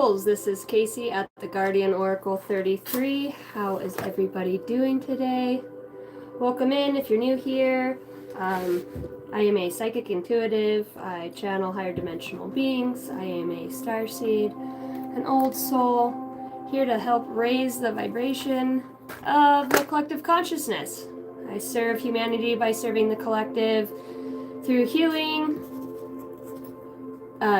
This is Casey at the Guardian Oracle 33. How is everybody doing today? Welcome in if you're new here. I am a psychic intuitive. I channel higher dimensional beings. I am a starseed, an old soul, here to help raise the vibration of the collective consciousness. I serve humanity by serving the collective through healing,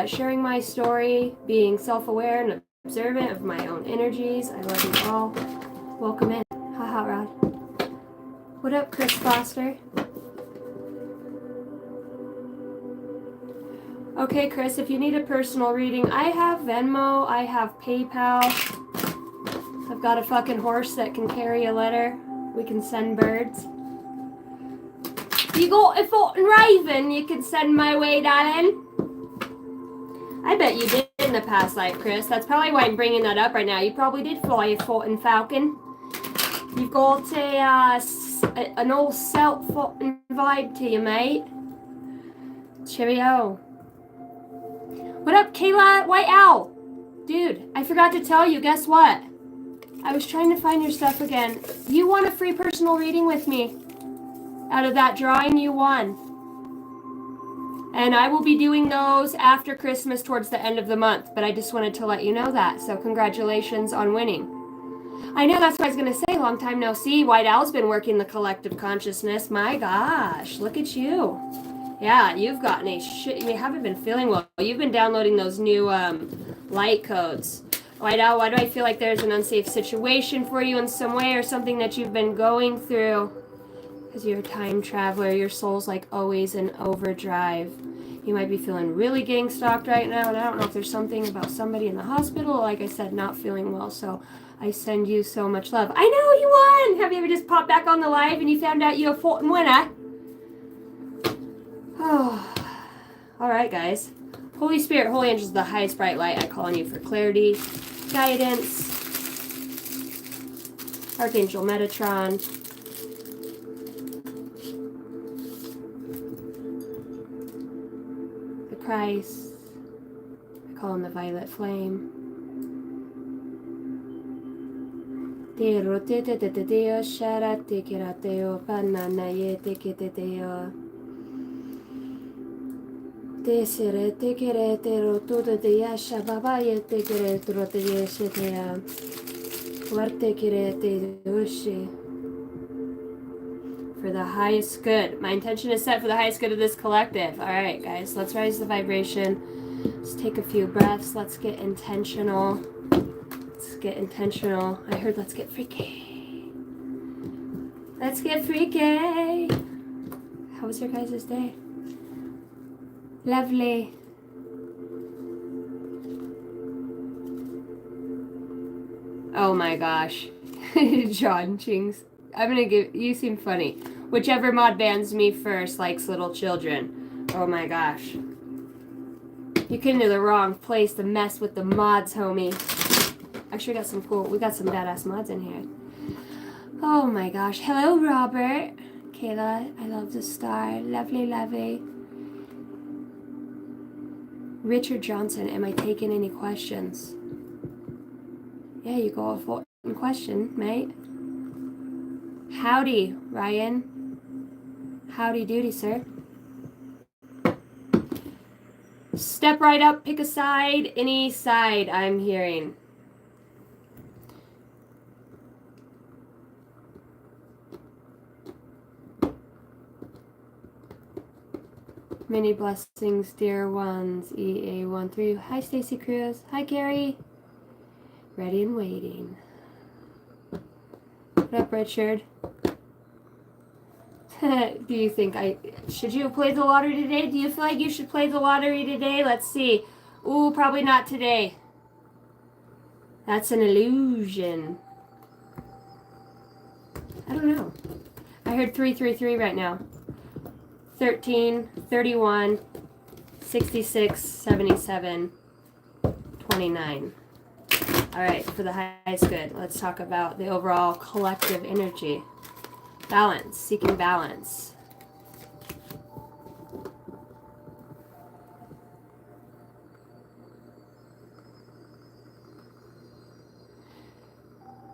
sharing my story, being self-aware and observant of my own energies. I love you all. Welcome in. Haha, Rod. What up, Chris Foster? Okay, Chris, if you need a personal reading, I have Venmo, I have PayPal. I've got a fucking horse that can carry a letter. We can send birds. You got a fucking raven you can send my way, darling? I bet you did in the past life, Chris. That's probably why I'm bringing that up right now. You probably did fly a fucking falcon. You've got an old Celt fucking vibe to you, mate. Cheerio. What up, Kayla White Owl? Dude, I forgot to tell you, guess what? I was trying to find your stuff again. You won a free personal reading with me. Out of that drawing, you won. And I will be doing those after Christmas towards the end of the month, but I just wanted to let you know that. So congratulations on winning. I know that's what I was going to say. Long time no see. White Owl's been working the collective consciousness. My gosh, look at you. Yeah, you've gotten a shit. You haven't been feeling well. You've been downloading those new light codes. White Owl, why do I feel like there's an unsafe situation for you in some way or something that you've been going through? Because you're a time traveler, your soul's like always in overdrive. You might be feeling really gang stalked right now, and I don't know if there's something about somebody in the hospital, like I said, not feeling well, so I send you so much love. I know you won! Have you ever just popped back on the live and you found out you're a fucking winner? Oh, alright guys. Holy Spirit, Holy Angels, the highest bright light, I call on you for clarity, guidance. Archangel Metatron, Christ, I call on the violet flame. Deo te te te te deo shara te kirateo banana ye te kete deo. Desire te kere te rotudo de yasha baba ye te kere trote ye shetea. Warte kere te ushi. For the highest good. My intention is set for the highest good of this collective. Alright, guys, let's raise the vibration. Let's take a few breaths. Let's get intentional. Let's get intentional. I heard let's get freaky. Let's get freaky. How was your guys' day? Lovely. Oh my gosh. John Chings. I'm gonna give you seem funny. Whichever mod bans me first likes little children. Oh my gosh. You came to the wrong place to mess with the mods, homie. Actually, we got some badass mods in here. Oh my gosh. Hello, Robert. Kayla, I love the star. Lovely, lovely. Richard Johnson, am I taking any questions? Yeah, you go for a question, mate. Howdy, Ryan. Howdy doody, sir. Step right up, pick a side, any side I'm hearing. Many blessings, dear ones. EA13. Hi, Stacy Cruz. Hi, Gary. Ready and waiting. What up, Richard? Do you think should you play the lottery today? Do you feel like you should play the lottery today? Let's see. Ooh, probably not today. That's an illusion. I don't know. I heard 333 right now. 13, 31, 66, 77, 29. All right, for the highest good, let's talk about the overall collective energy. Balance, seeking balance.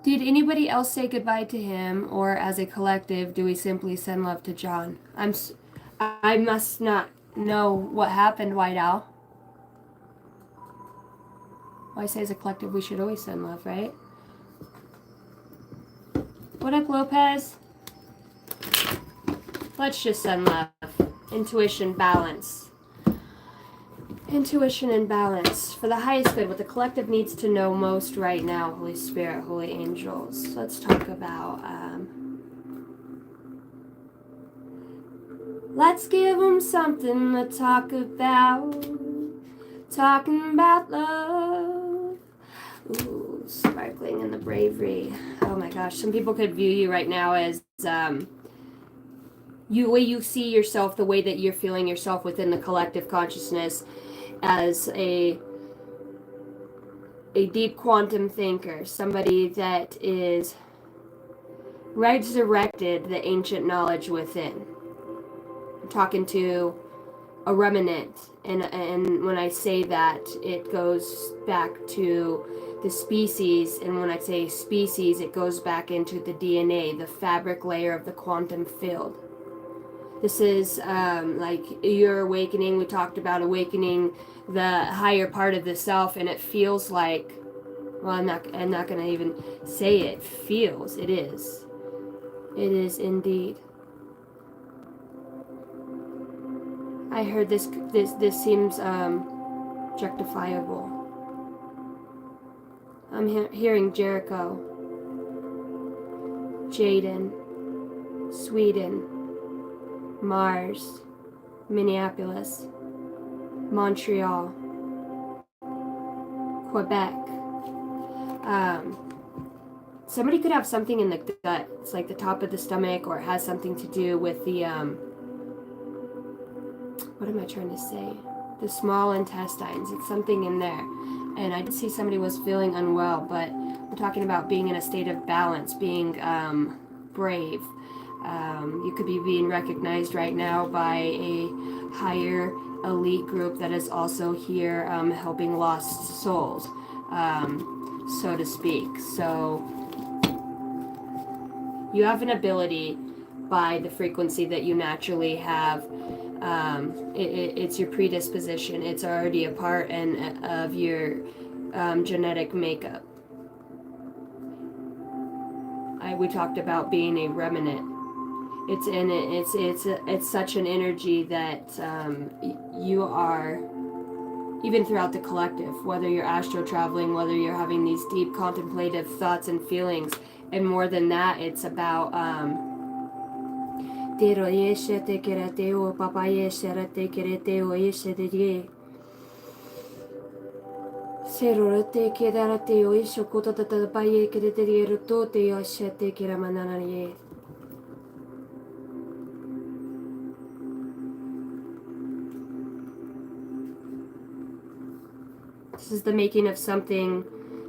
Did anybody else say goodbye to him, or as a collective, do we simply send love to John? I must not know what happened, White Owl. Well, I say as a collective, we should always send love, right? What up, Lopez? Let's just send love. Intuition, balance. Intuition and balance. For the highest good, what the collective needs to know most right now, Holy Spirit, Holy Angels. Let's talk about, let's give them something to talk about. Talking about love. Ooh, sparkling in the bravery. Oh my gosh, some people could view you right now as, the way you see yourself, the way that you're feeling yourself within the collective consciousness, as a deep quantum thinker, somebody that is resurrected the ancient knowledge within. I'm talking to a remnant, and when I say that, it goes back to the species, and when I say species, it goes back into the DNA, the fabric layer of the quantum field. This is like your awakening. We talked about awakening the higher part of the self, and it feels like, well, I'm not going to even say it feels. It is. It is indeed. I heard this seems objectifiable. I'm hearing Jericho, Jaden, Sweden, Mars, Minneapolis, Montreal, Quebec. Somebody could have something in the gut. It's like the top of the stomach, or it has something to do with the, what am I trying to say? The small intestines. It's something in there. And I did see somebody was feeling unwell, but we're talking about being in a state of balance, being brave. You could be being recognized right now by a higher elite group that is also here helping lost souls, so to speak. So you have an ability by the frequency that you naturally have. It's your predisposition. It's already a part of your genetic makeup. We talked about being a remnant. It's in it. It's such an energy that you are, even throughout the collective, whether you're astro traveling, whether you're having these deep contemplative thoughts and feelings, and more than that, it's about this is the making of something.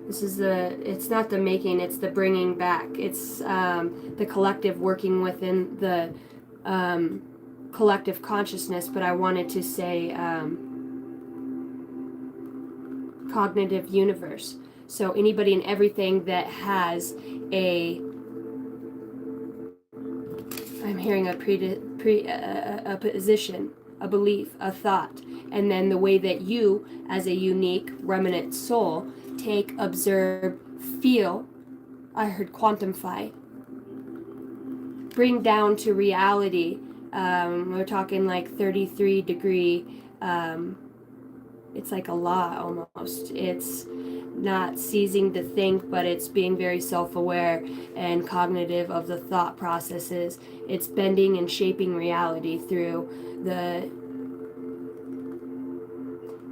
It's not the making, it's the bringing back. It's the collective working within the collective consciousness, but I wanted to say cognitive universe. So anybody and everything that has I'm hearing a position, a belief, a thought, and then the way that you, as a unique remnant soul, take, observe, feel, I heard quantify, bring down to reality. We're talking like 33 degree, it's like a law almost. It's not ceasing to think, but it's being very self-aware and cognitive of the thought processes. It's bending and shaping reality through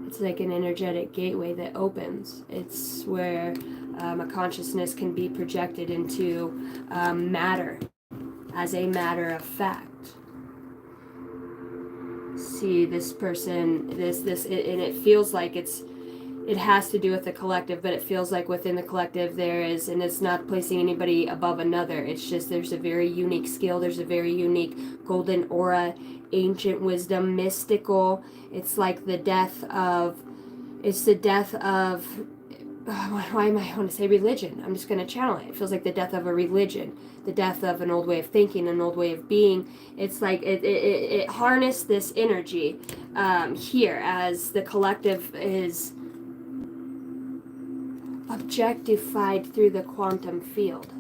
it's like an energetic gateway that opens. It's where a consciousness can be projected into matter as a matter of fact. See this person, and it feels like it has to do with the collective, but it feels like within the collective there is, and it's not placing anybody above another. It's just there's a very unique skill. There's a very unique golden aura, ancient wisdom, mystical. It's like the death of why am I want to say religion? I'm just going to channel it. It feels like the death of a religion, the death of an old way of thinking, an old way of being. It's like it harnessed this energy here as the collective is objectified through the quantum field.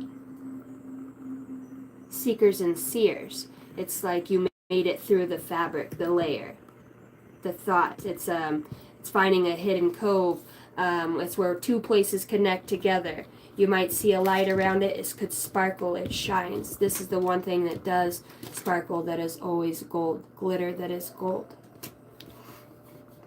Seekers and seers. It's like you made it through the fabric, the layer, the thought. It's finding a hidden cove. It's where two places connect together. You might see a light around it. It could sparkle. It shines. This is the one thing that does sparkle, that is always gold. Glitter that is gold.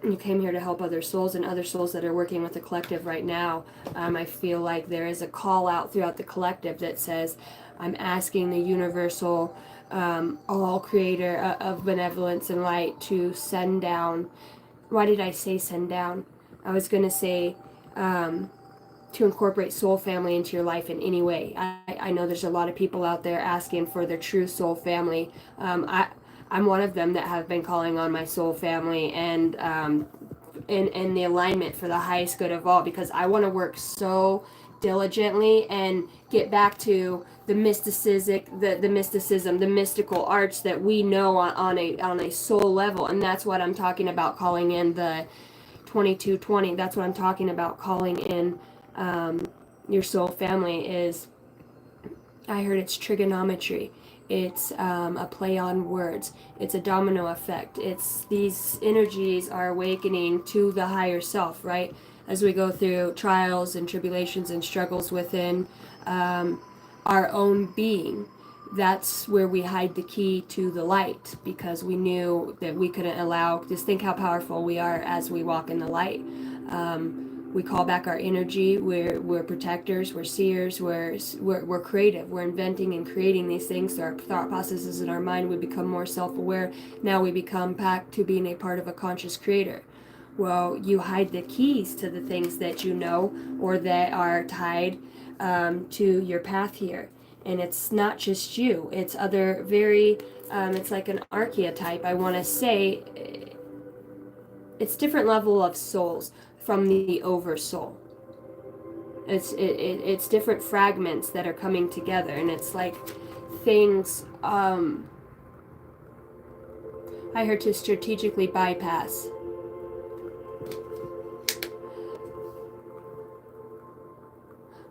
You came here to help other souls, and other souls that are working with the collective right now. I feel like there is a call out throughout the collective that says, I'm asking the universal, all creator of benevolence and light to send down. Why did I say send down? I was going to say to incorporate soul family into your life in any way. I know there's a lot of people out there asking for their true soul family. I'm one of them that have been calling on my soul family and in the alignment for the highest good of all, because I want to work so diligently and get back to the mysticism, the mystical arts that we know on a soul level. And that's what I'm talking about, calling in the 2220. That's what I'm talking about, calling in your soul family. Is, I heard it's trigonometry. It's a play on words. It's a domino effect. It's these energies are awakening to the higher self, right? As we go through trials and tribulations and struggles within our own being, that's where we hide the key to the light, because we knew that we couldn't allow, just think how powerful we are as we walk in the light. We call back our energy. We're protectors. We're seers. We're creative. We're inventing and creating these things through our thought processes in our mind. We become more self-aware. Now we become back to being a part of a conscious creator. Well, you hide the keys to the things that you know or that are tied to your path here. And it's not just you. It's other very, it's like an archetype. I want to say it's different level of souls from the oversoul. It's different fragments that are coming together, and it's like things I heard to strategically bypass.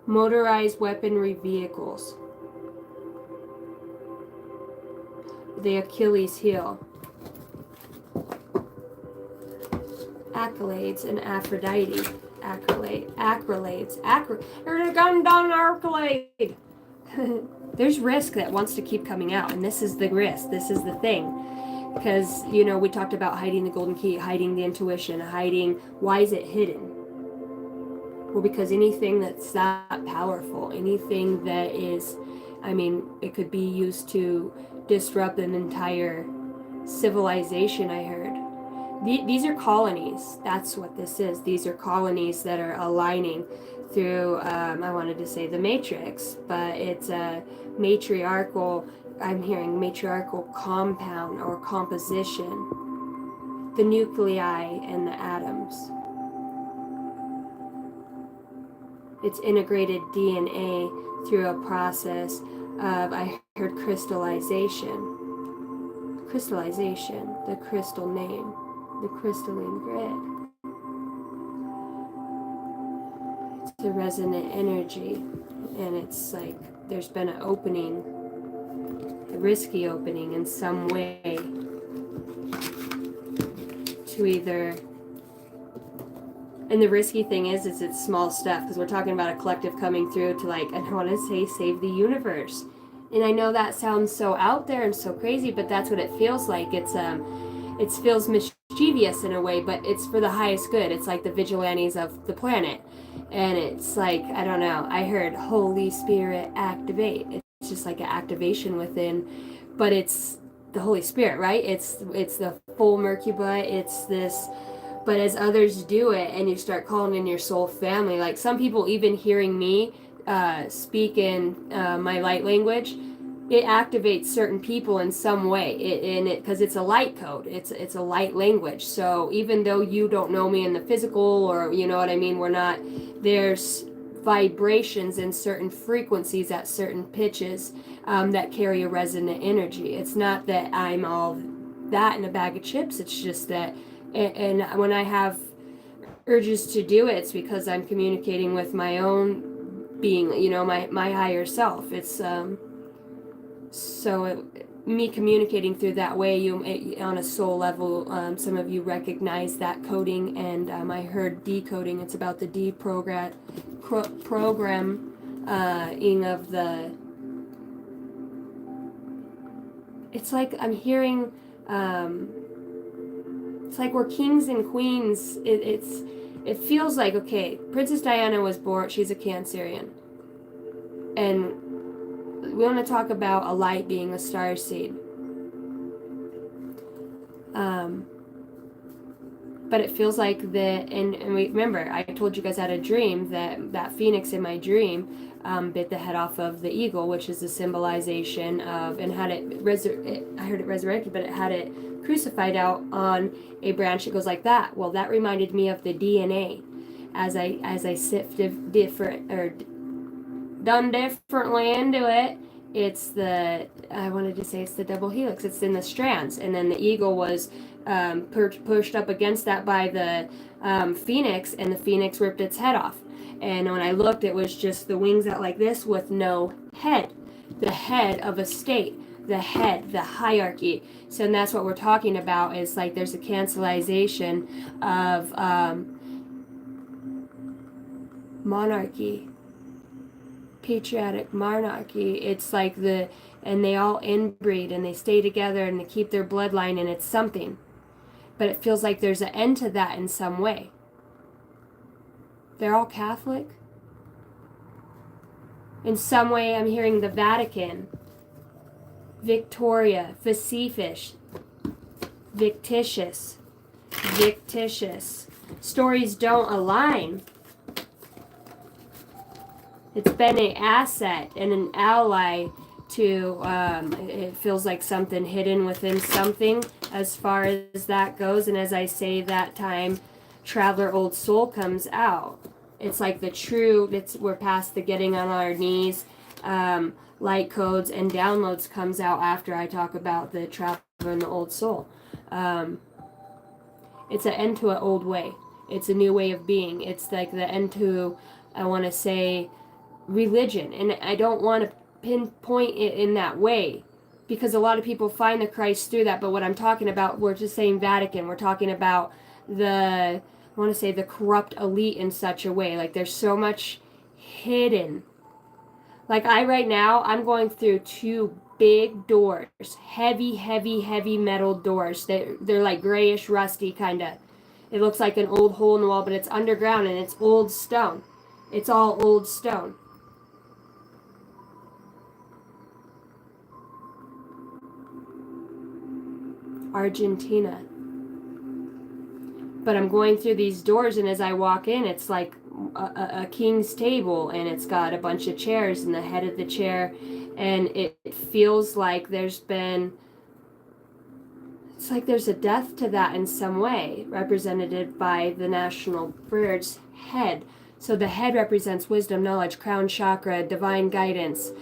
Motorized weaponry vehicles. The Achilles heel. Accolades and Aphrodite. Accolades. You're gun down accolade. There's risk that wants to keep coming out, and this is the risk. This is the thing. Because, you know, we talked about hiding the golden key, hiding the intuition, hiding. Why is it hidden? Well, because anything that's that powerful, anything that is, I mean, it could be used to disrupt an entire civilization, I heard. These are colonies. That's what this is. These are colonies that are aligning through, I wanted to say the matrix, but it's a matriarchal, I'm hearing matriarchal compound or composition. The nuclei and the atoms. It's integrated DNA through a process of, I heard crystallization. Crystallization, the crystal name, the crystalline grid. It's a resonant energy, and it's like there's been an opening, a risky opening in some way to either. And the risky thing is it's small stuff, because we're talking about a collective coming through to, like, I want to say save the universe. And I know that sounds so out there and so crazy, but that's what it feels like. It feels mischievous in a way, but it's for the highest good. It's like the vigilantes of the planet. And it's like, I don't know, I heard Holy Spirit activate. It's just like an activation within, but it's the Holy Spirit, right? It's the full Merkaba. It's this. But as others do it and you start calling in your soul family, like some people even hearing me speak in my light language, it activates certain people in some way, because it's a light code, it's a light language. So even though you don't know me in the physical, or you know what I mean, we're not, there's vibrations in certain frequencies at certain pitches, that carry a resonant energy. It's not that I'm all that in a bag of chips. It's just that, and when I have urges to do it, it's because I'm communicating with my own being, my higher self. It's me communicating through that way, on a soul level, some of you recognize that coding, and I heard decoding. It's about the programming of the. It's like I'm hearing. It's like we're kings and queens. It feels like, okay, Princess Diana was born. She's a Cancerian, and we want to talk about a light being a starseed. But it feels like that, and remember, I told you guys I had a dream that phoenix in my dream bit the head off of the eagle, which is a symbolization of, and had I heard it resurrected, but it had it crucified out on a branch that goes like that. Well, that reminded me of the DNA as I sifted different, or done differently into it. It's I wanted to say it's the double helix. It's in the strands, and then the eagle was pushed up against that by the phoenix, and the phoenix ripped its head off. And when I looked, it was just the wings out like this with no head. The head of a state, the head, the hierarchy. So, and that's what we're talking about, is like there's a cancelization of monarchy, patriotic monarchy. It's like and they all inbreed and they stay together and they keep their bloodline, and it's something. But it feels like there's an end to that in some way. They're all Catholic. In some way, I'm hearing the Vatican, Victoria, Facetious, Victitious. Stories don't align. It's been an asset and an ally to, it feels like something hidden within something as far as that goes. And as I say, that time traveler old soul comes out. It's like we're past the getting on our knees, light codes and downloads comes out after I talk about the traveler and the old soul. It's an end to an old way. It's a new way of being. It's like the end to, I want to say, religion. And I don't want to pinpoint it in that way, because a lot of people find the Christ through that. But what I'm talking about, we're just saying Vatican. We're talking about I want to say the corrupt elite in such a way. Like there's so much hidden. Like right now, I'm going through 2 big doors, heavy metal doors. They're like grayish, rusty kind of. It looks like an old hole in the wall, but it's underground and it's old stone. It's all old stone. Argentina. But I'm going through these doors, and as I walk in, it's like a king's table, and it's got a bunch of chairs and the head of the chair, and it feels like it's like there's a death to that in some way, represented by the national bird's head. So the head represents wisdom, knowledge, crown chakra, divine guidance,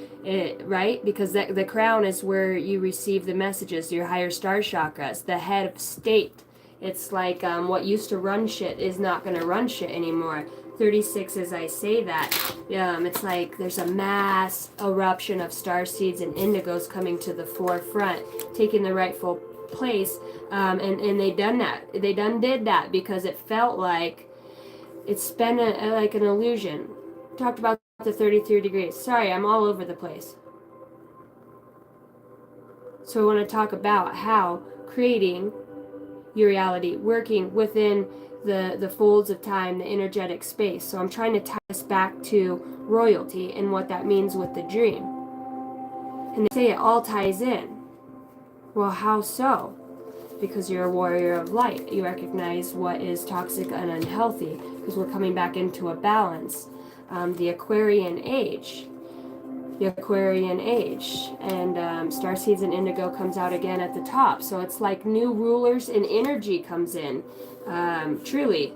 right? Because the crown is where you receive the messages, your higher star chakras. The head of state. It's like what used to run shit is not going to run shit anymore. 36, as I say that, it's like there's a mass eruption of star seeds and indigos coming to the forefront, taking the rightful place, and they done that. They did that because it felt like it's been like an illusion. Talked about the 33 degrees. Sorry, I'm all over the place. So I want to talk about how creating your reality, working within the folds of time, the energetic space. So I'm trying to tie this back to royalty and what that means with the dream. And they say it all ties in. Well, how so? Because you're a warrior of light. You recognize what is toxic and unhealthy, because we're coming back into a balance. The Aquarian age. the Aquarian age, and Starseeds and Indigo comes out again at the top. So it's like new rulers and energy comes in. Truly.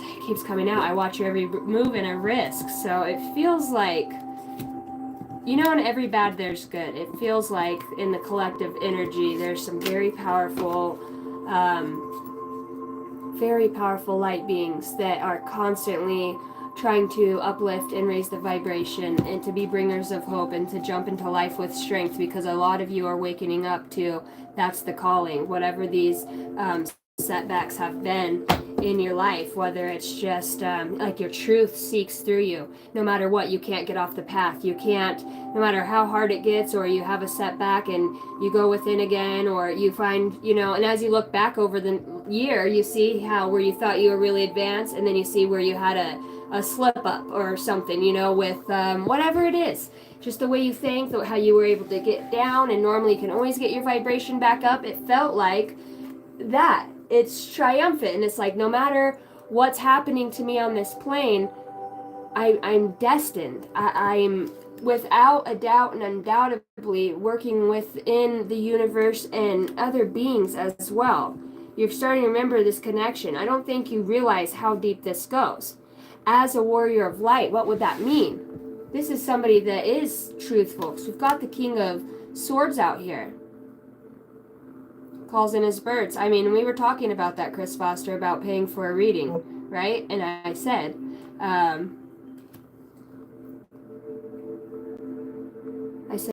It keeps coming out. I watch your every move and a risk. So it feels like, you know, in every bad there's good. It feels like in the collective energy there's some very powerful light beings that are constantly trying to uplift and raise the vibration and to be bringers of hope and to jump into life with strength, because a lot of you are waking up to that's the calling, whatever these setbacks have been in your life, whether it's just like your truth seeks through you. No matter what, you can't get off the path. You can't, no matter how hard it gets, or you have a setback and you go within again, or you find, you know, and as you look back over the year, you see how where you thought you were really advanced, and then you see where you had a slip up or something, you know, with whatever it is. Just the way you think, how you were able to get down, and normally you can always get your vibration back up. It felt like that. It's triumphant, and it's like no matter what's happening to me on this plane, I'm destined. I'm without a doubt and undoubtedly working within the universe and other beings as well. You're starting to remember this connection. I don't think you realize how deep this goes. As a warrior of light, what would that mean? This is somebody that is truthful. So we've got the King of Swords out here. Calls in his birds. I mean, we were talking about that, Chris Foster, about paying for a reading, right? And I said,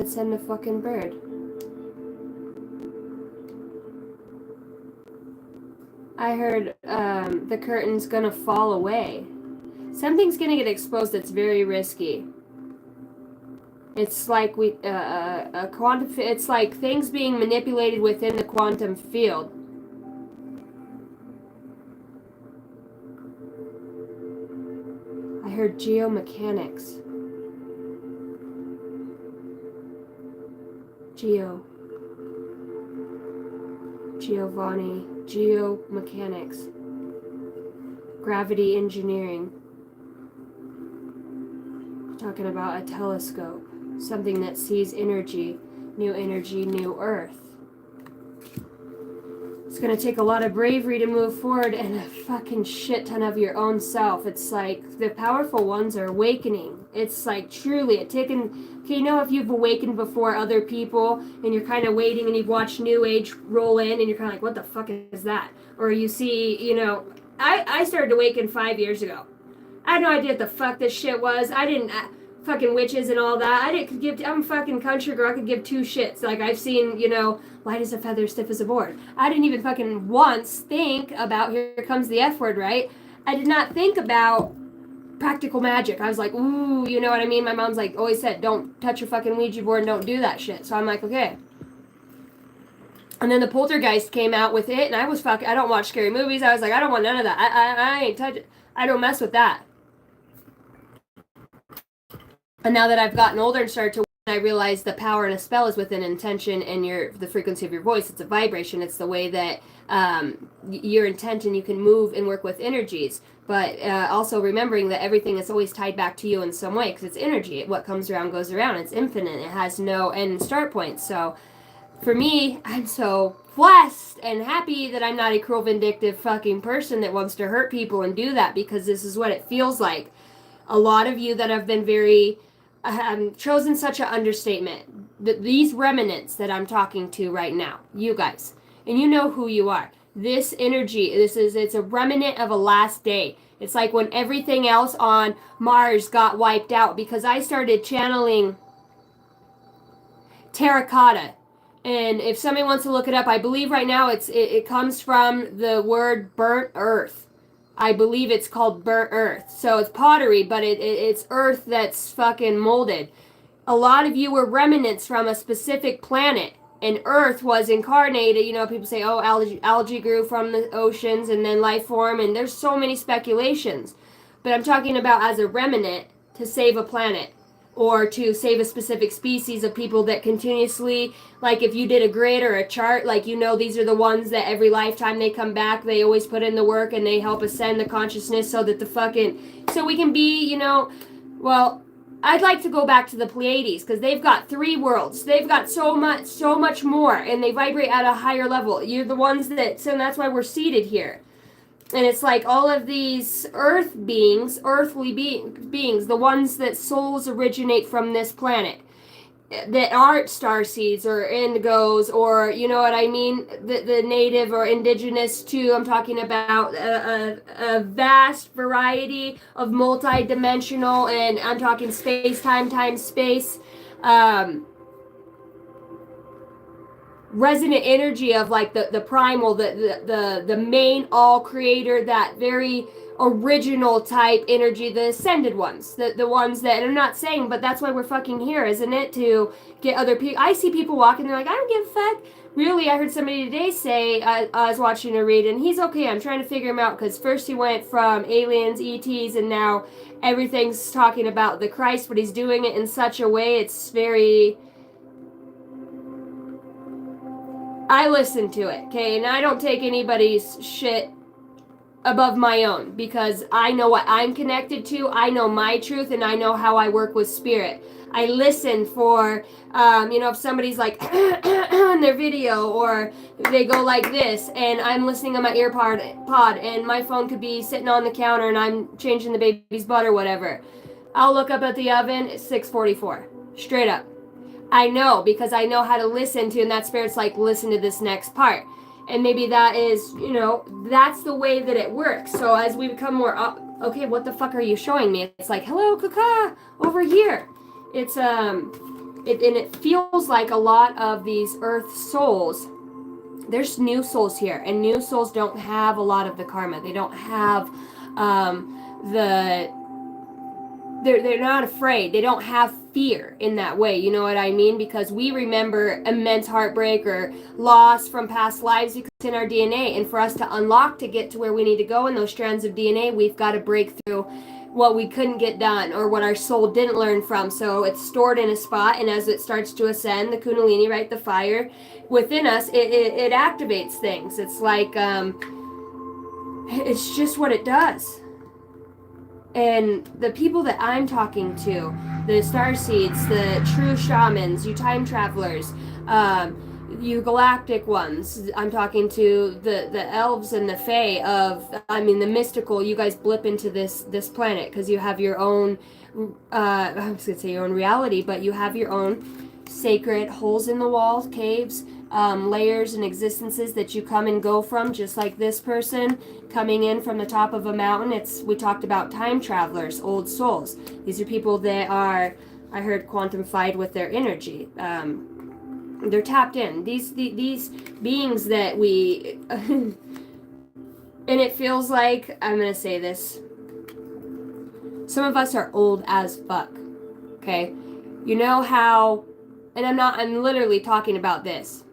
send a fucking bird. I heard the curtain's gonna fall away. Something's gonna get exposed that's very risky. It's like a quantum. It's like things being manipulated within the quantum field. I heard geomechanics. Giovanni. Geomechanics. Gravity engineering. Talking about a telescope. Something that sees energy, new earth. It's going to take a lot of bravery to move forward and a fucking shit ton of your own self. It's like the powerful ones are awakening. It's like truly okay, you know, if you've awakened before other people and you're kind of waiting and you've watched New Age roll in and you're kind of like, what the fuck is that? Or you see, you know, I started to awaken 5 years ago. I had no idea what the fuck this shit was. Fucking witches and all that. I'm a fucking country girl. I could give two shits. Like, I've seen, you know, light as a feather, stiff as a board. I didn't even fucking once think about, here comes the F word, right? I did not think about practical magic. I was like, ooh, you know what I mean? My mom's like, always said, don't touch your fucking Ouija board and don't do that shit. So I'm like, okay. And then the Poltergeist came out with it, and I don't watch scary movies. I was like, I don't want none of that. I ain't touch it. I don't mess with that. And now that I've gotten older and started to, I realize the power in a spell is within intention and the frequency of your voice. It's a vibration. It's the way that your intention, you can move and work with energies. But also remembering that everything is always tied back to you in some way, because it's energy. What comes around goes around. It's infinite. It has no end and start point. So for me, I'm so blessed and happy that I'm not a cruel, vindictive fucking person that wants to hurt people and do that, because this is what it feels like. A lot of you that have been very... chosen such an understatement. These remnants that I'm talking to right now, you guys, and you know who you are. This energy, it's a remnant of a last day. It's like when everything else on Mars got wiped out, because I started channeling terracotta. And if somebody wants to look it up, I believe right now it comes from the word burnt earth. I believe it's called burnt earth. So it's pottery, but it's earth that's fucking molded. A lot of you were remnants from a specific planet, and earth was incarnated. You know, people say, oh, algae grew from the oceans and then life form, and there's so many speculations. But I'm talking about as a remnant to save a planet. or to save a specific species of people that continuously, like if you did a grid or a chart, like, you know, these are the ones that every lifetime they come back, they always put in the work and they help ascend the consciousness so that so we can be, you know, well, I'd like to go back to the Pleiades because they've got 3 worlds. They've got so much more, and they vibrate at a higher level. You're the ones that, so that's why we're seated here. And it's like all of these earthly beings, the ones that souls originate from this planet, that aren't star seeds or indigos, or, you know what I mean, the native or indigenous too. I'm talking about a vast variety of multi-dimensional, and I'm talking space-time, time-space, resonant energy of like the primal, the main all creator, that very original type energy, the ascended ones, the ones that, and I'm not saying, but that's why we're fucking here, isn't it? To get other people. I see people walking, they're like, I don't give a fuck. Really, I heard somebody today say, I was watching a read, and he's okay, I'm trying to figure him out, because first he went from aliens, ETs, and now everything's talking about the Christ, but he's doing it in such a way, it's very... I listen to it, okay, and I don't take anybody's shit above my own, because I know what I'm connected to, I know my truth, and I know how I work with spirit. I listen for, you know, if somebody's like in their video, or they go like this, and I'm listening on my ear pod, and my phone could be sitting on the counter, and I'm changing the baby's butt or whatever. I'll look up at the oven, it's 6:44, straight up. I know, because I know how to listen to, and that spirit's like, listen to this next part. And maybe that is, you know, that's the way that it works. So as we become more, okay, what the fuck are you showing me? It's like, hello, Kaka, over here. It's, and it feels like a lot of these earth souls, there's new souls here, and new souls don't have a lot of the karma. They don't have, they're not afraid. They don't have fear in that way, you know what I mean? Because we remember immense heartbreak or loss from past lives because it's in our DNA, and for us to unlock to get to where we need to go in those strands of DNA, we've got to break through what we couldn't get done or what our soul didn't learn from. So it's stored in a spot, and as it starts to ascend, the Kundalini, right, the fire within us, it activates things. It's like, it's just what it does. And the people that I'm talking to, the starseeds, the true shamans, you time travelers, you galactic ones, I'm talking to the elves and the fae of, I mean, the mystical, you guys blip into this planet because you have your own, I was going to say your own reality, but you have your own sacred holes in the walls, caves, layers and existences that you come and go from, just like this person coming in from the top of a mountain. We talked about time travelers, old souls. These are people that are, I heard, quantified with their energy. They're tapped in. These beings that we, and it feels like, I'm going to say this, some of us are old as fuck, okay? You know how, and I'm literally talking about this.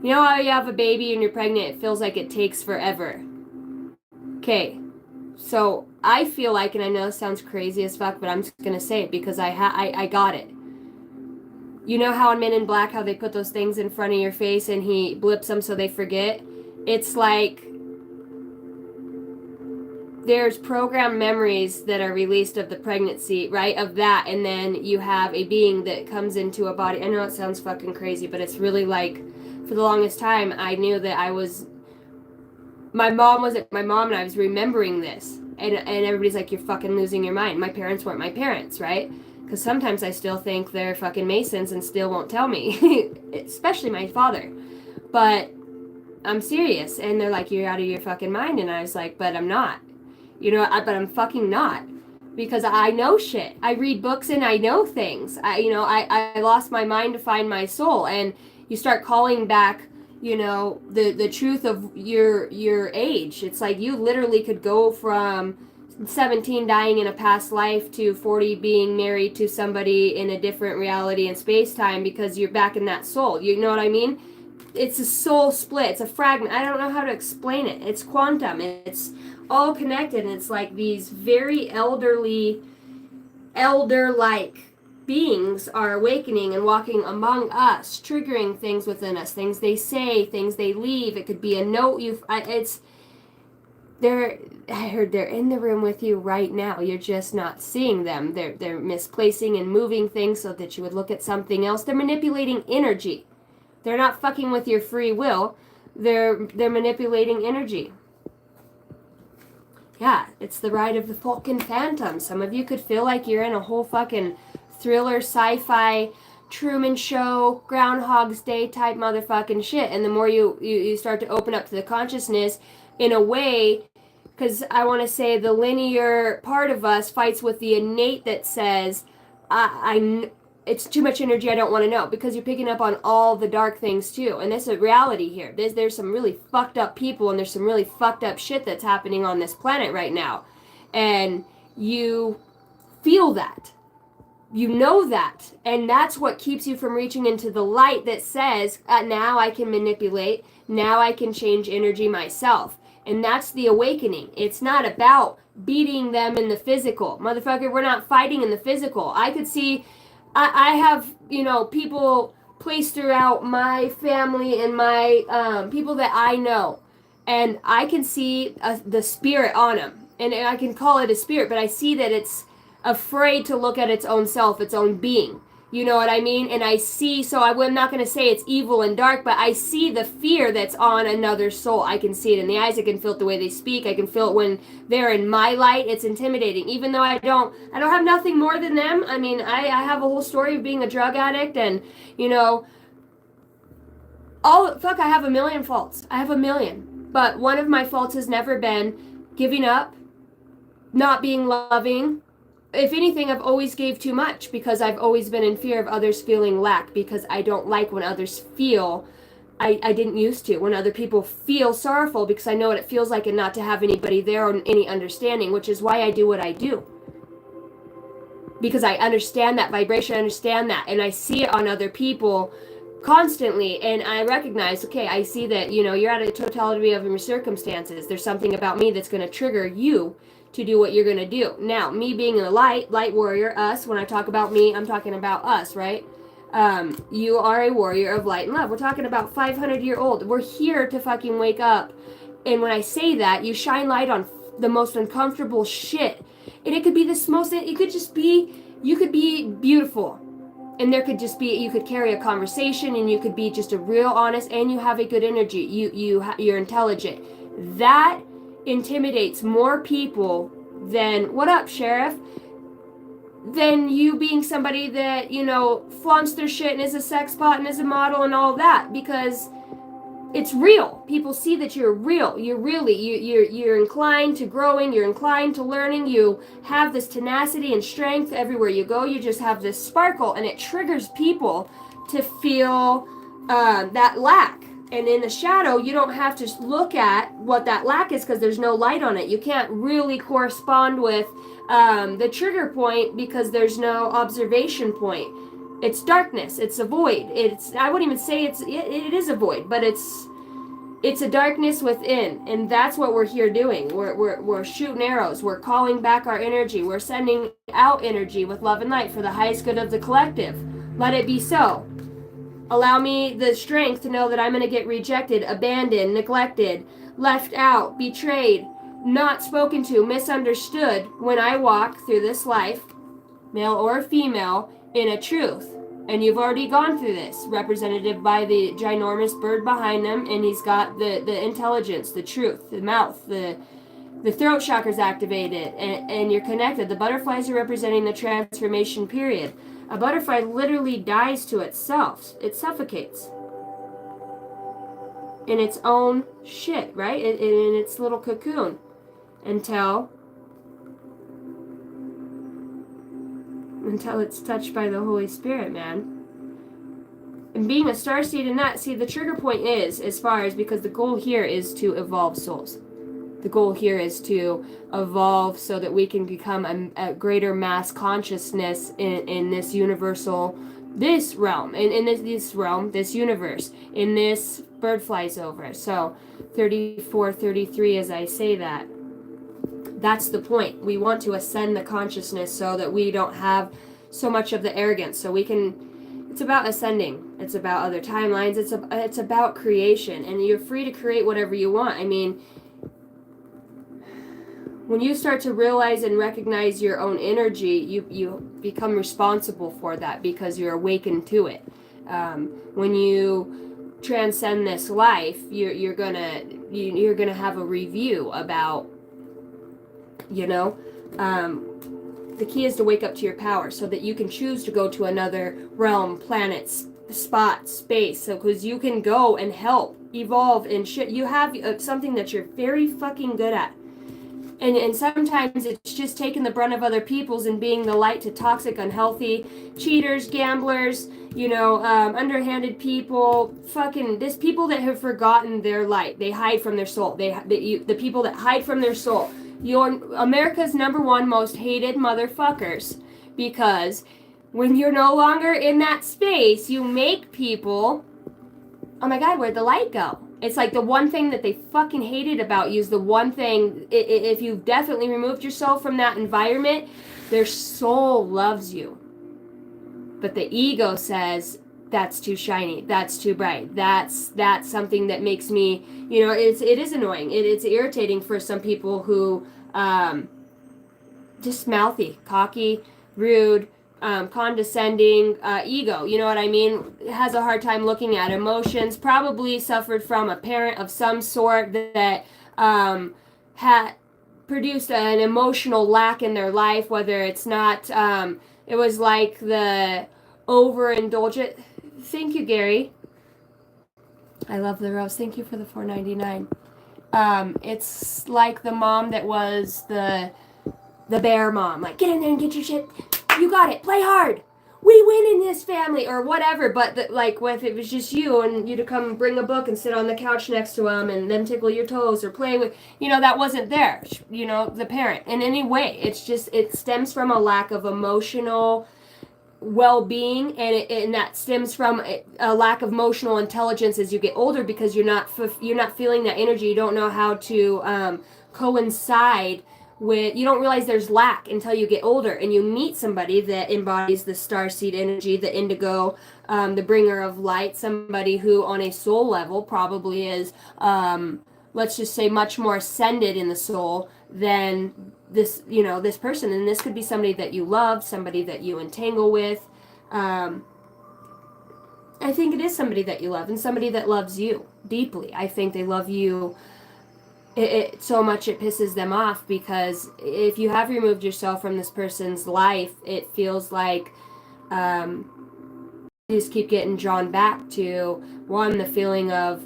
You know how you have a baby and you're pregnant, it feels like it takes forever. Okay, so I feel like, and I know this sounds crazy as fuck, but I'm just going to say it because I got it. You know how in Men in Black, how they put those things in front of your face and he blips them so they forget? It's like there's programmed memories that are released of the pregnancy, right, of that, and then you have a being that comes into a body. I know it sounds fucking crazy, but it's really like, for the longest time, I knew that my mom wasn't my mom, and I was remembering this. And everybody's like, you're fucking losing your mind. My parents weren't my parents, right? Because sometimes I still think they're fucking Masons and still won't tell me. Especially my father. But I'm serious. And they're like, you're out of your fucking mind. And I was like, but I'm not. You know, but I'm fucking not. Because I know shit. I read books and I know things. I lost my mind to find my soul. And you start calling back, you know, the truth of your age. It's like you literally could go from 17 dying in a past life to 40 being married to somebody in a different reality and space-time because you're back in that soul. You know what I mean? It's a soul split. It's a fragment. I don't know how to explain it. It's quantum. It's all connected, and it's like these very elderly elder-like beings are awakening and walking among us, triggering things within us, things they say, things they leave. It could be a note I heard they're in the room with you right now. You're just not seeing them. They're misplacing and moving things so that you would look at something else. They're manipulating energy. They're not fucking with your free will. They're manipulating energy. Yeah, it's the ride of the fucking phantom. Some of you could feel like you're in a whole fucking thriller, sci-fi, Truman Show, Groundhog's Day type motherfucking shit. And the more you start to open up to the consciousness in a way, because I want to say the linear part of us fights with the innate that says, it's too much energy, I don't want to know, because you're picking up on all the dark things too. And that's a reality here. There's some really fucked up people, and there's some really fucked up shit that's happening on this planet right now. And you feel that. You know that. And that's what keeps you from reaching into the light that says, now I can manipulate, now I can change energy myself. And that's the awakening. It's not about beating them in the physical. Motherfucker, we're not fighting in the physical. I could see, I have, people placed throughout my family and my people that I know. And I can see the spirit on them. And I can call it a spirit, but I see that it's afraid to look at its own self, its own being. You know what I mean? And I see, so I'm not going to say it's evil and dark, but I see the fear that's on another soul. I can see it in the eyes. I can feel it the way they speak. I can feel it when they're in my light. It's intimidating. Even though I don't have nothing more than them. I mean, I have a whole story of being a drug addict and, I have a million faults. I have a million. But one of my faults has never been giving up, not being loving. If anything, I've always gave too much because I've always been in fear of others feeling lack, because I don't like when others feel, I didn't used to, when other people feel sorrowful, because I know what it feels like and not to have anybody there or any understanding, which is why I do what I do. Because I understand that vibration, I understand that, and I see it on other people constantly, and I recognize, okay, I see that, you're at a totality of your circumstances. There's something about me that's going to trigger you to do what you're going to do. Now, me being a light warrior, us, when I talk about me, I'm talking about us, right? You are a warrior of light and love. We're talking about 500-year-old. We're here to fucking wake up. And when I say that, you shine light on the most uncomfortable shit. And it could be you could be beautiful. And there could just be, you could carry a conversation, and you could be just a real honest, and you have a good energy. You're intelligent. That intimidates more people than, what up, Sheriff? Than you being somebody that, flaunts their shit and is a sex bot and is a model and all that, because it's real. People see that you're real. You're inclined to growing, you're inclined to learning, you have this tenacity and strength everywhere you go. You just have this sparkle, and it triggers people to feel that lack. And in the shadow, you don't have to look at what that lack is, because there's no light on it. You can't really correspond with the trigger point, because there's no observation point. It's darkness. It's a void. I wouldn't even say it is a void, but it's a darkness within, and that's what we're here doing. We're shooting arrows. We're calling back our energy. We're sending out energy with love and light for the highest good of the collective. Let it be so. Allow me the strength to know that I'm going to get rejected, abandoned, neglected, left out, betrayed, not spoken to, misunderstood when I walk through this life, male or female, in a truth. And you've already gone through this, represented by the ginormous bird behind them, and he's got the intelligence, the truth, the mouth, the throat chakra's activated, and you're connected. The butterflies are representing the transformation period. A butterfly literally dies to itself. It suffocates in its own shit, right? In its little cocoon until it's touched by the Holy Spirit, man. And being a starseed in that, see, the trigger point is, as far as, because the goal here is to evolve souls. The goal here is to evolve so that we can become a greater mass consciousness in this universal, this realm, in this realm, this universe, in this bird flies over. So 34, 33, as I say that That's the point. We want to ascend the consciousness so that we don't have so much of the arrogance, so we can, it's about ascending. It's about other timelines. It's about creation, and you're free to create whatever you want. I mean, when you start to realize and recognize your own energy, you become responsible for that because you're awakened to it. When you transcend this life, you're gonna have a review about, the key is to wake up to your power so that you can choose to go to another realm, planet, spot, space. So because you can go and help evolve and shit. You have something that you're very fucking good at. And sometimes it's just taking the brunt of other people's and being the light to toxic, unhealthy cheaters, gamblers, underhanded people, there's people that have forgotten their light. They hide from their soul. The people that hide from their soul. America's #1 most hated motherfuckers, because when you're no longer in that space, you make people, oh my God, where'd the light go? It's like the one thing that they fucking hated about you is the one thing, if you've definitely removed yourself from that environment, their soul loves you. But the ego says, that's too shiny, that's too bright, that's something that makes me, it is annoying. It's irritating for some people who, just mouthy, cocky, rude, condescending, ego, you know what I mean, has a hard time looking at emotions, probably suffered from a parent of some sort that had produced an emotional lack in their life, whether it's not, it was like the overindulgent. Thank you, Gary. I love the rose. Thank you for the $4.99. It's like the mom that was the bear mom, like, get in there and get your shit. You got it. Play hard. We win in this family, or whatever. But if it was just you and you to come bring a book and sit on the couch next to them and them tickle your toes or play with, that wasn't there. The parent in any way. It's just, it stems from a lack of emotional well-being, and that stems from a lack of emotional intelligence as you get older, because you're not feeling that energy. You don't know how to coincide with, you don't realize there's lack until you get older and you meet somebody that embodies the starseed energy, the indigo, the bringer of light, somebody who on a soul level probably is, let's just say, much more ascended in the soul than this, this person. And this could be somebody that you love, somebody that you entangle with. I think it is somebody that you love and somebody that loves you deeply. I think they love you it so much it pisses them off, because if you have removed yourself from this person's life, it feels like you just keep getting drawn back to, one, the feeling of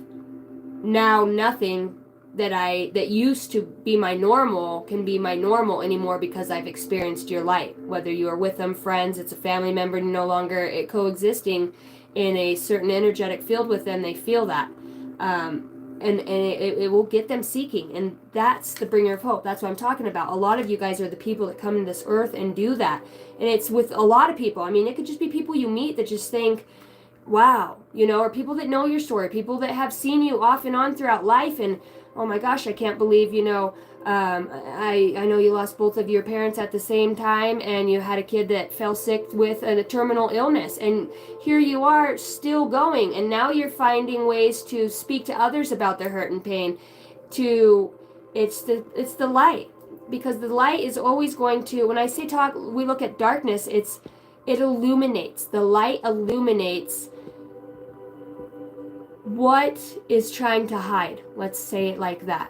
now nothing that used to be my normal can be my normal anymore, because I've experienced your light. Whether you are with them, friends, it's a family member, no longer coexisting in a certain energetic field with them, they feel that. And it will get them seeking, and that's the bringer of hope. That's what I'm talking about. A lot of you guys are the people that come to this earth and do that, and it's with a lot of people. I mean, it could just be people you meet that just think, wow, or people that know your story, people that have seen you off and on throughout life, and oh my gosh, I can't believe, I know you lost both of your parents at the same time, and you had a kid that fell sick with a terminal illness, and here you are still going, and now you're finding ways to speak to others about their hurt and pain. It's the light, because the light is always going to, when I say talk, we look at darkness, it illuminates. The light illuminates what is trying to hide. Let's say it like that.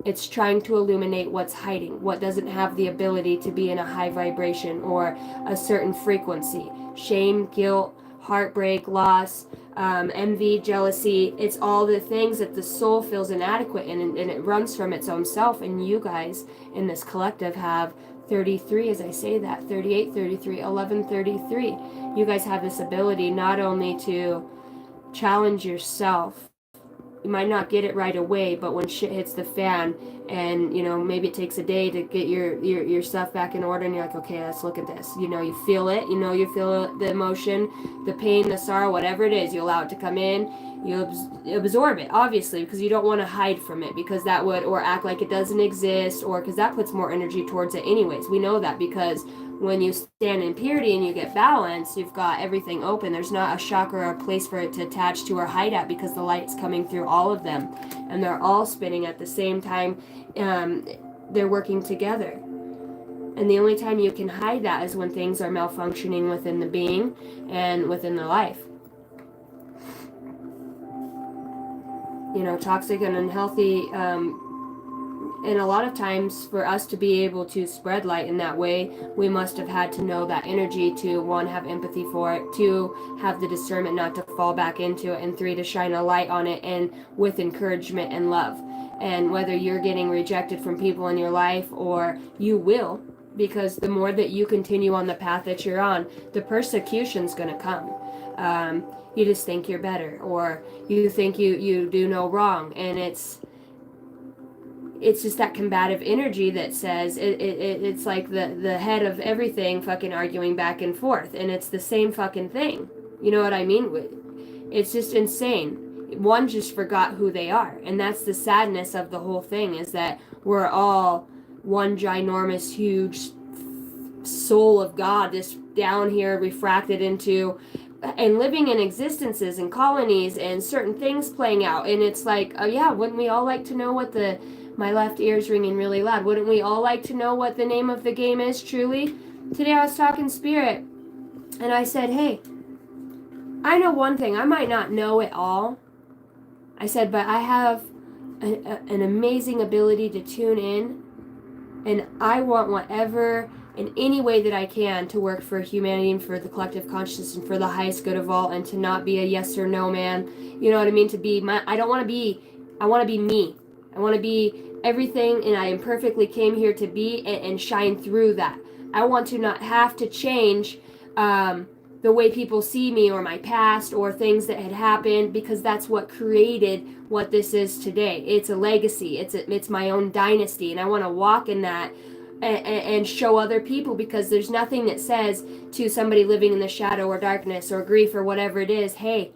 It's trying to illuminate what's hiding, what doesn't have the ability to be in a high vibration or a certain frequency. Shame, guilt, heartbreak, loss, envy, jealousy. It's all the things that the soul feels inadequate, and it runs from its own self. And you guys in this collective have 33, as I say that, 38, 33, 11, 33. You guys have this ability not only to challenge yourself. You might not get it right away, but when shit hits the fan, and maybe it takes a day to get your stuff back in order, and you're like, okay, let's look at this. You feel it. You feel the emotion, the pain, the sorrow, whatever it is. You allow it to come in. You absorb it, obviously, because you don't want to hide from it, because that would, or act like it doesn't exist, or because that puts more energy towards it anyways. We know that because when you stand in purity and you get balance, you've got everything open. There's not a chakra or a place for it to attach to or hide at, because the light's coming through all of them, and they're all spinning at the same time. They're working together. And the only time you can hide that is when things are malfunctioning within the being and within the life. You know, toxic and unhealthy, and a lot of times for us to be able to spread light in that way, we must have had to know that energy to, one, have empathy for it, two, have the discernment not to fall back into it, and three, to shine a light on it, and with encouragement and love. And whether you're getting rejected from people in your life, or you will, because the more that you continue on the path that you're on, the persecution's going to come. You just think you're better, or you think you do no wrong, and it's just that combative energy that says it's like the head of everything fucking arguing back and forth, and it's the same fucking thing. You know what I mean? It's just insane. One just forgot who they are, and that's the sadness of the whole thing, is that we're all one ginormous huge soul of God, this down here refracted into and living in existences and colonies and certain things playing out. And it's like, oh yeah, wouldn't we all like to know what my left ear's ringing really loud, wouldn't we all like to know what the name of the game is truly? Today I was talking spirit, and I said, hey, I know one thing, I might not know it all, I said, but I have an amazing ability to tune in, and I want whatever in any way that I can to work for humanity and for the collective consciousness and for the highest good of all, and to not be a yes or no man. You know what I mean? To be I want to be me. I want to be everything, and I imperfectly came here to be, and shine through that. I want to not have to change the way people see me, or my past, or things that had happened, because that's what created what this is today. It's a legacy. It's my own dynasty, and I want to walk in that and show other people, because there's nothing that says to somebody living in the shadow or darkness or grief or whatever it is, hey,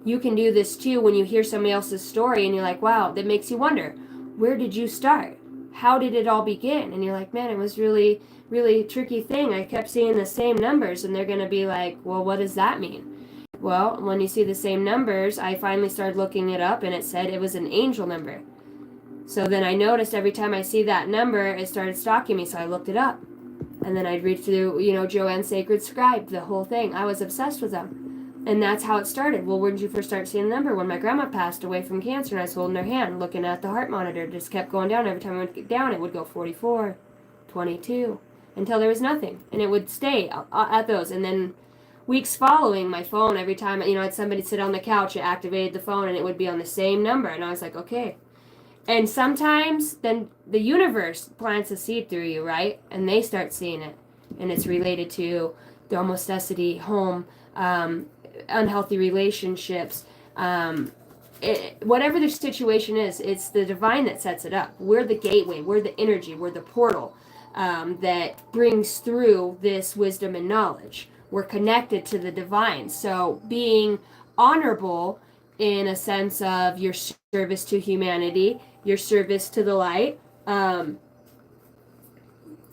you can do this too. When you hear somebody else's story and you're like, wow, that makes you wonder, where did you start? How did it all begin? And you're like, man, it was really, really tricky thing. I kept seeing the same numbers, and they're going to be like, well, what does that mean? Well, when you see the same numbers, I finally started looking it up, and it said it was an angel number. So then I noticed every time I see that number, it started stalking me, so I looked it up. And then I'd read through, Joanne's Sacred Scribe, the whole thing. I was obsessed with them. And that's how it started. Well, when did you first start seeing the number? When my grandma passed away from cancer, and I was holding her hand, looking at the heart monitor. It just kept going down. Every time I went down, it would go 44, 22, until there was nothing. And it would stay at those. And then weeks following, my phone, every time, I had somebody sit on the couch, it activated the phone, and it would be on the same number. And I was like, okay. And sometimes then the universe plants a seed through you, right? And they start seeing it. And it's related to domesticity, home, unhealthy relationships, whatever the situation is, it's the divine that sets it up. We're the gateway, we're the energy, we're the portal that brings through this wisdom and knowledge. We're connected to the divine. So being honorable in a sense of your service to humanity, your service to the light,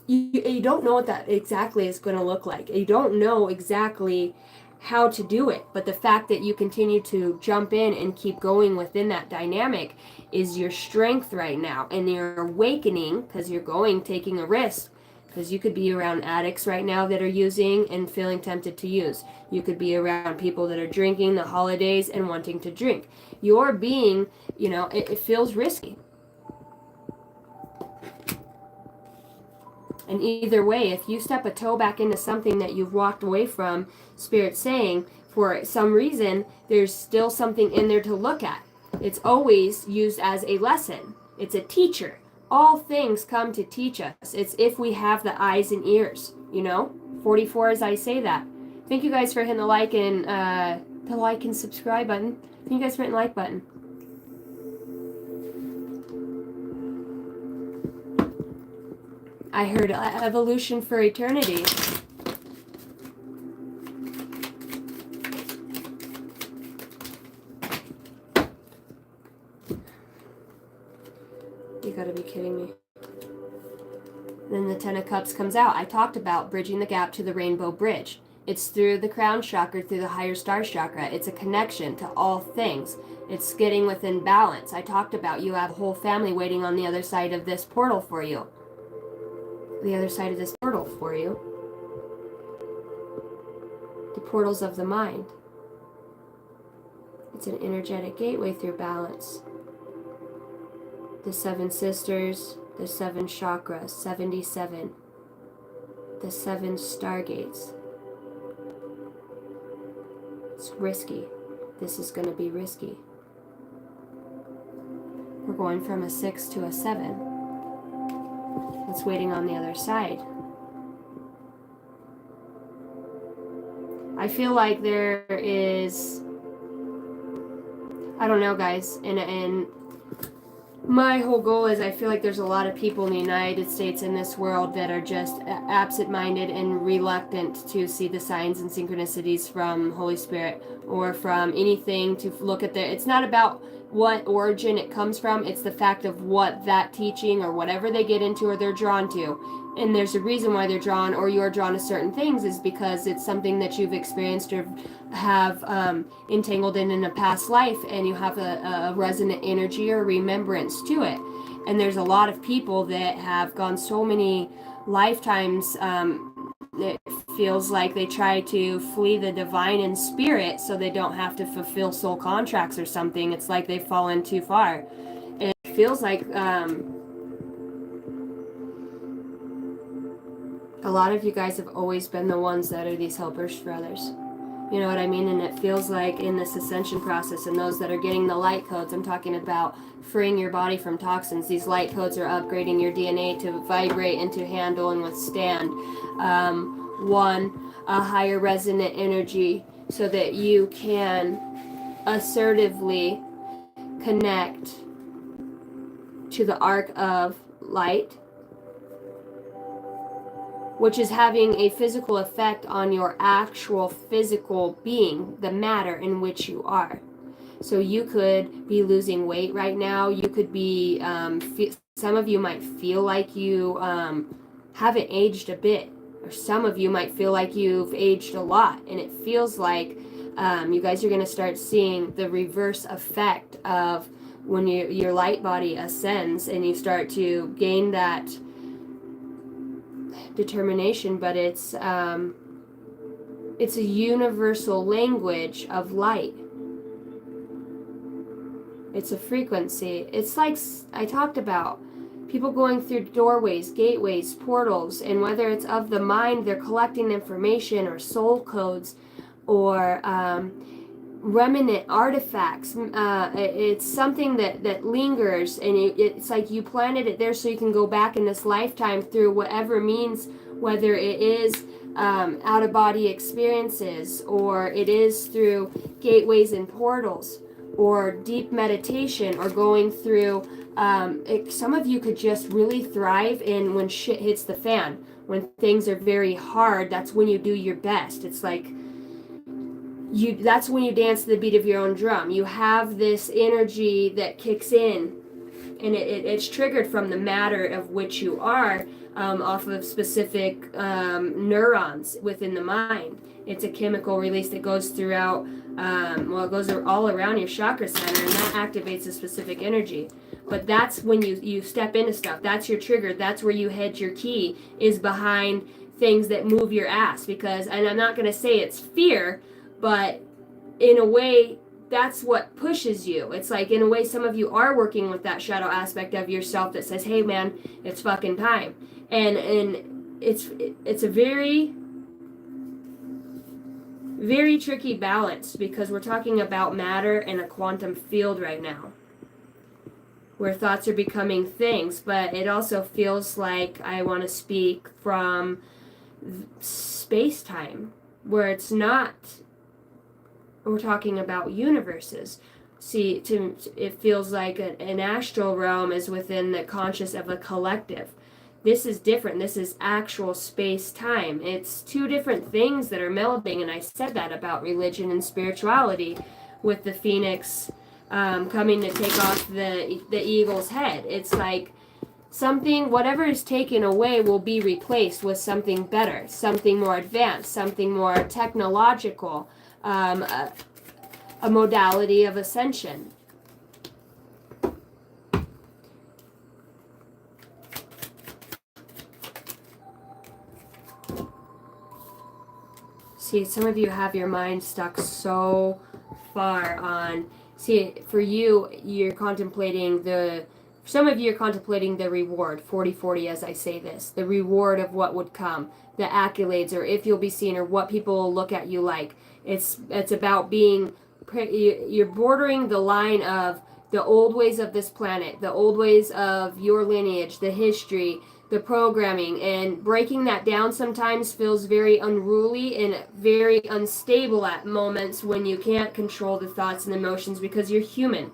you don't know what that exactly is going to look like. You don't know exactly how to do it, but the fact that you continue to jump in and keep going within that dynamic is your strength right now, and you're awakening, because you're taking a risk, because you could be around addicts right now that are using and feeling tempted to use. You could be around people that are drinking the holidays and wanting to drink. Your being, it feels risky. And either way, if you step a toe back into something that you've walked away from, Spirit's saying, for some reason, there's still something in there to look at. It's always used as a lesson. It's a teacher. All things come to teach us. It's if we have the eyes and ears, 44 as I say that. Thank you guys for hitting the like and subscribe button. Thank you guys for hitting the like button. I heard evolution for eternity. You gotta be kidding me. Then the Ten of Cups comes out. I talked about bridging the gap to the rainbow bridge. It's through the crown chakra, through the higher star chakra. It's a connection to all things. It's getting within balance. I talked about you have a whole family waiting on the other side of this portal for you. The other side of this portal for you. The portals of the mind. It's an energetic gateway through balance. The 7 sisters, the 7 chakras, 77. The 7 stargates. It's risky. This is going to be risky. We're going from a 6 to a 7. It's waiting on the other side. I feel like there is, I don't know, guys, and my whole goal is I feel like there's a lot of people in the United States in this world that are just absent-minded and reluctant to see the signs and synchronicities from Holy Spirit or from anything to look at it's not about what origin it comes from, it's the fact of what that teaching or whatever they get into or they're drawn to. And there's a reason why they're drawn or you're drawn to certain things is because it's something that you've experienced or have entangled in a past life, and you have a resonant energy or remembrance to it. And there's a lot of people that have gone so many lifetimes, it feels like they try to flee the divine in spirit so they don't have to fulfill soul contracts or something. It's like they've fallen too far. It feels like a lot of you guys have always been the ones that are these helpers for others. You know what I mean? And it feels like in this ascension process and those that are getting the light codes, I'm talking about freeing your body from toxins. These light codes are upgrading your DNA to vibrate and to handle and withstand a higher resonant energy so that you can assertively connect to the arc of light, which is having a physical effect on your actual physical being, the matter in which you are. So you could be losing weight right now. You could be, some of you might feel like you haven't aged a bit. Or some of you might feel like you've aged a lot. And it feels like you guys are going to start seeing the reverse effect of when your light body ascends and you start to gain that determination, but it's a universal language of light. It's a frequency. It's like I talked about people going through doorways, gateways, portals, and whether it's of the mind, they're collecting information or soul codes or remnant artifacts. It's something that lingers, and it's like you planted it there so you can go back in this lifetime through whatever means, whether it is out-of-body experiences or it is through gateways and portals or deep meditation or going through some of you could just really thrive in when shit hits the fan, when things are very hard. That's when you do your best. It's like that's when you dance to the beat of your own drum. You have this energy that kicks in, and it's triggered from the matter of which you are, off of specific neurons within the mind. It's a chemical release that goes throughout, it goes all around your chakra center, and that activates a specific energy. But that's when you step into stuff. That's your trigger. That's where you hedge your key, is behind things that move your ass. Because, and I'm not going to say it's fear, but in a way, that's what pushes you. It's like, in a way, some of you are working with that shadow aspect of yourself that says, hey man, it's fucking time. And it's a very, very tricky balance, because we're talking about matter in a quantum field right now, where thoughts are becoming things. But it also feels like I want to speak from space-time, where it's not, we're talking about universes. See, it feels like an astral realm is within the conscious of a collective. This is different. This is actual space-time. It's two different things that are melding, and I said that about religion and spirituality with the phoenix coming to take off the eagle's head. It's like Something, whatever is taken away will be replaced with something better, something more advanced, something more technological, a modality of ascension. See, some of you have your mind stuck so far on, see, for you, you're contemplating some of you are contemplating the reward, 40-40 as I say this, the reward of what would come, the accolades, or if you'll be seen, or what people will look at you like. It's about being, you're bordering the line of the old ways of this planet, the old ways of your lineage, the history, the programming, and breaking that down sometimes feels very unruly and very unstable at moments when you can't control the thoughts and emotions because you're human.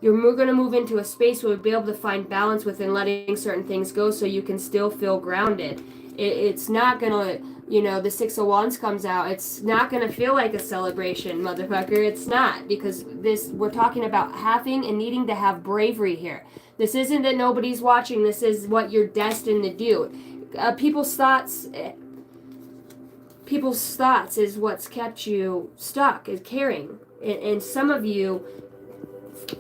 You're going to move into a space where you'll be able to find balance within letting certain things go so you can still feel grounded. It's not going to, the Six of Wands comes out. It's not going to feel like a celebration, motherfucker. It's not, because we're talking about having and needing to have bravery here. This isn't that nobody's watching. This is what you're destined to do. People's thoughts is what's kept you stuck, is caring. And some of you,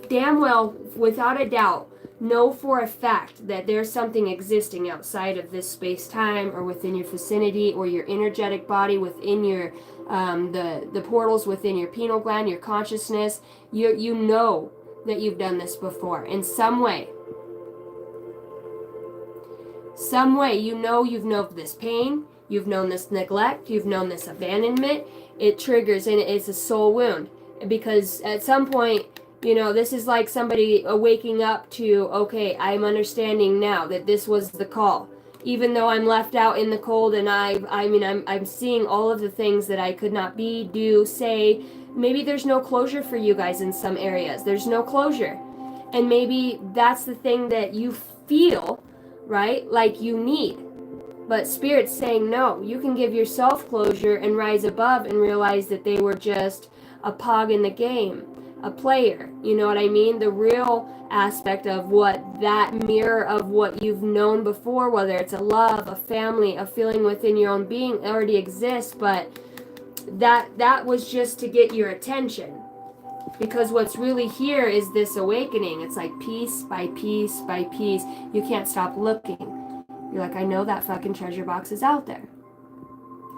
damn well, without a doubt, know for a fact that there's something existing outside of this space-time or within your vicinity or your energetic body, within your the portals within your pineal gland, your consciousness. You know that you've done this before in some way. You've known this pain, you've known this neglect, you've known this abandonment. It triggers, and it's a soul wound, because at some point, this is like somebody waking up to, okay, I'm understanding now that this was the call. Even though I'm left out in the cold, and I'm seeing all of the things that I could not be, do, say. Maybe there's no closure for you guys in some areas. There's no closure. And maybe that's the thing that you feel, right, like you need. But Spirit's saying, no, you can give yourself closure and rise above and realize that they were just a pog in the game, a player. You know what I mean? The real aspect of what that mirror of what you've known before, whether it's a love, a family, a feeling within your own being, already exists, but that was just to get your attention. Because what's really here is this awakening. It's like piece by piece by piece. You can't stop looking. You're like, I know that fucking treasure box is out there.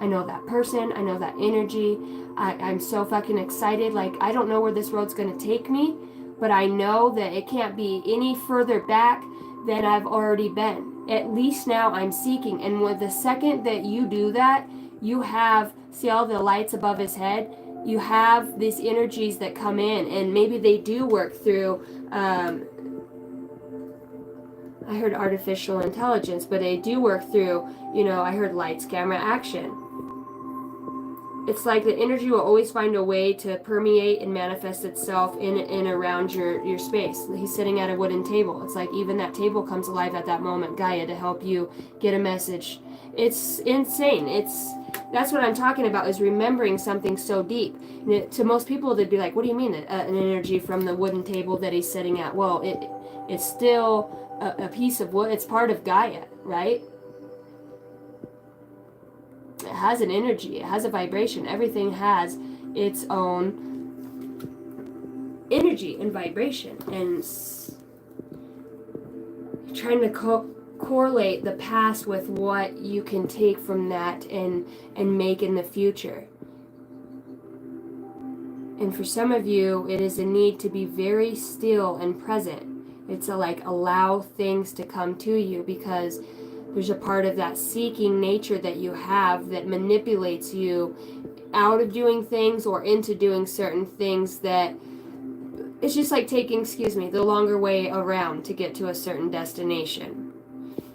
I know that person. I know that energy. I'm so fucking excited. Like, I don't know where this road's going to take me, but I know that it can't be any further back than I've already been. At least now I'm seeking. And with the second that you do that, you have, see all the lights above his head? You have these energies that come in, and maybe they do work through, I heard artificial intelligence, but they do work through, I heard lights, camera, action. It's like the energy will always find a way to permeate and manifest itself in and around your space. He's sitting at a wooden table. It's like even that table comes alive at that moment, Gaia, to help you get a message. It's insane. That's what I'm talking about, is remembering something so deep. To most people, they'd be like, what do you mean an energy from the wooden table that he's sitting at? Well, it's still a piece of wood. It's part of Gaia, right? It has an energy. It has a vibration. Everything has its own energy and vibration. And trying to correlate the past with what you can take from that and make in the future. And for some of you, it is a need to be very still and present. It's allow things to come to you, because there's a part of that seeking nature that you have that manipulates you out of doing things or into doing certain things that it's just like taking, the longer way around to get to a certain destination.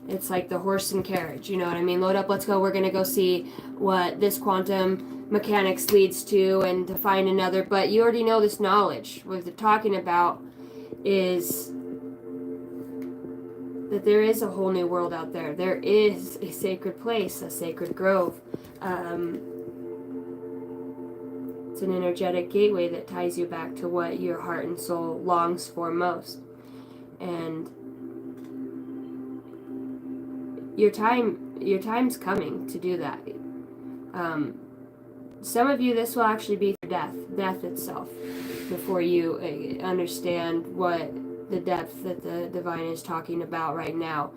It's like the horse and carriage, you know what I mean? Load up, let's go. We're going to go see what this quantum mechanics leads to and to find another. But you already know this knowledge. What they're talking about is that there is a whole new world out there. There is a sacred place, a sacred grove. It's an energetic gateway that ties you back to what your heart and soul longs for most. And your time's coming to do that. Some of you, this will actually be death itself, before you understand what the depth that the divine is talking about right now.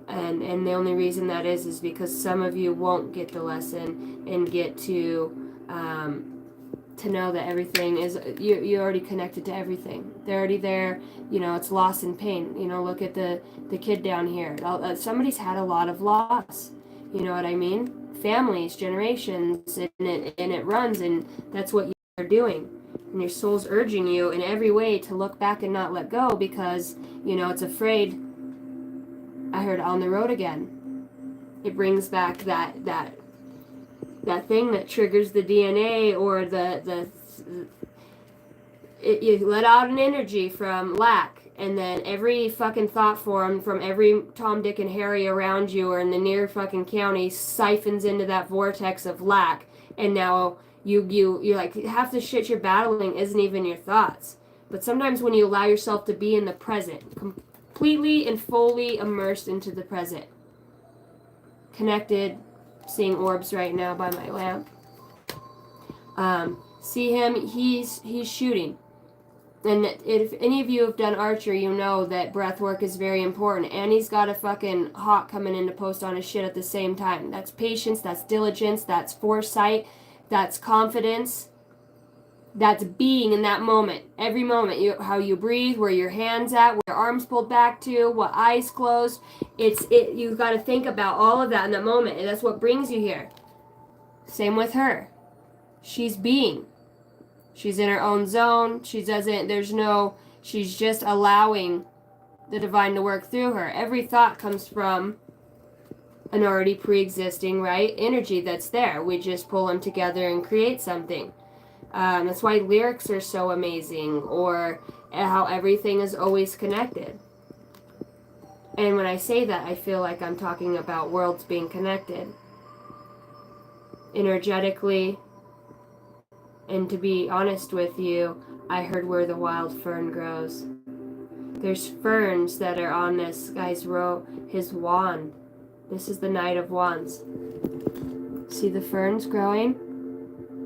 And the only reason that is because some of you won't get the lesson and get to know that everything is, you're already connected to everything. They're already there. It's loss and pain. Look at the kid down here. Somebody's had a lot of loss. You know what I mean? Families, generations, and it runs, and that's what you're doing. And your soul's urging you in every way to look back and not let go, because it's afraid. I heard on the road again. It brings back that thing that triggers the DNA, or you let out an energy from lack, and then every fucking thought form from every Tom, Dick, and Harry around you or in the near fucking county siphons into that vortex of lack, and now you're like, half the shit you're battling isn't even your thoughts. But sometimes when you allow yourself to be in the present, completely and fully immersed into the present, connected, seeing orbs right now by my lamp. See him, he's shooting. And if any of you have done archery, you know that breath work is very important. And he's got a fucking hawk coming in to post on his shit at the same time. That's patience, that's diligence, that's foresight, that's confidence, that's being in that moment. Every moment, how you breathe, where your hands at, where your arms pulled back to, what eyes closed. You've got to think about all of that in that moment, and that's what brings you here. Same with her. She's being. She's in her own zone. She's just allowing the divine to work through her. Every thought comes from an already pre-existing, right, energy that's there. We just pull them together and create something. That's why lyrics are so amazing, or how everything is always connected. And when I say that, I feel like I'm talking about worlds being connected. Energetically. And to be honest with you, I heard where the wild fern grows. There's ferns that are on this guy's his wand. This is the Knight of Wands. See the ferns growing?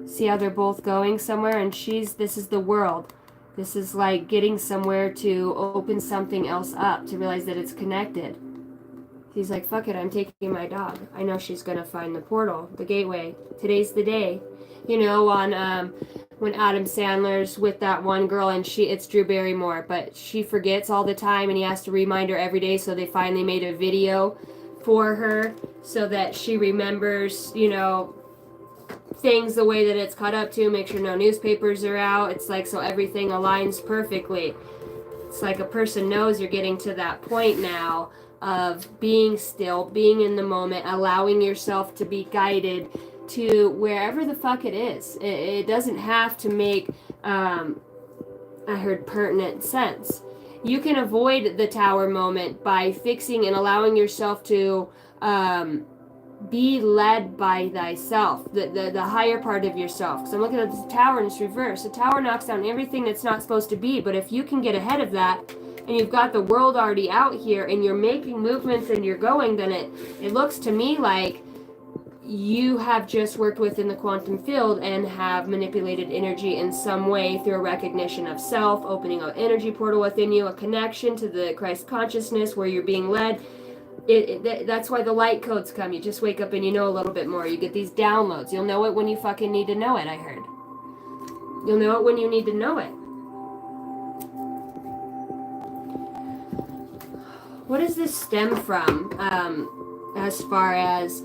See how they're both going somewhere? And this is the world. This is like getting somewhere to open something else up, to realize that it's connected. He's like, fuck it, I'm taking my dog. I know she's gonna find the portal, the gateway. Today's the day. On when Adam Sandler's with that one girl, and it's Drew Barrymore, but she forgets all the time, and he has to remind her every day, so they finally made a video for her so that she remembers, things the way that it's cut up to, make sure no newspapers are out. It's like, so everything aligns perfectly. It's like a person knows you're getting to that point now of being still, being in the moment, allowing yourself to be guided to wherever the fuck it is. It doesn't have to make, I heard, pertinent sense. You can avoid the tower moment by fixing and allowing yourself to be led by thyself, the higher part of yourself. Because I'm looking at the tower and it's reversed. The tower knocks down everything that's not supposed to be, but if you can get ahead of that, and you've got the world already out here, and you're making movements and you're going, then it looks to me like you have just worked within the quantum field and have manipulated energy in some way through a recognition of self, opening an energy portal within you, a connection to the Christ consciousness where you're being led. That's why the light codes come. You just wake up and you know a little bit more. You get these downloads. You'll know it when you fucking need to know it, I heard. You'll know it when you need to know it. What does this stem from, as far as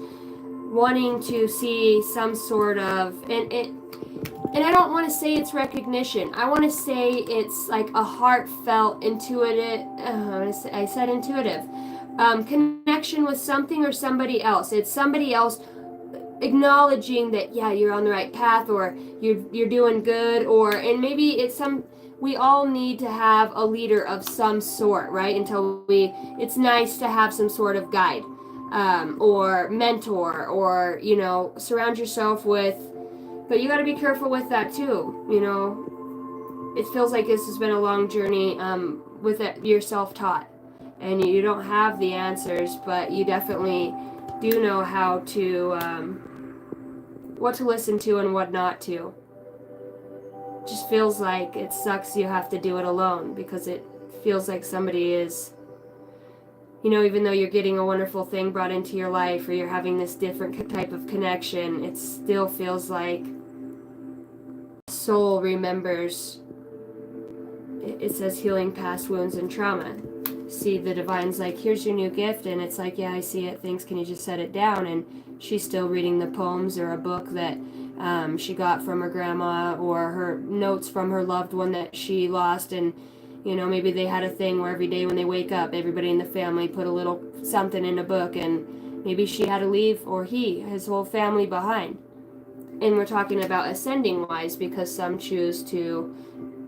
wanting to see some sort of, and I don't want to say it's recognition. I want to say it's like a heartfelt, intuitive, I said intuitive, connection with something or somebody else. It's somebody else acknowledging that, yeah, you're on the right path, or you're doing good, and maybe it's we all need to have a leader of some sort, right? It's nice to have some sort of guide, or mentor, or, surround yourself with, but you got to be careful with that too. It feels like this has been a long journey, with your self-taught. and you don't have the answers, but you definitely do know how to, what to listen to and what not to. Just feels like it sucks you have to do it alone, because it feels like somebody is, you know, even though you're getting a wonderful thing brought into your life, or you're having this different type of connection, it still feels like soul remembers. It says healing past wounds and trauma. See, the divine's like, here's your new gift, and it's like, yeah, I see it, thanks, can you just set it down? And she's still reading the poems or a book that she got from her grandma, or her notes from her loved one that she lost. And you know, maybe they had a thing where every day when they wake up, everybody in the family put a little something in a book, and maybe she had to leave, or his whole family behind. And we're talking about ascending wise, because some choose to,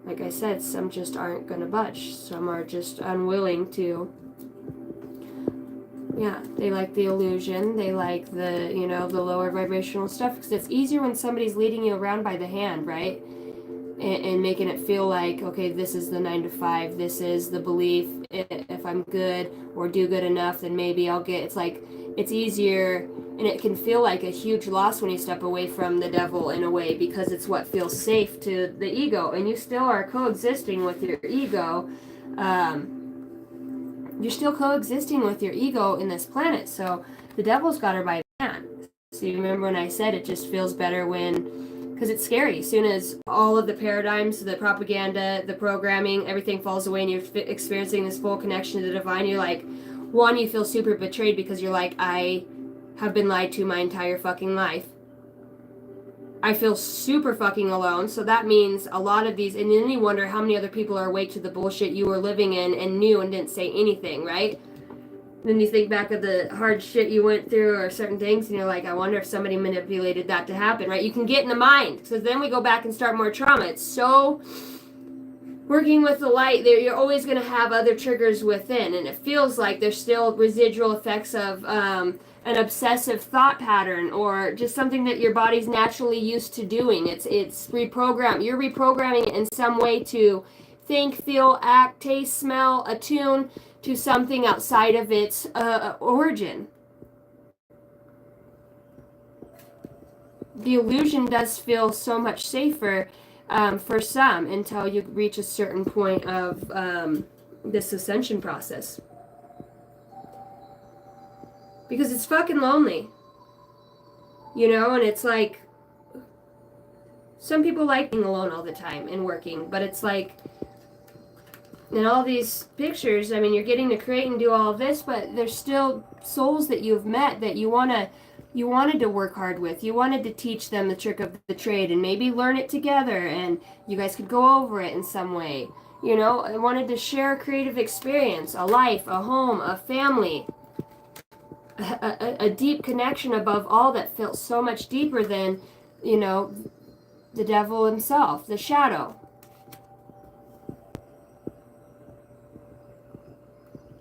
like I said, some just aren't going to budge. Some are just unwilling to. Yeah, they like the illusion. They like the, you know, the lower vibrational stuff, because it's easier when somebody's leading you around by the hand, right? And making it feel like, okay, this is the 9 to 5. This is the belief. If I'm good or do good enough, then maybe I'll get. It's like, it's easier, and it can feel like a huge loss when you step away from the devil in a way, because it's what feels safe to the ego, and you still are coexisting with your ego. You're still coexisting with your ego in this planet, so the devil's got her by the hand. So you remember when I said it just feels better when, because it's scary. As soon as all of the paradigms, the propaganda, the programming, everything falls away, and you're experiencing this full connection to the divine, you're like, one, you feel super betrayed, because you're like, I have been lied to my entire fucking life. I feel super fucking alone. So that means a lot of these, and then you wonder how many other people are awake to the bullshit you were living in and knew and didn't say anything, right? Then you think back of the hard shit you went through or certain things, and you're like, I wonder if somebody manipulated that to happen, right? You can get in the mind. So then we go back and start more trauma. It's so, working with the light, you're always going to have other triggers within, and it feels like there's still residual effects of an obsessive thought pattern, or just something that your body's naturally used to doing. It's reprogrammed. You're reprogramming it in some way to think, feel, act, taste, smell, attune to something outside of its origin. The illusion does feel so much safer for some, until you reach a certain point of this ascension process. Because it's fucking lonely. You know, and it's like, some people like being alone all the time and working, but it's like, in all these pictures, I mean, you're getting to create and do all of this, but there's still souls that you've met that you wanted to work hard with. You wanted to teach them the trick of the trade and maybe learn it together, and you guys could go over it in some way. You know, I wanted to share a creative experience, a life, a home, a family, a deep connection above all that felt so much deeper than, you know, the devil himself, the shadow.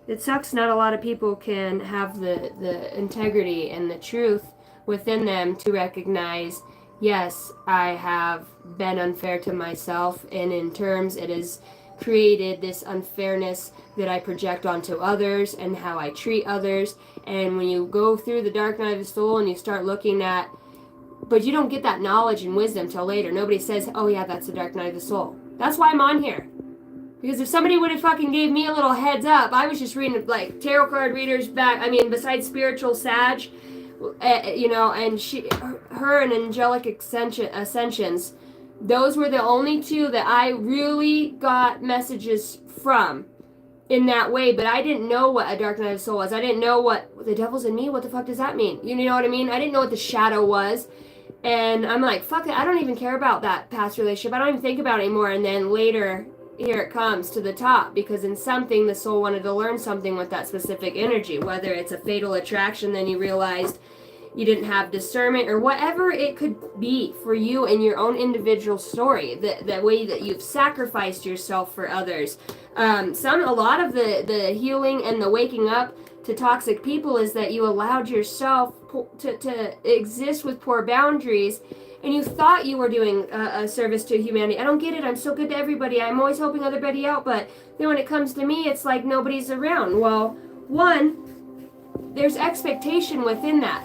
It sucks not a lot of people can have the integrity and the truth within them to recognize, yes, I have been unfair to myself, and in terms it has created this unfairness that I project onto others and how I treat others. And when you go through the dark night of the soul and you start looking at, but you don't get that knowledge and wisdom till later. Nobody says, oh yeah, that's the dark night of the soul. That's why I'm on here. Because if somebody would have fucking gave me a little heads up, I was just reading like tarot card readers back. I mean, besides spiritual Sag, you know, and her and angelic ascensions, those were the only two that I really got messages from in that way. But I didn't know what a dark night of the soul was. I didn't know what the devil's in me. What the fuck does that mean? You know what I mean? I didn't know what the shadow was. And I'm like, fuck it. I don't even care about that past relationship. I don't even think about it anymore. And then later, here it comes to the top, because in something the soul wanted to learn something with that specific energy, whether it's a fatal attraction, then you realized you didn't have discernment, or whatever it could be for you in your own individual story, the way that you've sacrificed yourself for others. A lot of the healing and the waking up to toxic people is that you allowed yourself to exist with poor boundaries, and you thought you were doing a service to humanity. I don't get it. I'm so good to everybody. I'm always helping everybody out, but then when it comes to me, it's like nobody's around. Well, one, there's expectation within that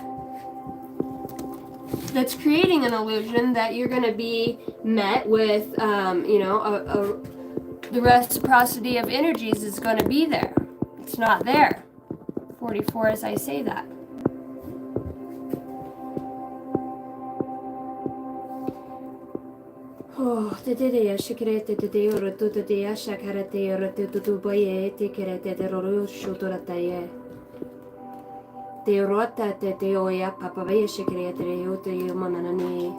that's creating an illusion that you're going to be met with, the reciprocity of energies is going to be there. It's not there. 44 as I say that. Oh, te ya shikrete te oro tu te ya shakarate oro tu boye te kerete te oro shutorata ye. Te rota te oya papa boye shikrete yo te mananani.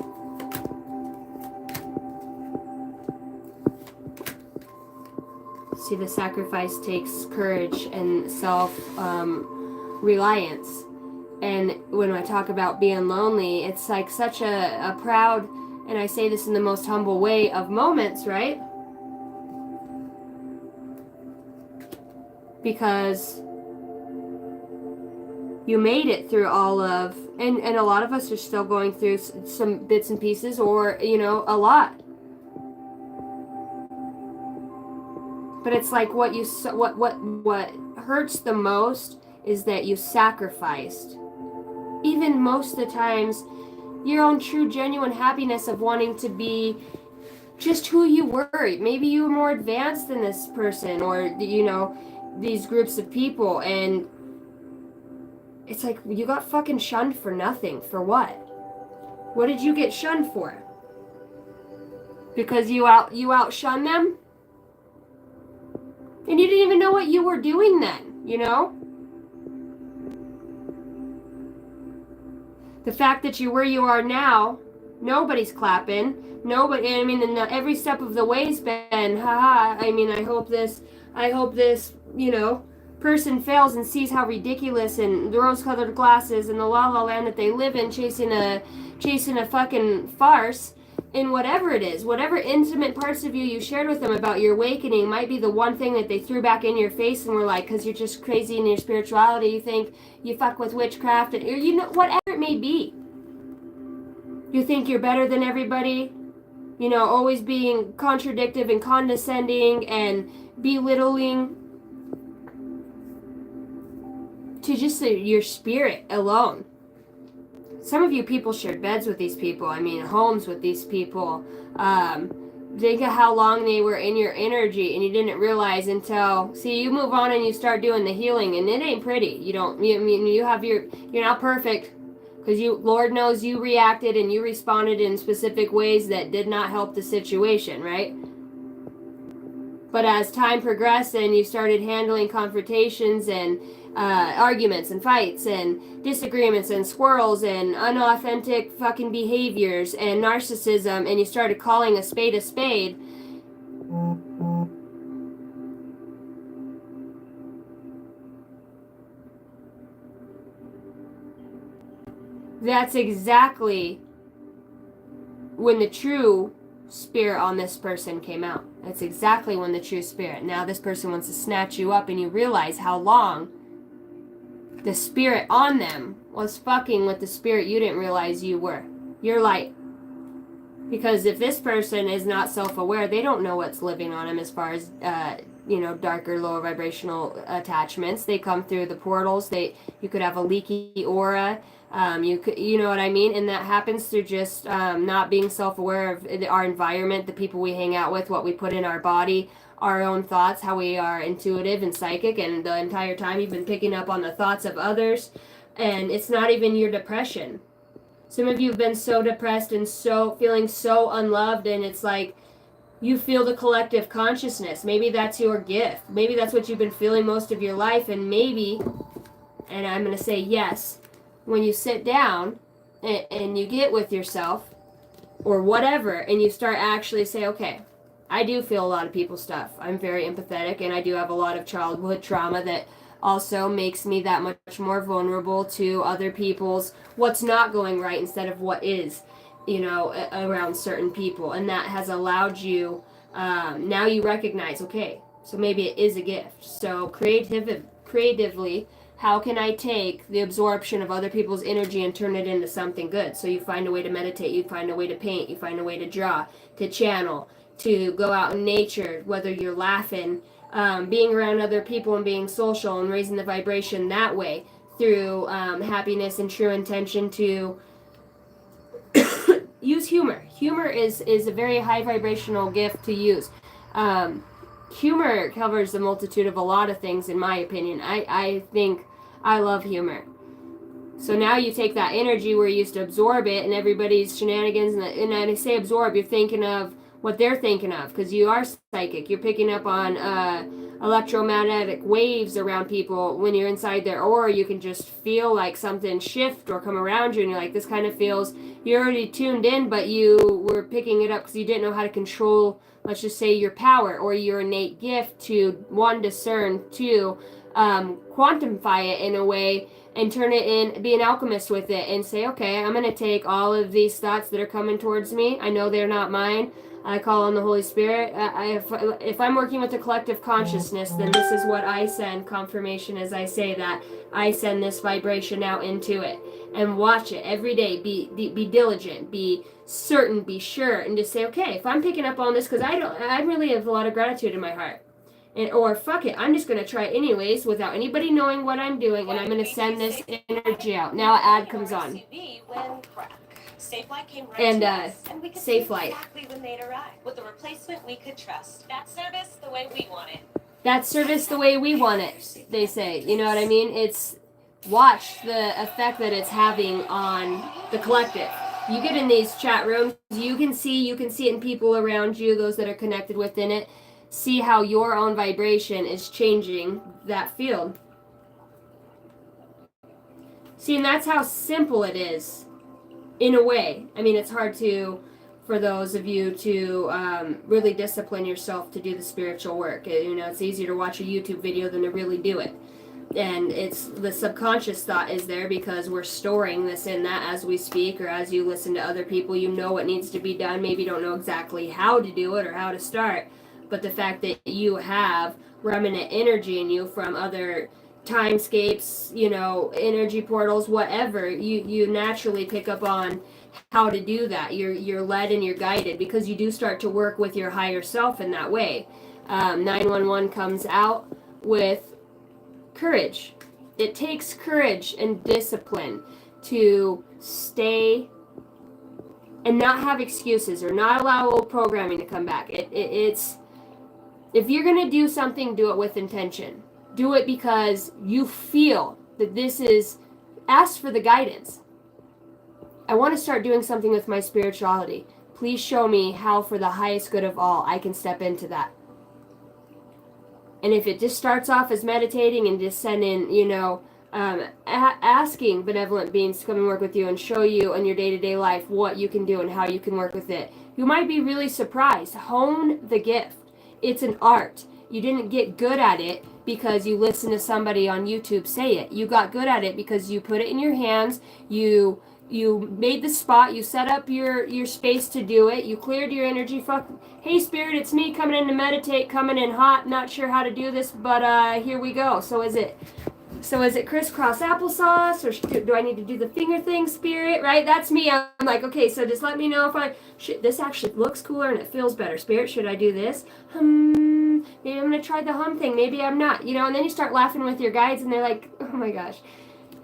See, the sacrifice takes courage and self-reliance. And when I talk about being lonely, it's like such a proud, and I say this in the most humble way, of moments, right? Because you made it through all of, and a lot of us are still going through some bits and pieces, or, a lot. But it's like what hurts the most is that you sacrificed, even most of the times, your own true, genuine happiness of wanting to be just who you were. Maybe you were more advanced than this person, or these groups of people, and it's like you got fucking shunned for nothing. For what? What did you get shunned for? Because you outshunned them? And you didn't even know what you were doing then, The fact that you're where you are now, nobody's clapping. Nobody, and every step of the way's been, haha, I hope this, person fails and sees how ridiculous and the rose-colored glasses and the la-la land that they live in, chasing a fucking farce. In whatever it is, whatever intimate parts of you shared with them about your awakening might be the one thing that they threw back in your face and were like, because you're just crazy in your spirituality, you think you fuck with witchcraft, or whatever it may be. You think you're better than everybody, always being contradictive and condescending and belittling to just your spirit alone. Some of you people shared beds with these people. Homes with these people. Think of how long they were in your energy, and you didn't realize until, you move on and you start doing the healing, and it ain't pretty. You're not perfect, because Lord knows you reacted and you responded in specific ways that did not help the situation, right? But as time progressed and you started handling confrontations and arguments and fights and disagreements and squirrels and unauthentic fucking behaviors and narcissism, and you started calling a spade, that's exactly when the true spirit on this person came out. That's exactly when the true spirit. Now this person wants to snatch you up, and you realize how long the spirit on them was fucking with the spirit you didn't realize you were. You're light. Because if this person is not self-aware, they don't know what's living on them as far as, darker, lower vibrational attachments. They come through the portals. You could have a leaky aura. You know what I mean? And that happens through just not being self-aware of our environment, the people we hang out with, what we put in our body, our own thoughts, how we are intuitive and psychic, and the entire time you've been picking up on the thoughts of others, and it's not even your depression. Some of you have been so depressed and so feeling so unloved, and it's like you feel the collective consciousness. Maybe that's your gift. Maybe that's what you've been feeling most of your life, and maybe, and I'm going to say yes, when you sit down and you get with yourself or whatever, and you start actually say, okay, I do feel a lot of people's stuff. I'm very empathetic, and I do have a lot of childhood trauma that also makes me that much more vulnerable to other people's what's not going right instead of what is, around certain people. And that has allowed you, now you recognize, okay, so maybe it is a gift. So creatively, how can I take the absorption of other people's energy and turn it into something good? So you find a way to meditate, you find a way to paint, you find a way to draw, to channel, to go out in nature, whether you're laughing, being around other people and being social and raising the vibration that way through happiness and true intention, to use humor. Humor is a very high vibrational gift to use. Humor covers the multitude of a lot of things, in my opinion. I think I love humor. So now you take that energy where you used to absorb it and everybody's shenanigans, and I say absorb, you're thinking of what they're thinking of, because you are psychic. You're picking up on electromagnetic waves around people when you're inside there, or you can just feel like something shift or come around you and you're like, this kind of feels, you're already tuned in, but you were picking it up because you didn't know how to control, let's just say, your power or your innate gift to, one, discern, two, quantify it in a way and turn it in, be an alchemist with it and say, okay, I'm going to take all of these thoughts that are coming towards me. I know they're not mine. I call on the Holy Spirit. If I'm working with the collective consciousness, then this is what I send confirmation as I say that. I send this vibration out into it and watch it every day. Be diligent, be certain, be sure, and just say, okay, if I'm picking up on this, because I really have a lot of gratitude in my heart. Or fuck it, I'm just going to try it anyways without anybody knowing what I'm doing, and I'm going to send this energy out. Now an ad comes on. Safelite came right and, to us, and we could see exactly when they'd arrive. With a replacement we could trust. That service the way we want it. That service the way we want it, they say. You know what I mean? It's, watch the effect that it's having on the collective. You get in these chat rooms, you can see it in people around you, those that are connected within it. See how your own vibration is changing that field. See, and that's how simple it is, in a way. I mean, it's hard for those of you to really discipline yourself to do the spiritual work. You know, it's easier to watch a YouTube video than to really do it. And it's the subconscious thought is there because we're storing this in that as we speak, or as you listen to other people, you know what needs to be done. Maybe you don't know exactly how to do it or how to start. But the fact that you have remnant energy in you from other timescapes, you know, energy portals, whatever, you naturally pick up on how to do that. You're led and you're guided because you do start to work with your higher self in that way. 911 comes out with courage. It takes courage and discipline to stay and not have excuses or not allow old programming to come back. It's if you're going to do something, do it with intention. Do it because you feel that this is, ask for the guidance. I want to start doing something with my spirituality. Please show me how, for the highest good of all, I can step into that. And if it just starts off as meditating and just sending, you know, asking benevolent beings to come and work with you and show you in your day-to-day life what you can do and how you can work with it, you might be really surprised. Hone the gift. It's an art. You didn't get good at it because you listened to somebody on YouTube say it. You got good at it because you put it in your hands. You made the spot. You set up your space to do it. You cleared your energy. Hey, Spirit, it's me coming in to meditate, coming in hot. Not sure how to do this, but here we go. So is it crisscross applesauce, or do I need to do the finger thing, Spirit? Right? That's me. I'm like, okay, so just let me know if this actually looks cooler and it feels better. Spirit, should I do this? Maybe I'm going to try the hum thing. Maybe I'm not. You know, and then you start laughing with your guides and they're like, oh my gosh.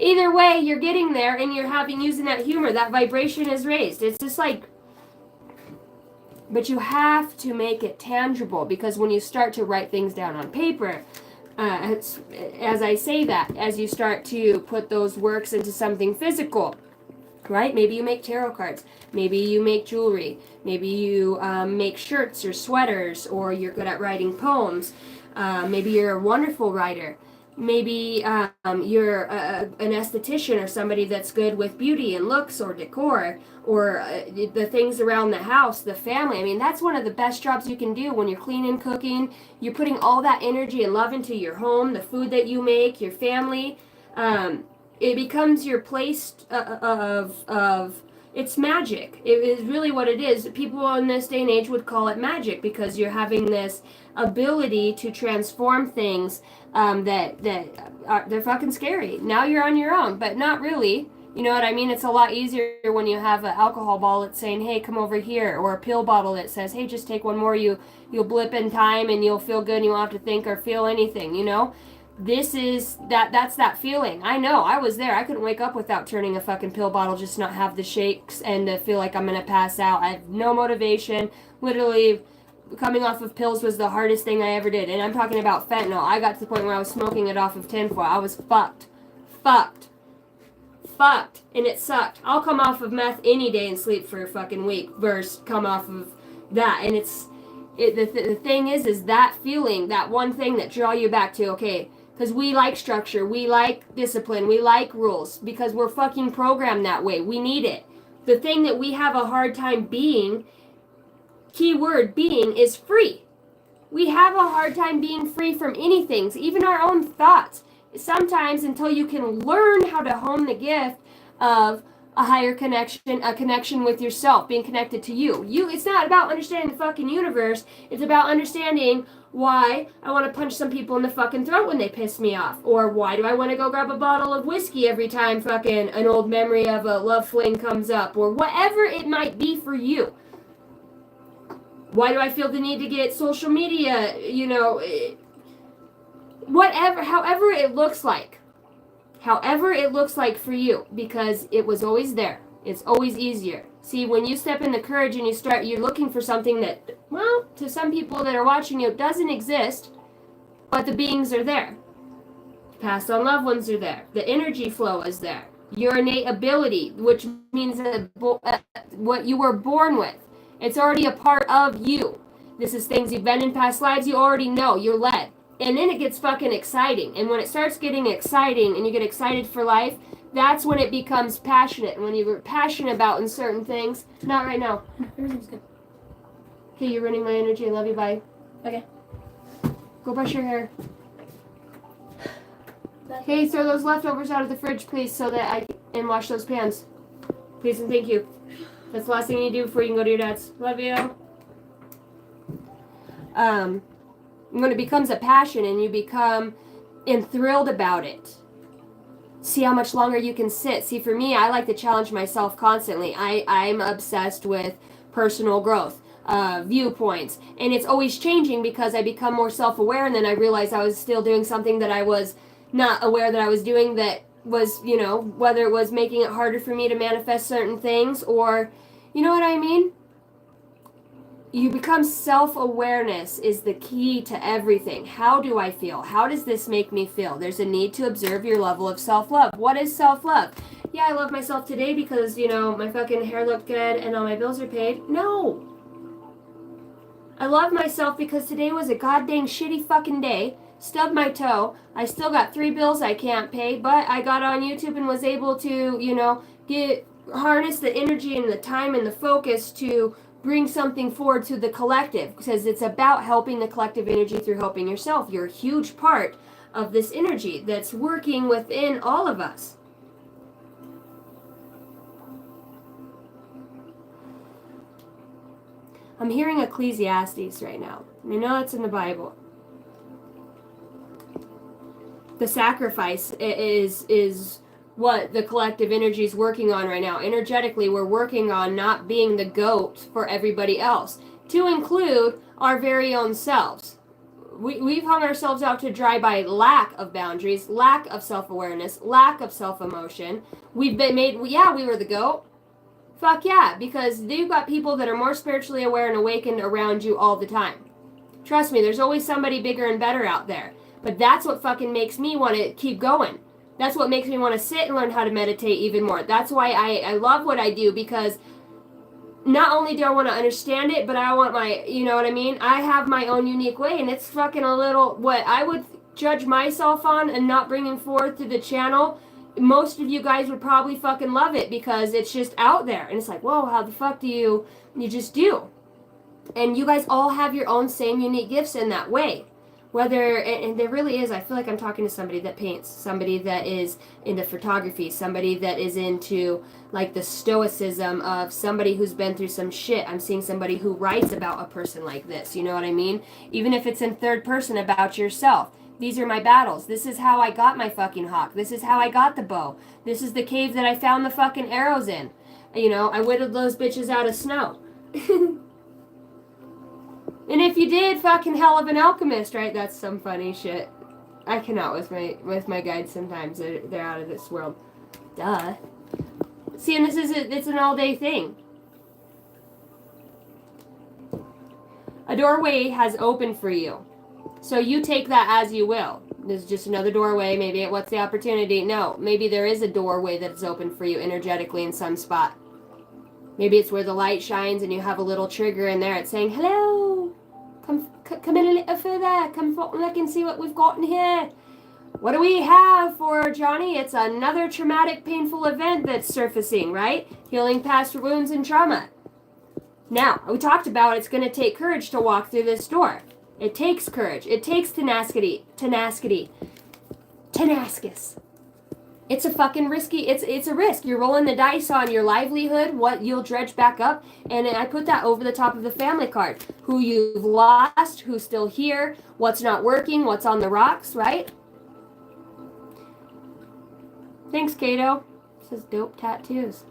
Either way, you're getting there and you're using that humor. That vibration is raised. It's just like, but you have to make it tangible, because when you start to write things down on paper, as I say that, as you start to put those works into something physical, right? Maybe you make tarot cards. Maybe you make jewelry. Maybe you make shirts or sweaters, or you're good at writing poems. Maybe you're a wonderful writer. Maybe you're an esthetician or somebody that's good with beauty and looks or decor, or the things around the house, the family. I mean, that's one of the best jobs you can do when you're cleaning, cooking. You're putting all that energy and love into your home, the food that you make, your family. It becomes your place of It's magic. It is really what it is. People in this day and age would call it magic because you're having this ability to transform things they're fucking scary. Now you're on your own, but not really. You know what I mean? It's a lot easier when you have an alcohol ball that's saying, "Hey, come over here," or a pill bottle that says, "Hey, just take one more. You'll blip in time and you'll feel good. And you won't have to think or feel anything." You know, this is that's that feeling. I know. I was there. I couldn't wake up without turning a fucking pill bottle just to not have the shakes and to feel like I'm gonna pass out. I have no motivation. Literally, coming off of pills was the hardest thing I ever did. And I'm talking about fentanyl. I got to the point where I was smoking it off of tinfoil. I was fucked. And it sucked. I'll come off of meth any day and sleep for a fucking week versus come off of that. And the thing is that feeling, that one thing that draw you back to, okay, because we like structure, we like discipline, we like rules, because we're fucking programmed that way. We need it. The thing that we have a hard time being, keyword being, is free. We have a hard time being free from anything, even our own thoughts. Sometimes until you can learn how to hone the gift of a higher connection, a connection with yourself, being connected to you. It's not about understanding the fucking universe. It's about understanding why I want to punch some people in the fucking throat when they piss me off. Or why do I want to go grab a bottle of whiskey every time fucking an old memory of a love fling comes up. Or whatever it might be for you. Why do I feel the need to get social media, whatever, however it looks like for you, because it was always there. It's always easier. See, when you step in the courage and you're looking for something that, well, to some people that are watching you, doesn't exist, but the beings are there. Past on loved ones are there. The energy flow is there. Your innate ability, which means that what you were born with, it's already a part of you. This is things you've been in past lives, you already know, you're led. And then it gets fucking exciting. And when it starts getting exciting and you get excited for life, that's when it becomes passionate. And when you're passionate about in certain things, not right now. Everything's good. Okay, you're ruining my energy. I love you. Bye. Okay. Go brush your hair. Hey, throw those leftovers out of the fridge, please, so that and wash those pans. Please and thank you. That's the last thing you do before you can go to your dad's. Love you. When it becomes a passion and you become enthralled about it, see how much longer you can sit. See, for me, I like to challenge myself constantly. I'm obsessed with personal growth, viewpoints, and it's always changing because I become more self-aware, and then I realize I was still doing something that I was not aware that I was doing, that was, whether it was making it harder for me to manifest certain things, or, you know what I mean? You become self-awareness is the key to everything. How do I feel? How does this make me feel? There's a need to observe your level of self-love. What is self-love? Yeah, I love myself today because, my fucking hair looked good and all my bills are paid. No. I love myself because today was a goddamn shitty fucking day. Stubbed my toe. I still got 3 bills I can't pay, but I got on YouTube and was able to, harness the energy and the time and the focus to bring something forward to the collective, because it's about helping the collective energy through helping yourself. You're a huge part of this energy that's working within all of us. I'm hearing Ecclesiastes right now. You know it's in the Bible. The sacrifice is what the collective energy is working on right now. Energetically, we're working on not being the goat for everybody else, to include our very own selves. We've hung ourselves out to dry by lack of boundaries, lack of self-awareness, lack of self-emotion. We've been made, we were the goat. Fuck yeah, because you've got people that are more spiritually aware and awakened around you all the time. Trust me, there's always somebody bigger and better out there. But that's what fucking makes me want to keep going. That's what makes me want to sit and learn how to meditate even more. That's why I love what I do, because not only do I want to understand it, but I want my, you know what I mean? I have my own unique way, and it's fucking a little, what I would judge myself on and not bringing forth to the channel, most of you guys would probably fucking love it because it's just out there. And it's like, whoa, how the fuck do you just do? And you guys all have your own same unique gifts in that way. Whether, and there really is, I feel like I'm talking to somebody that paints, somebody that is into photography, somebody that is into like the stoicism of somebody who's been through some shit. I'm seeing somebody who writes about a person like this, you know what I mean? Even if it's in third person about yourself. These are my battles. This is how I got my fucking hawk. This is how I got the bow. This is the cave that I found the fucking arrows in. You know, I whittled those bitches out of snow. And if you did, fucking hell of an alchemist, right? That's some funny shit. I cannot with my guides sometimes. They're out of this world. Duh. See, and it's an all day thing. A doorway has opened for you. So you take that as you will. There's just another doorway. Maybe what's the opportunity? No, maybe there is a doorway that's open for you energetically in some spot. Maybe it's where the light shines and you have a little trigger in there. It's saying, hello, come in a little further. Come look and see what we've got in here. What do we have for Johnny? It's another traumatic, painful event that's surfacing, right? Healing past wounds and trauma. Now, we talked about it's going to take courage to walk through this door. It takes courage. It takes tenacity. Tenacus. It's a fucking risky, it's a risk. You're rolling the dice on your livelihood, what you'll dredge back up, and I put that over the top of the family card. Who you've lost, who's still here, what's not working, what's on the rocks, right? Thanks, Kato. It says dope tattoos.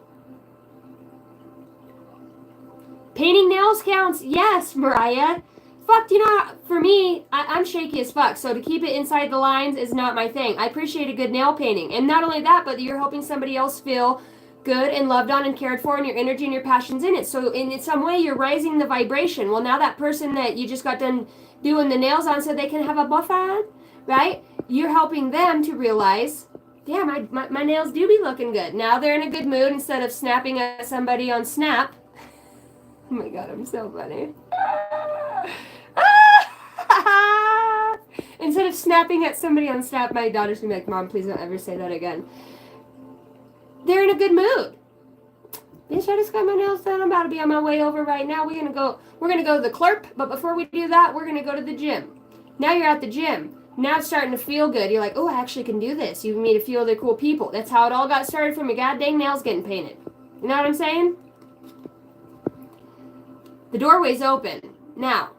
Painting nails counts. Yes, Mariah. Fuck, you know, for me, I'm shaky as fuck, so to keep it inside the lines is not my thing. I appreciate a good nail painting. And not only that, but you're helping somebody else feel good and loved on and cared for, and your energy and your passion's in it. So in some way, you're raising the vibration. Well, now that person that you just got done doing the nails on so they can have a boyfriend, right? You're helping them to realize, yeah, my nails do be looking good. Now they're in a good mood instead of snapping at somebody on Snap. Oh my God, I'm so funny. Instead of snapping at somebody on Snap, my daughter's gonna be like, Mom, please don't ever say that again. They're in a good mood. Bitch, I just got my nails done. I'm about to be on my way over right now. We're gonna go to the Clerp, but before we do that, we're gonna go to the gym. Now you're at the gym. Now it's starting to feel good. You're like, oh, I actually can do this. You meet a few other cool people. That's how it all got started from your goddamn nails getting painted. You know what I'm saying? The doorway's open. Now,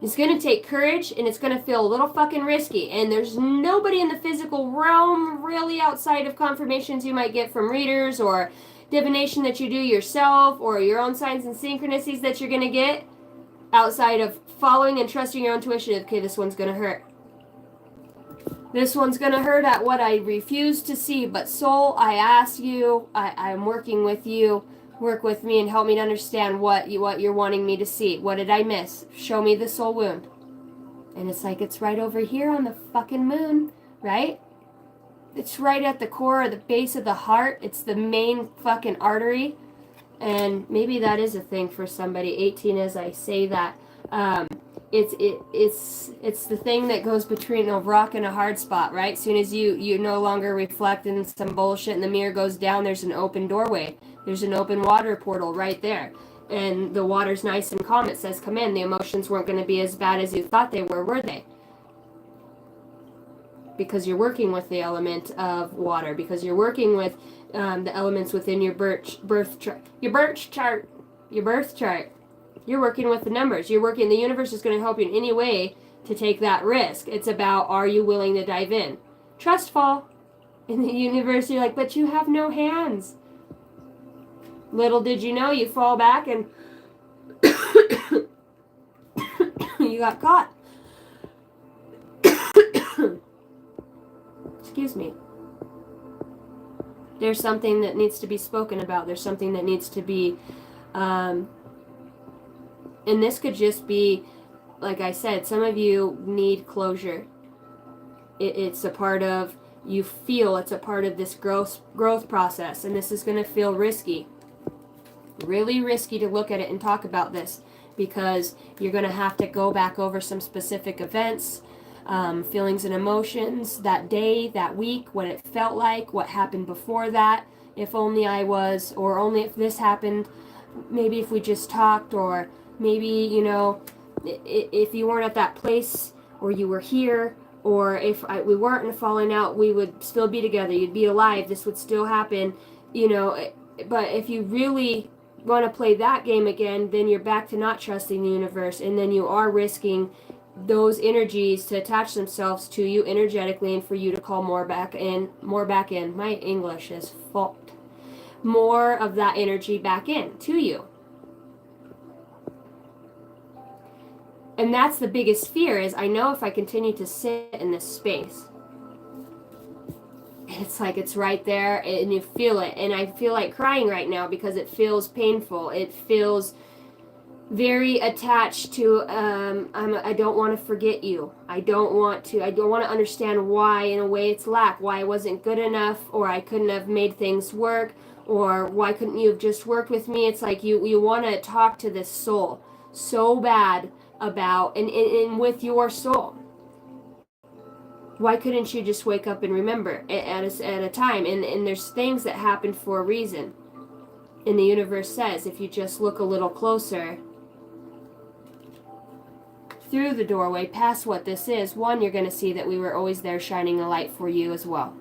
it's going to take courage, and it's going to feel a little fucking risky. And there's nobody in the physical realm really outside of confirmations you might get from readers or divination that you do yourself or your own signs and synchronicities that you're going to get outside of following and trusting your own intuition. Okay, this one's going to hurt. This one's going to hurt at what I refuse to see. But soul, I ask you, I'm working with you. Work with me and help me to understand what you're wanting me to see. What did I miss? Show me the soul wound. And it's like, it's right over here on the fucking moon, right? It's right at the core of the base of the heart. It's the main fucking artery. And maybe that is a thing for somebody. 18 as I say that. It's the thing that goes between a rock and a hard spot, right? As soon as you no longer reflect in some bullshit and the mirror goes down, there's an open doorway. There's an open water portal right there. And the water's nice and calm. It says, come in. The emotions weren't going to be as bad as you thought they were they? Because you're working with the element of water. Because you're working with the elements within your birth chart. Your birth chart. You're working with the numbers. The universe is going to help you in any way to take that risk. It's about, are you willing to dive in? Trust fall. In the universe, you're like, but you have no hands. Little did you know, you fall back and you got caught. Excuse me. There's something that needs to be spoken about. There's something that needs to be, and this could just be, like I said, some of you need closure. It's a part of, it's a part of this growth process, and this is going to feel risky. Really risky to look at it and talk about this, because you're going to have to go back over some specific events, feelings and emotions, that day, that week, what it felt like, what happened before that, if only I was, or only if this happened, maybe if we just talked, or maybe, if you weren't at that place or you were here, or if we weren't in a falling out, we would still be together. You'd be alive. This would still happen, you know. But if you really want to play that game again, then you're back to not trusting the universe, and then you are risking those energies to attach themselves to you energetically, and for you to call more back in. My English is fucked. More of that energy back in to you. And that's the biggest fear, is I know if I continue to sit in this space, it's like it's right there and you feel it. And I feel like crying right now because it feels painful. It feels very attached to, I don't want to forget you. I don't want to understand why, in a way it's lack, why I wasn't good enough, or I couldn't have made things work, or why couldn't you have just worked with me? It's like you want to talk to this soul so bad about, and with your soul. Why couldn't you just wake up and remember at a time? And there's things that happen for a reason. And the universe says, if you just look a little closer through the doorway, past what this is, one, you're going to see that we were always there shining a light for you as well.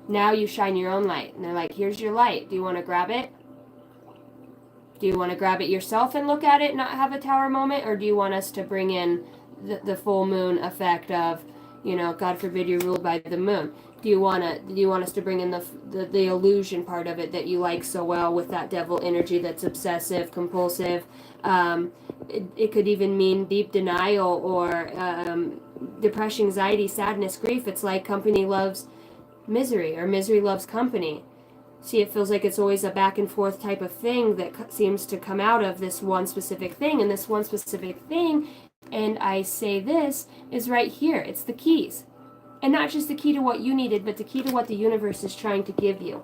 Now you shine your own light. And they're like, here's your light. Do you want to grab it? Do you want to grab it yourself and look at it, not have a tower moment? Or do you want us to bring in the full moon effect of, you know, God forbid you're ruled by the moon? Do you want us to bring in the illusion part of it that you like so well, with that devil energy that's obsessive, compulsive? It could even mean deep denial, or depression, anxiety, sadness, grief. It's like company loves misery, or misery loves company. See, it feels like it's always a back and forth type of thing that seems to come out of this one specific thing. And this one specific thing, and I say this, is right here. It's the keys. And not just the key to what you needed, but the key to what the universe is trying to give you.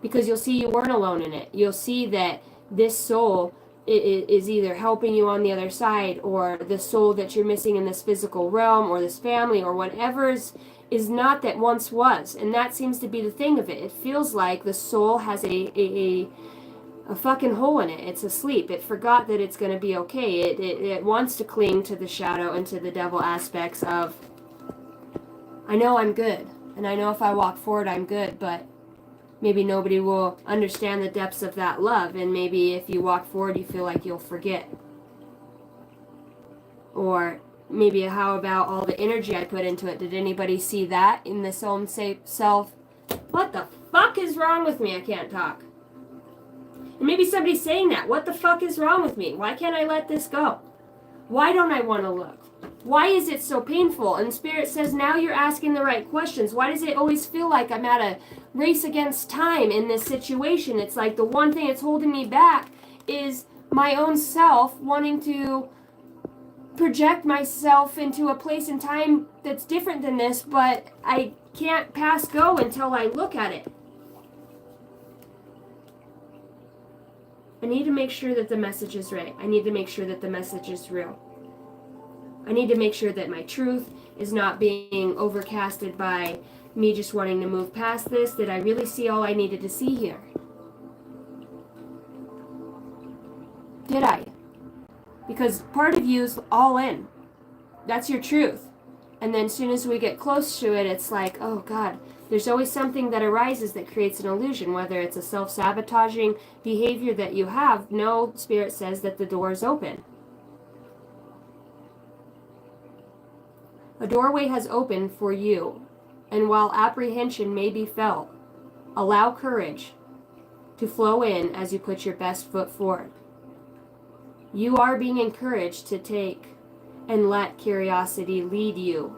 Because you'll see you weren't alone in it. You'll see that this soul is either helping you on the other side, or the soul that you're missing in this physical realm, or this family, or whatever is not that once was. And that seems to be the thing of it. It feels like the soul has a fucking hole in it. It's asleep. It forgot that it's going to be okay. It wants to cling to the shadow and to the devil aspects of, I know I'm good, and I know if I walk forward I'm good, but maybe nobody will understand the depths of that love, and maybe if you walk forward you feel like you'll forget. Or maybe, how about all the energy I put into it? Did anybody see that in this own self? What the fuck is wrong with me? I can't talk. And maybe somebody's saying that. What the fuck is wrong with me? Why can't I let this go? Why don't I want to look? Why is it so painful? And Spirit says, now you're asking the right questions. Why does it always feel like I'm at a race against time in this situation? It's like the one thing that's holding me back is my own self wanting to project myself into a place in time that's different than this, but I can't pass go until I look at it. I need to make sure that the message is right. I need to make sure that the message is real. I need to make sure that my truth is not being overcasted by me just wanting to move past this. Did I really see all I needed to see here? Did I? Because part of you's all in. That's your truth. And then as soon as we get close to it, it's like, oh God, there's always something that arises that creates an illusion, whether it's a self-sabotaging behavior that you have. No, Spirit says that the door is open. A doorway has opened for you, and while apprehension may be felt, allow courage to flow in as you put your best foot forward. You are being encouraged to take and let curiosity lead you,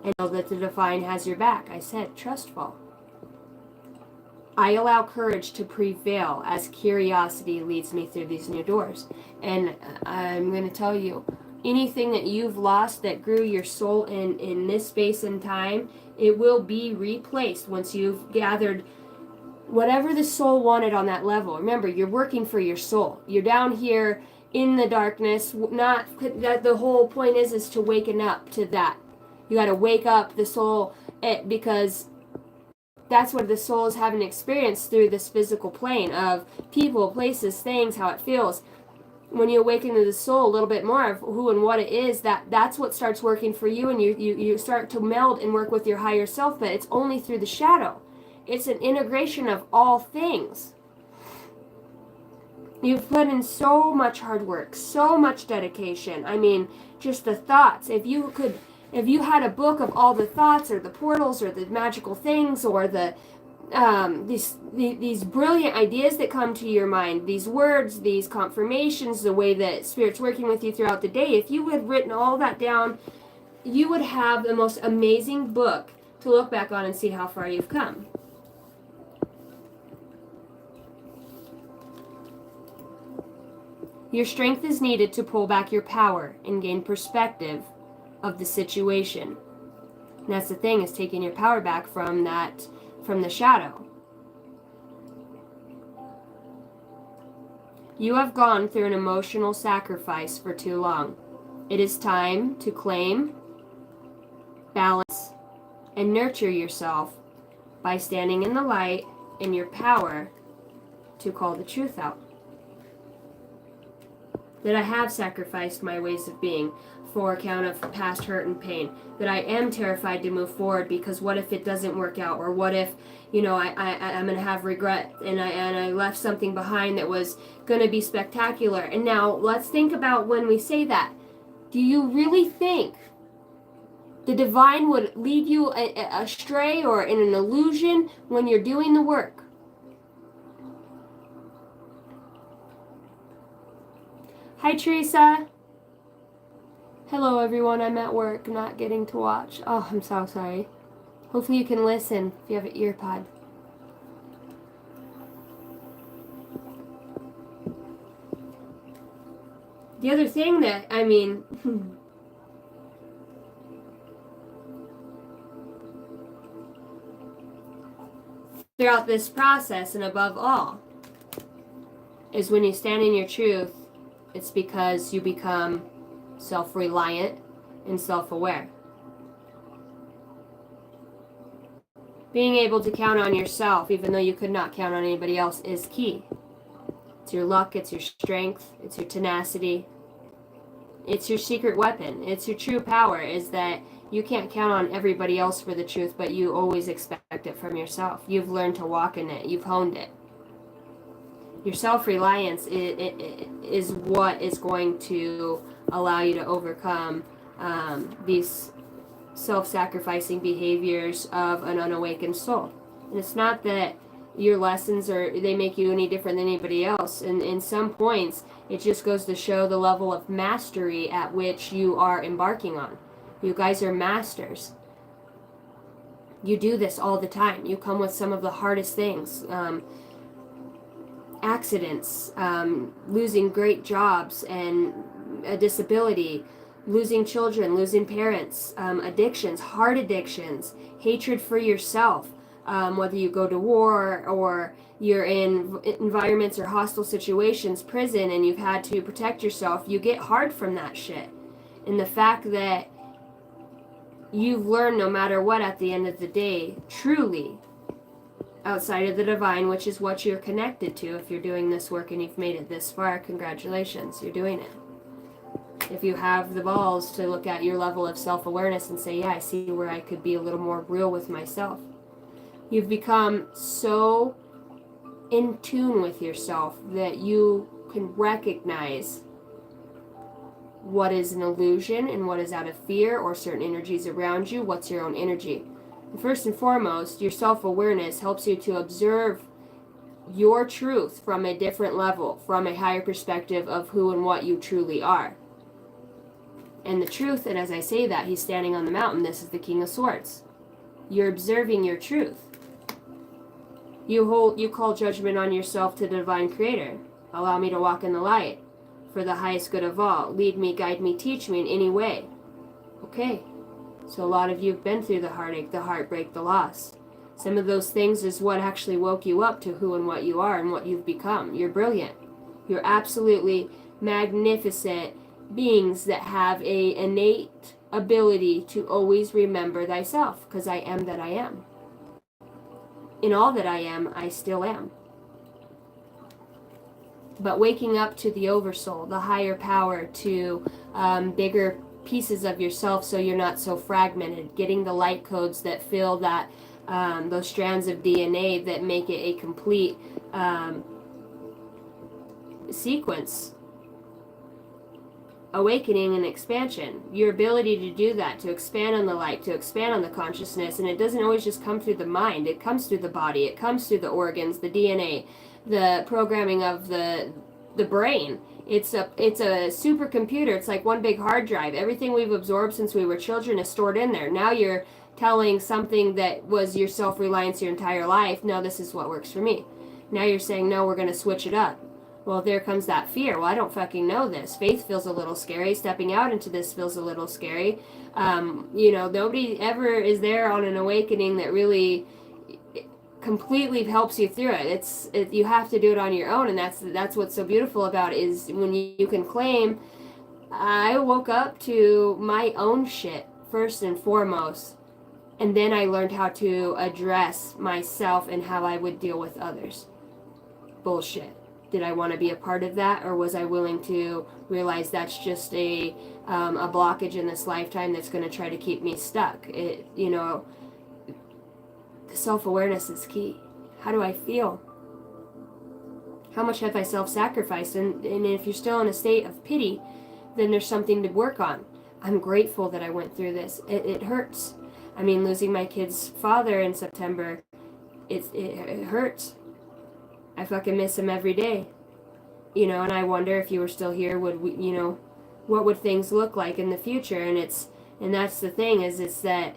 and know that the divine has your back. I said trustful. I allow courage to prevail as curiosity leads me through these new doors. And I'm going to tell you, anything that you've lost that grew your soul in this space and time, it will be replaced once you've gathered whatever the soul wanted on that level. Remember, you're working for your soul. You're down here in the darkness. Not that the whole point is to waken up to that. You got to wake up the soul, because that's what the soul is having experience through this physical plane of people, places, things, how it feels. when you awaken to the soul a little bit more of who and what it is, that's what starts working for you, and you start to meld and work with your higher self, but it's only through the shadow. It's an integration of all things. You've put in so much hard work, so much dedication. I mean, just the thoughts. If you had a book of all the thoughts or the portals or the magical things or these brilliant ideas that come to your mind, these words, these confirmations, the way that Spirit's working with you throughout the day, if you had written all that down, you would have the most amazing book to look back on and see how far you've come. Your strength is needed to pull back your power and gain perspective of the situation. And that's the thing, is taking your power back from the shadow. You have gone through an emotional sacrifice for too long. It is time to claim, balance, and nurture yourself by standing in the light and your power to call the truth out. That I have sacrificed my ways of being for account of past hurt and pain. That I am terrified to move forward because what if it doesn't work out? Or what if, I'm going to have regret and I left something behind that was going to be spectacular. And now let's think about when we say that. Do you really think the divine would lead you astray or in an illusion when you're doing the work? Hi, Teresa. Hello, everyone. I'm at work, not getting to watch. Oh, I'm so sorry. Hopefully you can listen if you have an ear pod. The other thing that, throughout this process and above all, is when you stand in your truth, it's because you become self-reliant and self-aware. Being able to count on yourself, even though you could not count on anybody else, is key. It's your luck, it's your strength, it's your tenacity. It's your secret weapon. It's your true power, is that you can't count on everybody else for the truth, but you always expect it from yourself. You've learned to walk in it. You've honed it. Your self-reliance is what is going to allow you to overcome these self-sacrificing behaviors of an unawakened soul. And it's not that your lessons they make you any different than anybody else. And in some points, it just goes to show the level of mastery at which you are embarking on. You guys are masters. You do this all the time. You come with some of the hardest things. Accidents, losing great jobs and a disability, losing children, losing parents, addictions, heart addictions, hatred for yourself, whether you go to war or you're in environments or hostile situations, prison, and you've had to protect yourself, you get hard from that shit. And the fact that you've learned no matter what at the end of the day, truly, outside of the divine, which is what you're connected to. If you're doing this work and you've made it this far, congratulations, you're doing it. If you have the balls to look at your level of self-awareness and say, yeah, I see where I could be a little more real with myself. You've become so in tune with yourself that you can recognize what is an illusion and what is out of fear or certain energies around you, what's your own energy. First and foremost, your self-awareness helps you to observe your truth from a different level, from a higher perspective of who and what you truly are. And the truth, and as I say that, he's standing on the mountain, this is the King of Swords. You're observing your truth. You call judgment on yourself to the divine creator. Allow me to walk in the light for the highest good of all. Lead me, guide me, teach me in any way. Okay. So a lot of you have been through the heartache, the heartbreak, the loss. Some of those things is what actually woke you up to who and what you are and what you've become. You're brilliant. You're absolutely magnificent beings that have an innate ability to always remember thyself, because I am that I am. In all that I am, I still am. But waking up to the oversoul, the higher power, to bigger pieces of yourself so you're not so fragmented, getting the light codes that fill that those strands of DNA that make it a complete sequence, awakening and expansion. Your ability to do that, to expand on the light, to expand on the consciousness, and it doesn't always just come through the mind, it comes through the body, it comes through the organs, the DNA, the programming of the brain. It's a supercomputer. It's like one big hard drive. Everything we've absorbed since we were children is stored in there. Now you're telling something that was your self-reliance your entire life, no, this is what works for me. Now you're saying, no, we're going to switch it up. Well, there comes that fear. Well, I don't fucking know this. Faith feels a little scary. Stepping out into this feels a little scary. Nobody ever is there on an awakening that really completely helps you through it. You have to do it on your own, and that's what's so beautiful about it, is when you can claim, I woke up to my own shit first and foremost, and then I learned how to address myself and how I would deal with others. Bullshit. Did I want to be a part of that, or was I willing to realize that's just a blockage in this lifetime that's going to try to keep me stuck? Self-awareness is key. How do I feel? How much have I self-sacrificed? And if you're still in a state of pity, then there's something to work on. I'm grateful that I went through this. It hurts. I mean, losing my kid's father in September, it hurts. I fucking miss him every day. And I wonder if you were still here, what would things look like in the future? And that's the thing, is it's that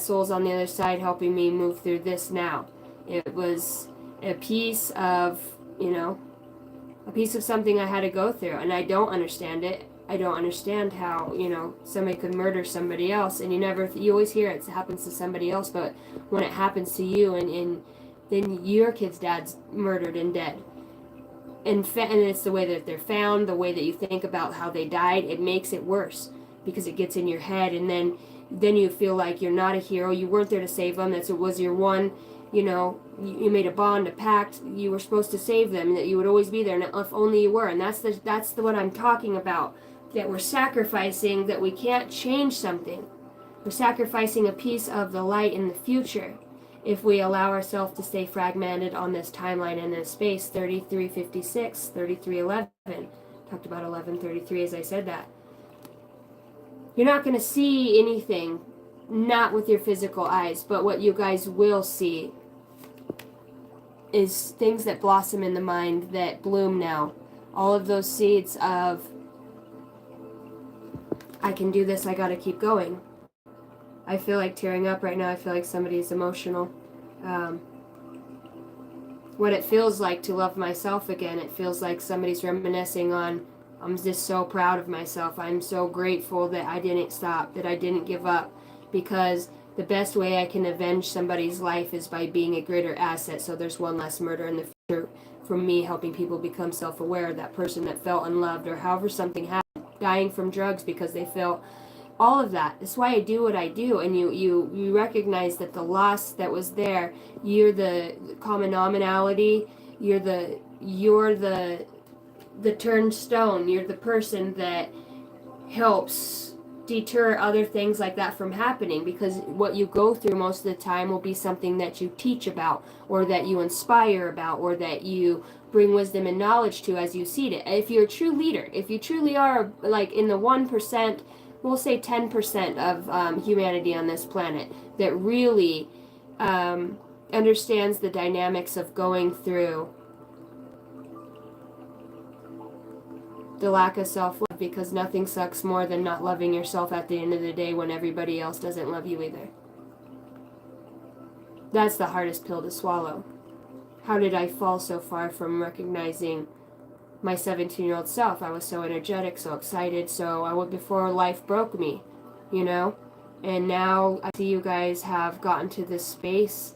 soul's on the other side helping me move through this now. It was a piece of something I had to go through, and I don't understand it. I don't understand how, somebody could murder somebody else, and you always hear it happens to somebody else, but when it happens to you, and then your kid's dad's murdered and dead, and it's the way that they're found, the way that you think about how they died, it makes it worse, because it gets in your head, and then you feel like you're not a hero, you weren't there to save them, it was your one, you made a bond, a pact, you were supposed to save them, and that you would always be there, and if only you were, and that's what I'm talking about, that we're sacrificing, that we can't change something. We're sacrificing a piece of the light in the future if we allow ourselves to stay fragmented on this timeline and this space. 3356, 3311, talked about 1133 as I said that. You're not going to see anything, not with your physical eyes, but what you guys will see is things that blossom in the mind, that bloom now. All of those seeds of, I can do this, I gotta keep going. I feel like tearing up right now. I feel like somebody's emotional. What it feels like to love myself again, it feels like somebody's reminiscing on, I'm just so proud of myself. I'm so grateful that I didn't stop, that I didn't give up, because the best way I can avenge somebody's life is by being a greater asset, so there's one less murder in the future from me helping people become self-aware, that person that felt unloved, or however something happened, dying from drugs because they felt all of that. That's why I do what I do, and you recognize that the loss that was there, you're the commonality, you're the turned stone, you're the person that helps deter other things like that from happening, because what you go through most of the time will be something that you teach about, or that you inspire about, or that you bring wisdom and knowledge to as you see it. If you're a true leader, if you truly are like in the 1%, we'll say 10% of humanity on this planet that really understands the dynamics of going through the lack of self-love, because nothing sucks more than not loving yourself at the end of the day when everybody else doesn't love you either. That's the hardest pill to swallow. How did I fall so far from recognizing my 17-year-old self? I was so energetic, so excited, before life broke me, And now I see you guys have gotten to this space,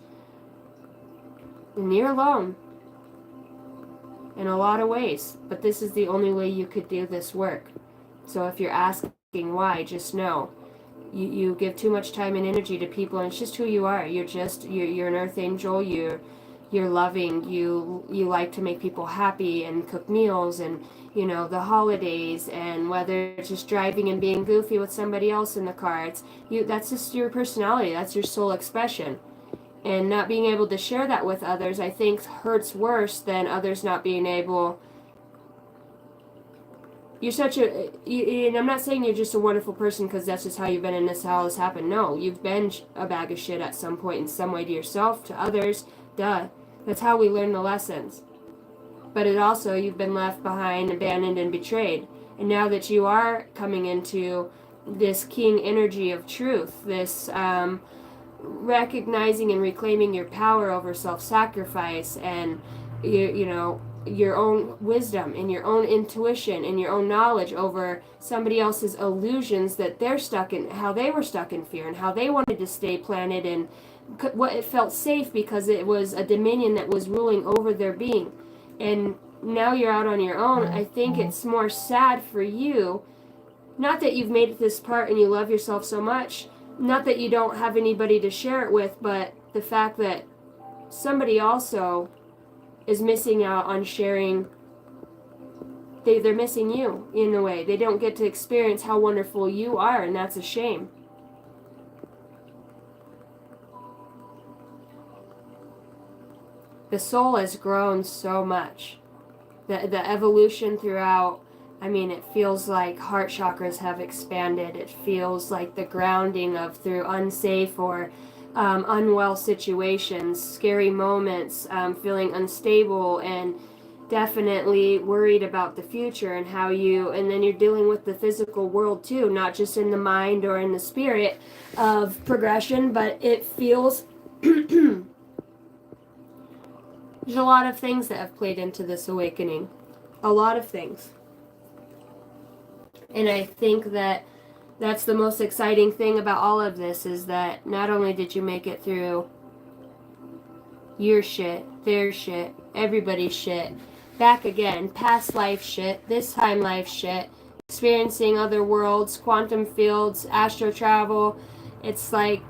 and you're alone in a lot of ways, but this is the only way you could do this work. So if you're asking why, just know you give too much time and energy to people, and it's just who you are. You're an earth angel. You're you're loving, you like to make people happy and cook meals and, you know, the holidays, and whether it's just driving and being goofy with somebody else in the car, it's you, that's just your personality, that's your soul expression. And not being able to share that with others, I think, hurts worse than others not being able. You're such a, and I'm not saying you're just a wonderful person because that's just how you've been and this how this happened. No, you've been a bag of shit at some point in some way, to yourself, to others. Duh. That's how we learn the lessons. But it also, you've been left behind, abandoned, and betrayed. And now that you are coming into this king energy of truth, this recognizing and reclaiming your power over self-sacrifice, and you know, your own wisdom and your own intuition and your own knowledge over somebody else's illusions that they're stuck in, how they were stuck in fear and how they wanted to stay planted and what it felt safe because it was a dominion that was ruling over their being. And now you're out on your own. I think it's more sad for you, not that you've made it this part and you love yourself so much, not that you don't have anybody to share it with, but the fact that somebody also is missing out on sharing. They're missing you in a way. They don't get to experience how wonderful you are, and that's a shame. The soul has grown so much. The evolution throughout, I mean, it feels like heart chakras have expanded. It feels like the grounding of through unsafe or unwell situations, scary moments, feeling unstable and definitely worried about the future and how you, and then you're dealing with the physical world too, not just in the mind or in the spirit of progression, but it feels there's a lot of things that have played into this awakening. A lot of things. And I think that that's the most exciting thing about all of this, is that not only did you make it through your shit, their shit, everybody's shit, back again, past life shit, this time life shit, experiencing other worlds, quantum fields, astro travel. It's like,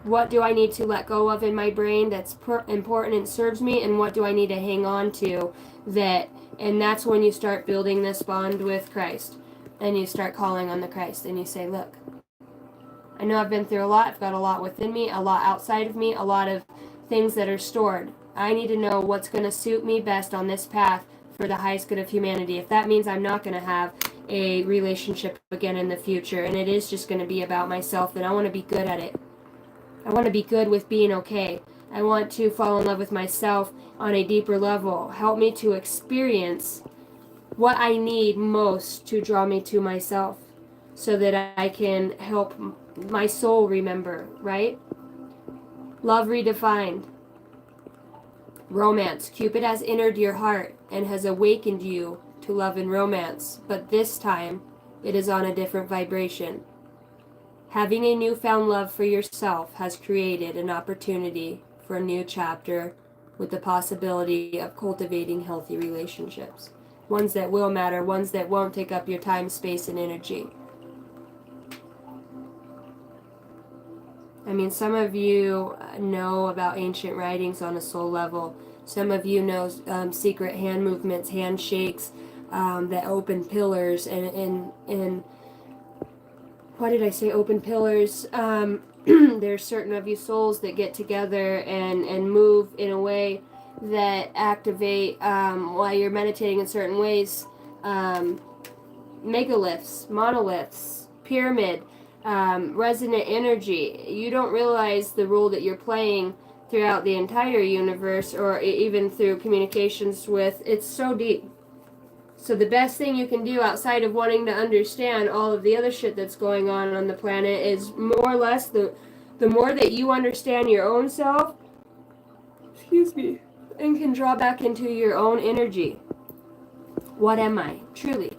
what do I need to let go of in my brain that's important and serves me, and what do I need to hang on to that, and that's when you start building this bond with Christ. And you start calling on the Christ and you say, look, I know I've been through a lot. I've got a lot within me, a lot outside of me, a lot of things that are stored. I need to know what's going to suit me best on this path for the highest good of humanity. If that means I'm not going to have a relationship again in the future, and it is just going to be about myself, then I want to be good at it. I want to be good with being okay. I want to fall in love with myself on a deeper level. Help me to experience what I need most to draw me to myself so that I can help my soul remember, right? Love redefined. Romance. Cupid has entered your heart and has awakened you to love and romance, but this time it is on a different vibration. Having a newfound love for yourself has created an opportunity for a new chapter with the possibility of cultivating healthy relationships. Ones that will matter, ones that won't take up your time, space, and energy. I mean, some of you know about ancient writings on a soul level. Some of you know secret hand movements, handshakes that open pillars, and why did I say open pillars? There's certain of you souls that get together and move in a way that activate while you're meditating in certain ways. Megaliths, monoliths, pyramid, resonant energy. You don't realize the role that you're playing throughout the entire universe, or even through communications with, it's so deep. So the best thing you can do outside of wanting to understand all of the other shit that's going on the planet is more or less the more that you understand your own self, excuse me, and can draw back into your own energy. What am I? Truly.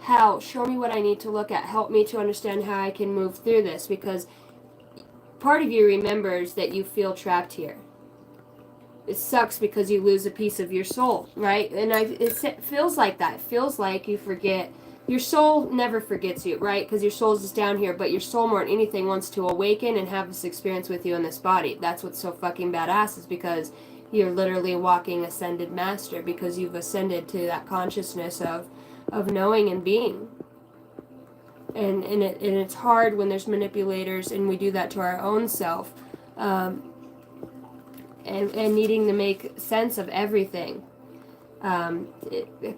How? Show me what I need to look at. Help me to understand how I can move through this, because part of you remembers that you feel trapped here. It sucks because you lose a piece of your soul, right? And it feels like that. It feels like you forget your soul never forgets you, right? Because your soul's just down here, but your soul more than anything wants to awaken and have this experience with you in this body. That's what's so fucking badass, is because you're literally walking ascended master, because you've ascended to that consciousness of knowing and being. And it's hard when there's manipulators, and we do that to our own self, and needing to make sense of everything.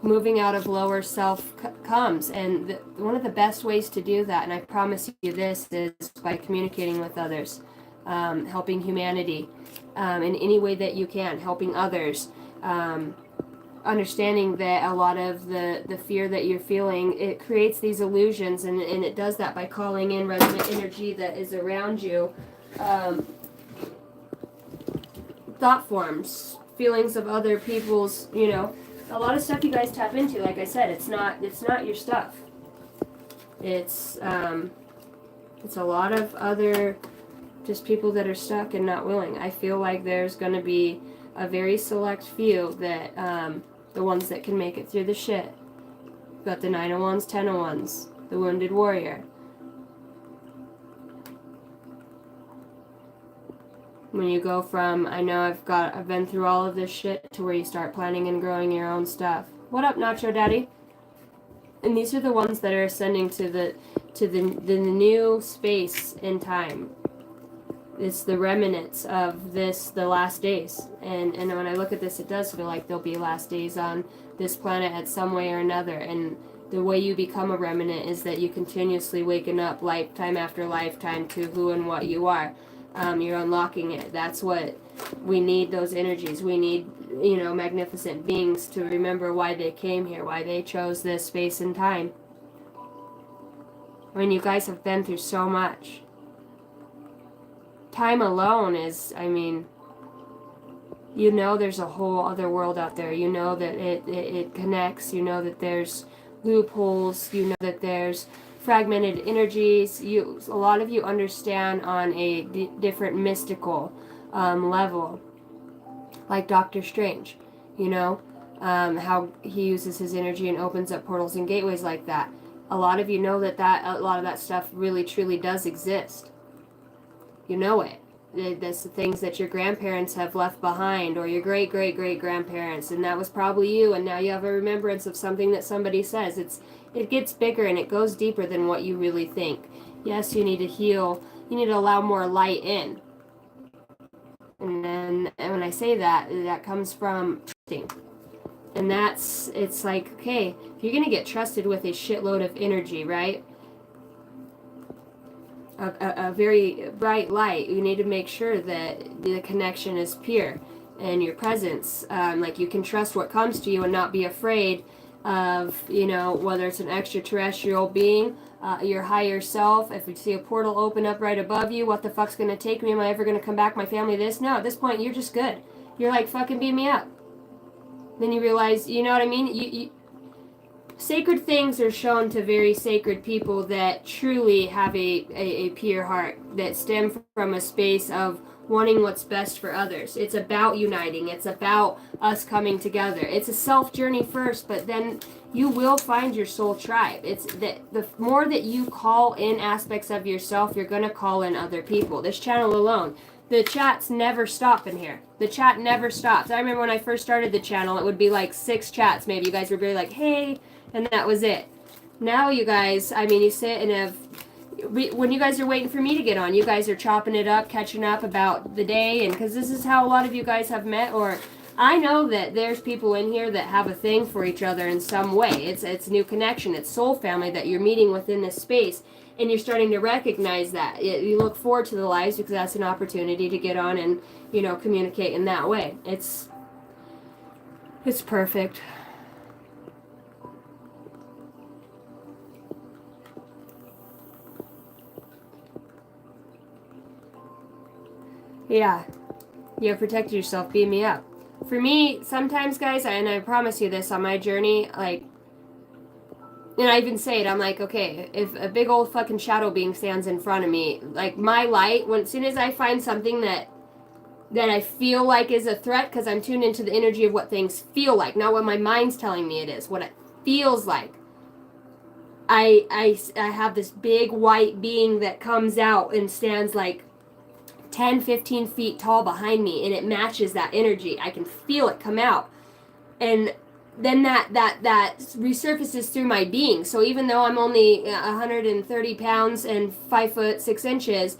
Moving out of lower self comes, and one of the best ways to do that, and I promise you this, is by communicating with others, helping humanity in any way that you can, helping others, understanding that a lot of the fear that you're feeling, it creates these illusions, and it does that by calling in resonant energy that is around you, thought forms, feelings of other people's, you know, a lot of stuff you guys tap into. Like I said, it's not your stuff. It's a lot of other just people that are stuck and not willing. I feel like there's going to be a very select few that the ones that can make it through the shit. You've got the 9 of Wands, 10 of Wands, the wounded warrior. When you go from, I know I've been through all of this shit, to where you start planning and growing your own stuff. What up, Nacho Daddy? And these are the ones that are ascending to the new space in time. It's the remnants of the last days. And when I look at this, it does feel like there'll be last days on this planet at some way or another. And the way you become a remnant is that you continuously waking up lifetime after lifetime to who and what you are. You're unlocking it. That's what we need, those energies. We need, you know, magnificent beings to remember why they came here, why they chose this space and time. I mean, you guys have been through so much. Time alone is, I mean, you know there's a whole other world out there. You know that it connects. You know that there's loopholes. You know that there's fragmented energies. A lot of you understand on a different mystical level, like Doctor Strange, you know, how he uses his energy and opens up portals and gateways like that. A lot of you know that a lot of that stuff really truly does exist. You know it. That's the things that your grandparents have left behind, or your great great great grandparents, and that was probably you, and now you have a remembrance of something that somebody says. It gets bigger and it goes deeper than what you really think. Yes, you need to heal. You need to allow more light in. And when I say that, that comes from trusting. And it's like, okay, if you're going to get trusted with a shitload of energy, right? A very bright light, you need to make sure that the connection is pure. And your presence, like you can trust what comes to you and not be afraid of, you know, whether it's an extraterrestrial being, your higher self. If you see a portal open up right above you, what the fuck's gonna take me? Am I ever gonna come back? My family this? No, at this point, you're just good. You're like, fucking beam me up. Then you realize, you know what I mean? You sacred things are shown to very sacred people that truly have a pure heart, that stem from a space of wanting what's best for others. It's about uniting. It's about us coming together. It's a self journey first, but then you will find your soul tribe. It's that the more that you call in aspects of yourself, you're going to call in other people. This channel alone, the chats never stop in here. The chat never stops. I remember when I first started the channel, it would be like 6 chats maybe. You guys were really like, hey, and that was it. Now you guys, I mean, you sit and have, when you guys are waiting for me to get on, you guys are chopping it up, catching up about the day, and because this is how a lot of you guys have met, or I know that there's people in here that have a thing for each other in some way. It's new connection. It's soul family that you're meeting within this space, and you're starting to recognize that. You look forward to the lives because that's an opportunity to get on and, you know, communicate in that way. It's perfect. Yeah, you have protected yourself. Beam me up. For me, sometimes, guys, and I promise you this on my journey, like, and I even say it, I'm like, okay, if a big old fucking shadow being stands in front of me, like, my light, as soon as I find something that I feel like is a threat, because I'm tuned into the energy of what things feel like, not what my mind's telling me it is, what it feels like. I have this big white being that comes out and stands like 10, 15 feet tall behind me, and it matches that energy. I can feel it come out. And then that resurfaces through my being. So even though I'm only 130 pounds and 5 foot 6 inches,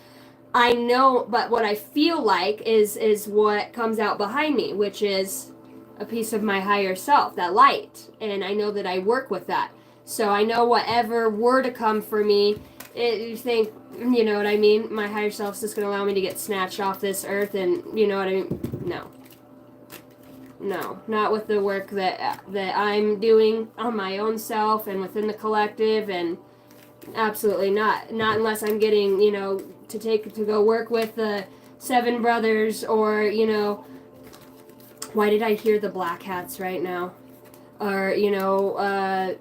I know, but what I feel like is what comes out behind me, which is a piece of my higher self, that light. And I know that I work with that. So I know whatever were to come for me, you think, you know what I mean? My higher self's just going to allow me to get snatched off this earth, and you know what I mean? No, not with the work that I'm doing on my own self and within the collective, and absolutely not. Not unless I'm getting, you know, to go work with the Seven Brothers, or, you know, why did I hear the Black Hats right now? Or, you know,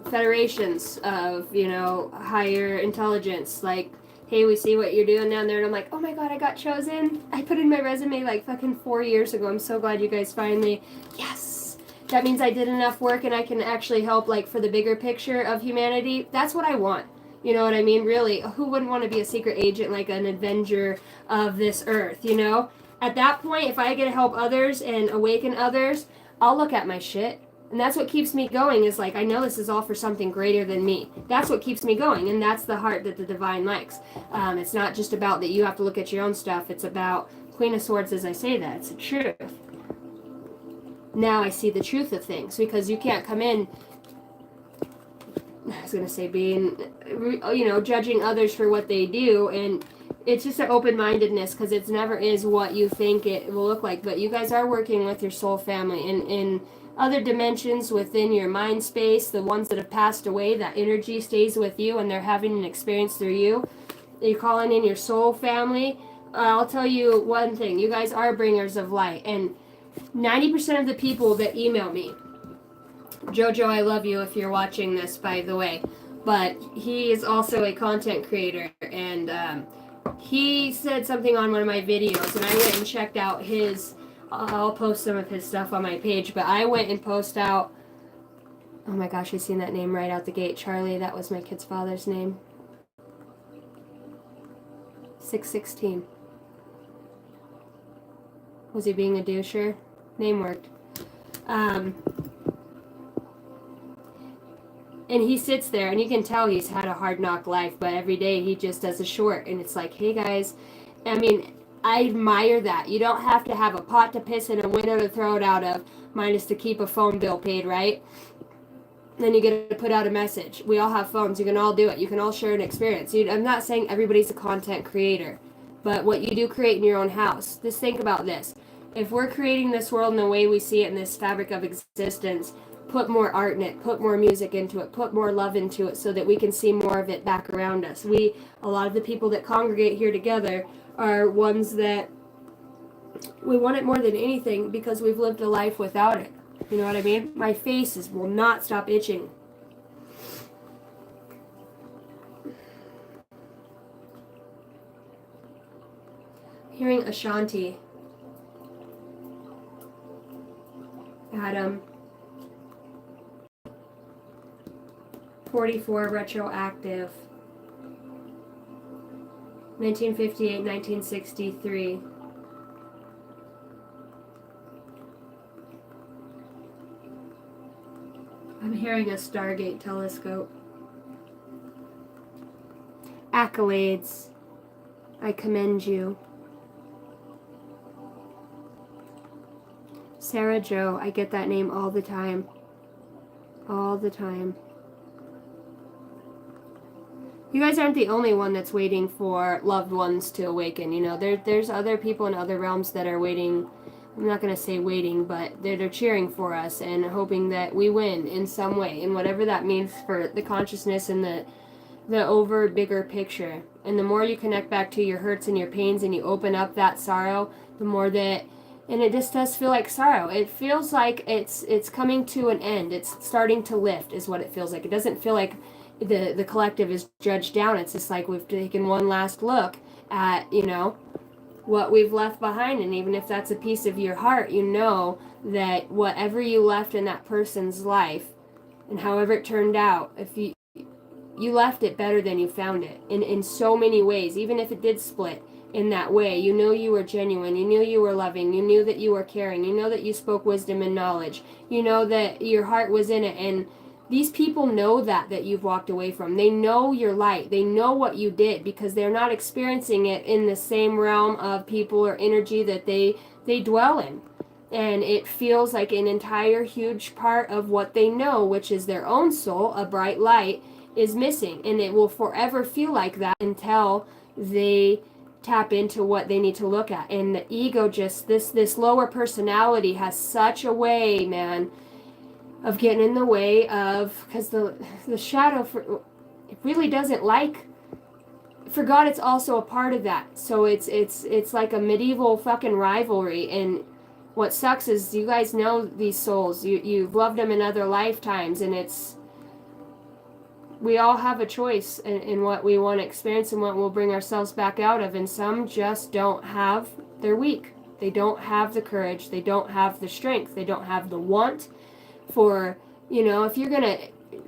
federations of, you know, higher intelligence, like, hey, we see what you're doing down there, and I'm like, oh my god, I got chosen. I put in my resume like fucking 4 years ago. I'm so glad you guys finally, yes, that means I did enough work and I can actually help, like, for the bigger picture of humanity. That's what I want. You know what I mean? Really, who wouldn't want to be a secret agent, like an Avenger of this earth, you know? At that point, if I get to help others and awaken others, I'll look at my shit. And that's what keeps me going, is like, I know this is all for something greater than me. That's what keeps me going, and that's the heart that the divine likes. It's not just about that you have to look at your own stuff. It's about Queen of Swords, as I say that. It's the truth. Now I see the truth of things, because you can't come in, I was going to say, being, you know, judging others for what they do, and it's just an open-mindedness, because it never is what you think it will look like. But you guys are working with your soul family, and in other dimensions within your mind space, the ones that have passed away, that energy stays with you, and they're having an experience through you. You're calling in your soul family. I'll tell you one thing, you guys are bringers of light, and 90% of the people that email me, Jojo, I love you if you're watching this, by the way, but he is also a content creator, and he said something on one of my videos, and I went and checked out his, I'll post some of his stuff on my page, but I went and post out, oh my gosh, I seen that name right out the gate, Charlie, that was my kid's father's name, 616. Was he being a doucher? Name worked. And he sits there, and you can tell he's had a hard knock life, but every day he just does a short, and it's like, hey guys, I mean, I admire that. You don't have to have a pot to piss in, a window to throw it out of, minus to keep a phone bill paid, right? Then you get to put out a message. We all have phones. You can all do it. You can all share an experience. I'm not saying everybody's a content creator, but what you do create in your own house. Just think about this. If we're creating this world in the way we see it, in this fabric of existence, put more art in it, put more music into it, put more love into it, so that we can see more of it back around us. A lot of the people that congregate here together are ones that we want it more than anything, because we've lived a life without it. You know what I mean? My face will not stop itching. Hearing Ashanti. Adam. 44 retroactive. 1958, 1963. I'm hearing a Stargate telescope. Accolades. I commend you. Sarah Jo. I get that name all the time. All the time. You guys aren't the only one that's waiting for loved ones to awaken. You know, there's other people in other realms that are waiting. I'm not going to say waiting, but they're cheering for us and hoping that we win in some way, and whatever that means for the consciousness and the over bigger picture. And the more you connect back to your hurts and your pains, and you open up that sorrow, the more that, and it just does feel like sorrow. It feels like it's coming to an end. It's starting to lift is what it feels like. It doesn't feel like the collective is judged down. It's just like we've taken one last look at, you know, what we've left behind. And even if that's a piece of your heart, you know that whatever you left in that person's life and however it turned out, if you left it better than you found it in so many ways. Even if it did split in that way, you knew you were genuine, you knew you were loving, you knew that you were caring, you know that you spoke wisdom and knowledge, you know that your heart was in it. And these people know that you've walked away from. They know your light. They know what you did because they're not experiencing it in the same realm of people or energy that they dwell in. And it feels like an entire huge part of what they know, which is their own soul, a bright light, is missing. And it will forever feel like that until they tap into what they need to look at. And the ego, just this lower personality has such a way, man, of getting in the way of, because the shadow, it really doesn't like, for God it's also a part of that. So it's like a medieval fucking rivalry. And what sucks is you guys know these souls, you've loved them in other lifetimes, and we all have a choice in what we want to experience and what we'll bring ourselves back out of. And some just don't have, they're weak, they don't have the courage, they don't have the strength, they don't have the want for, if you're gonna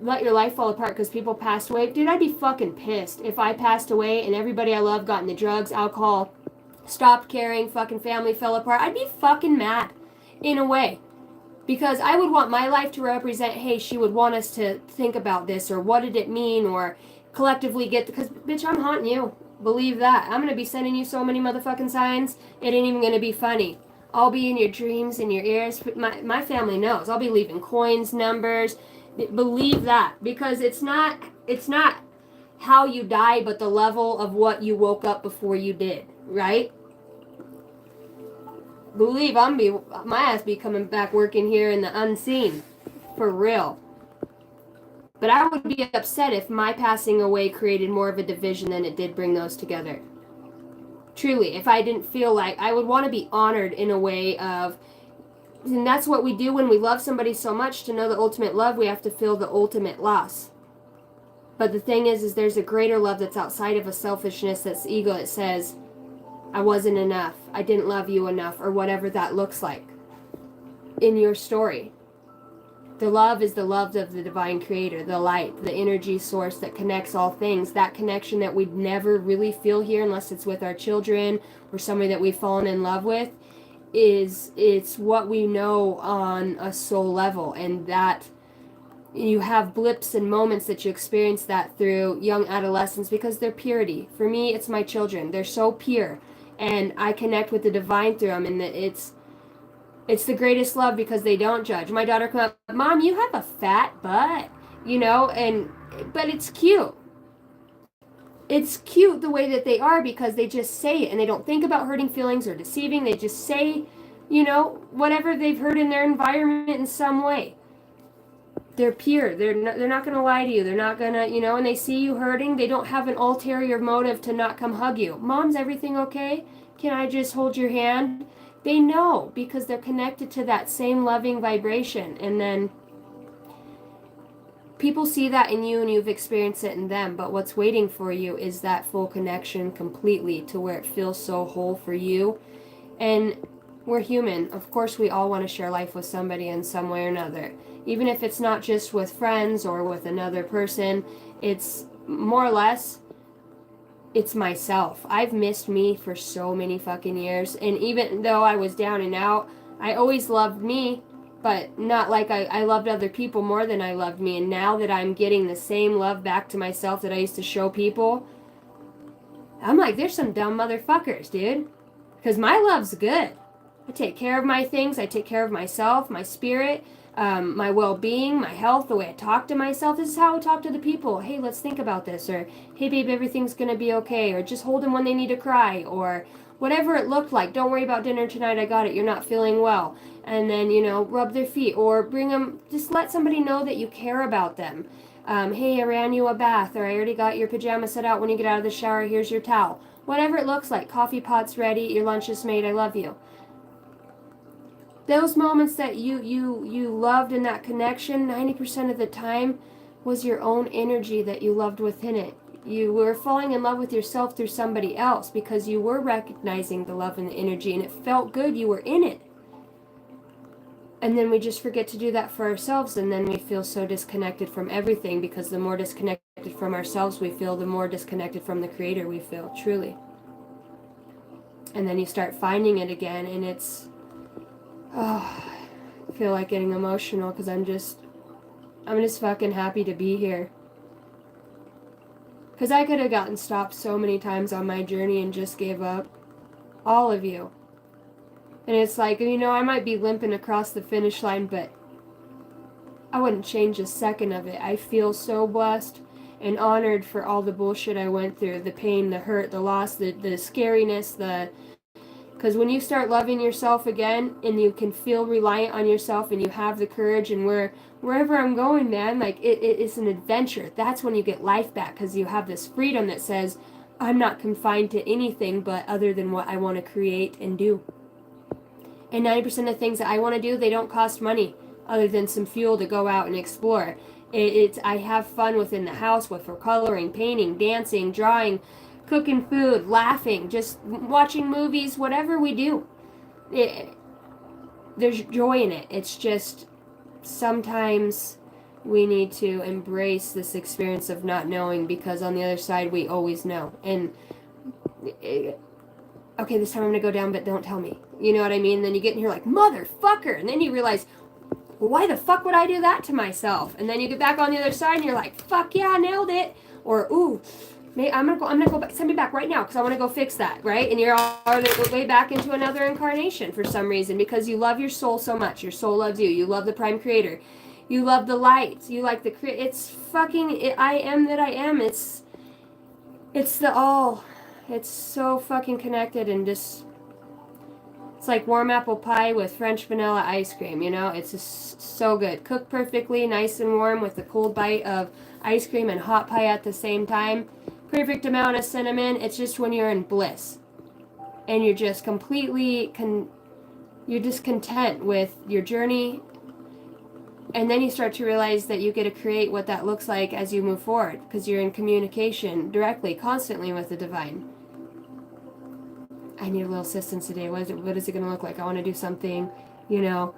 let your life fall apart because people passed away, dude, I'd be fucking pissed if I passed away and everybody I love got into drugs, alcohol, stopped caring, fucking family fell apart. I'd be fucking mad in a way, because I would want my life to represent, hey, she would want us to think about this, or what did it mean, or collectively get, because bitch, I'm haunting you, believe that. I'm gonna be sending you so many motherfucking signs, it ain't even gonna be funny. I'll be in your dreams, in your ears. My family knows. I'll be leaving coins, numbers. Believe that, because it's not how you die, but the level of what you woke up before you did, right? Believe my ass be coming back working here in the unseen, for real. But I would be upset if my passing away created more of a division than it did bring those together. Truly, if I didn't feel like, I would want to be honored in a way of, and that's what we do when we love somebody so much. To know the ultimate love, we have to feel the ultimate loss. But the thing is there's a greater love that's outside of a selfishness, that's ego. It says, I wasn't enough, I didn't love you enough, or whatever that looks like in your story. The love is the love of the divine creator, the light, the energy source that connects all things. That connection that we'd never really feel here unless it's with our children or somebody that we've fallen in love with, it's what we know on a soul level. And that you have blips and moments that you experience that through young adolescents because they're purity. For me, it's my children. They're so pure. And I connect with the divine through them, and it's the greatest love because they don't judge. My daughter come up, Mom, you have a fat butt, but it's cute. It's cute the way that they are because they just say it and they don't think about hurting feelings or deceiving. They just say, whatever they've heard in their environment in some way. They're pure. They're not going to lie to you. They're not going to, when they see you hurting, they don't have an ulterior motive to not come hug you. Mom's everything okay? Can I just hold your hand? They know because they're connected to that same loving vibration. And then people see that in you and you've experienced it in them. But what's waiting for you is that full connection completely to where it feels so whole for you. And we're human. Of course, we all want to share life with somebody in some way or another. Even if it's not just with friends or with another person, it's more or less, it's myself. I've missed me for so many fucking years. And even though I was down and out, I always loved me, but not like I loved other people more than I loved me. And now that I'm getting the same love back to myself that I used to show people, I'm like, there's some dumb motherfuckers, dude. Because my love's good. I take care of my things. I take care of myself, my spirit, my well-being, my health, the way I talk to myself. This is how I talk to the people. Hey, let's think about this. Or, hey, babe, everything's going to be okay. Or just hold them when they need to cry. Or whatever it looked like. Don't worry about dinner tonight. I got it. You're not feeling well. And then, rub their feet. Or bring them, just let somebody know that you care about them. Hey, I ran you a bath. Or I already got your pajamas set out when you get out of the shower. Here's your towel. Whatever it looks like. Coffee pot's ready. Your lunch is made. I love you. Those moments that you loved in that connection, 90% of the time was your own energy that you loved within it. you were falling in love with yourself through somebody else because you were recognizing the love and the energy and it felt good, you were in it. And then we just forget to do that for ourselves, and then we feel so disconnected from everything, because the more disconnected from ourselves we feel, the more disconnected from the Creator we feel, truly. And then you start finding it again, and it's, oh, I feel like getting emotional because I'm just fucking happy to be here. Because I could have gotten stopped so many times on my journey and just gave up. All of you. And it's like, you know, I might be limping across the finish line, but I wouldn't change a second of it. I feel so blessed and honored for all the bullshit I went through, the pain, the hurt, the loss, the scariness, because when you start loving yourself again and you can feel reliant on yourself and you have the courage, and wherever I'm going, man, like it's an adventure. That's when you get life back, because you have this freedom that says, I'm not confined to anything but other than what I want to create and do. And 90% of the things that I want to do, they don't cost money other than some fuel to go out and explore. I have fun within the house with coloring, painting, dancing, drawing, cooking food, laughing, just watching movies, whatever we do. There's joy in it. It's just sometimes we need to embrace this experience of not knowing, because on the other side we always know. And okay, this time I'm going to go down, but don't tell me. You know what I mean? Then you get in here like, motherfucker. And then you realize, well, why the fuck would I do that to myself? And then you get back on the other side and you're like, fuck yeah, I nailed it. Or, ooh, I'm gonna go back, send me back right now because I want to go fix that, right? And you're all the way back into another incarnation for some reason, because you love your soul so much. Your soul loves you. You love the Prime Creator. You love the light. You like the it's fucking I am that I am. It's the all. It's so fucking connected, and just, it's like warm apple pie with French vanilla ice cream, you know? It's just so good. Cooked perfectly, nice and warm with a cold bite of ice cream and hot pie at the same time. Perfect amount of cinnamon. It's just when you're in bliss. And you're just completely, you're just content with your journey. And then you start to realize that you get to create what that looks like as you move forward, because you're in communication directly, constantly with the divine. I need a little assistance today. What is it going to look like? I want to do something, you know.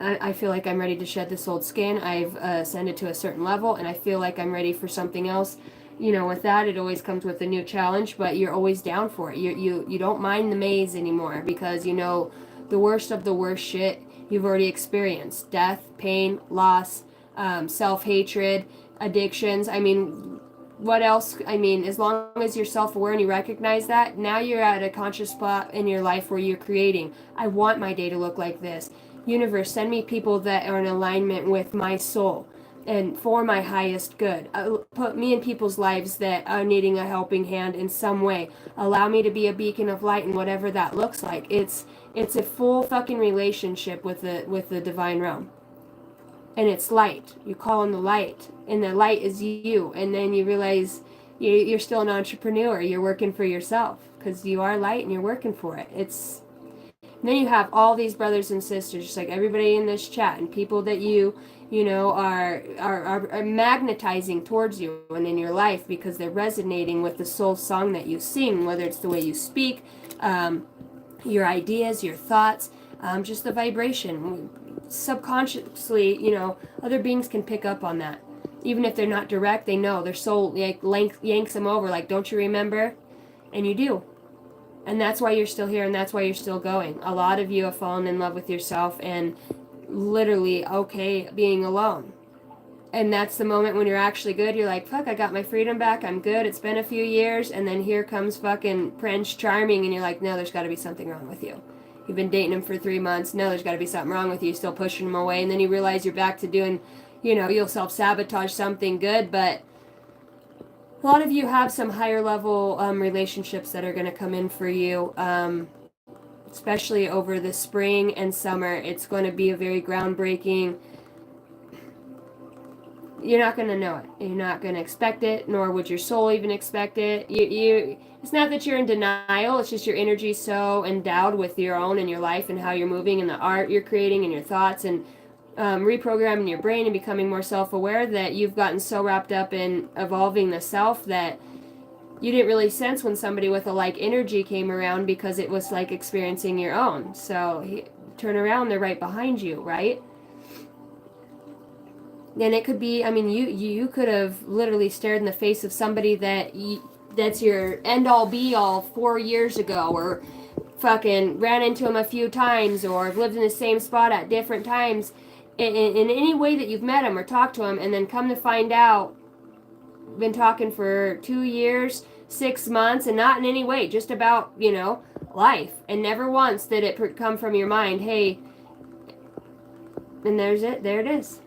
I feel like I'm ready to shed this old skin. I've ascended to a certain level, and I feel like I'm ready for something else. You know, with that, it always comes with a new challenge, but you're always down for it. You don't mind the maze anymore, because you know the worst of the worst shit you've already experienced. Death, pain, loss, self-hatred, addictions. I mean, what else? I mean, as long as you're self-aware and you recognize that, now you're at a conscious spot in your life where you're creating. I want my day to look like this. Universe, send me people that are in alignment with my soul and for my highest good. Put me in people's lives that are needing a helping hand in some way. Allow me to be a beacon of light, and whatever that looks like. It's a full fucking relationship with the divine realm. And it's light. You call on the light, and the light is you. And then you realize you're still an entrepreneur. You're working for yourself, because you are light and you're working for it. And then you have all these brothers and sisters, just like everybody in this chat, and people that you know are magnetizing towards you and in your life, because they're resonating with the soul song that you sing, whether it's the way you speak, your ideas, your thoughts, just the vibration. Subconsciously, you know, other beings can pick up on that. Even if they're not direct, they know. Their soul yanks them over, like, don't you remember? And you do. And that's why you're still here, and that's why you're still going. A lot of you have fallen in love with yourself and literally okay being alone. And that's the moment when you're actually good. You're like, fuck, I got my freedom back. I'm good. It's been a few years. And then here comes fucking Prince Charming, and you're like, no, there's got to be something wrong with you. You've been dating him for 3 months. No, there's got to be something wrong with you. You're still pushing him away. And then you realize you're back to doing, you know, you'll self-sabotage something good. But a lot of you have some higher level relationships that are going to come in for you, especially over the spring and summer. It's going to be a very groundbreaking. You're not going to know it. You're not going to expect it, nor would your soul even expect it. It's not that you're in denial. It's just your energy so endowed with your own and your life and how you're moving and the art you're creating and your thoughts and reprogramming your brain and becoming more self-aware that you've gotten so wrapped up in evolving the self that you didn't really sense when somebody with a like energy came around because it was like experiencing your own. So turn around, they're right behind you, right? And it could be, I mean, you could have literally stared in the face of somebody that's your end-all be-all 4 years ago, or fucking ran into them a few times, or have lived in the same spot at different times, in any way that you've met them or talked to them, and then come to find out, been talking for 2 years, 6 months, and not in any way, just about, life. And never once did it come from your mind, hey, and there it is.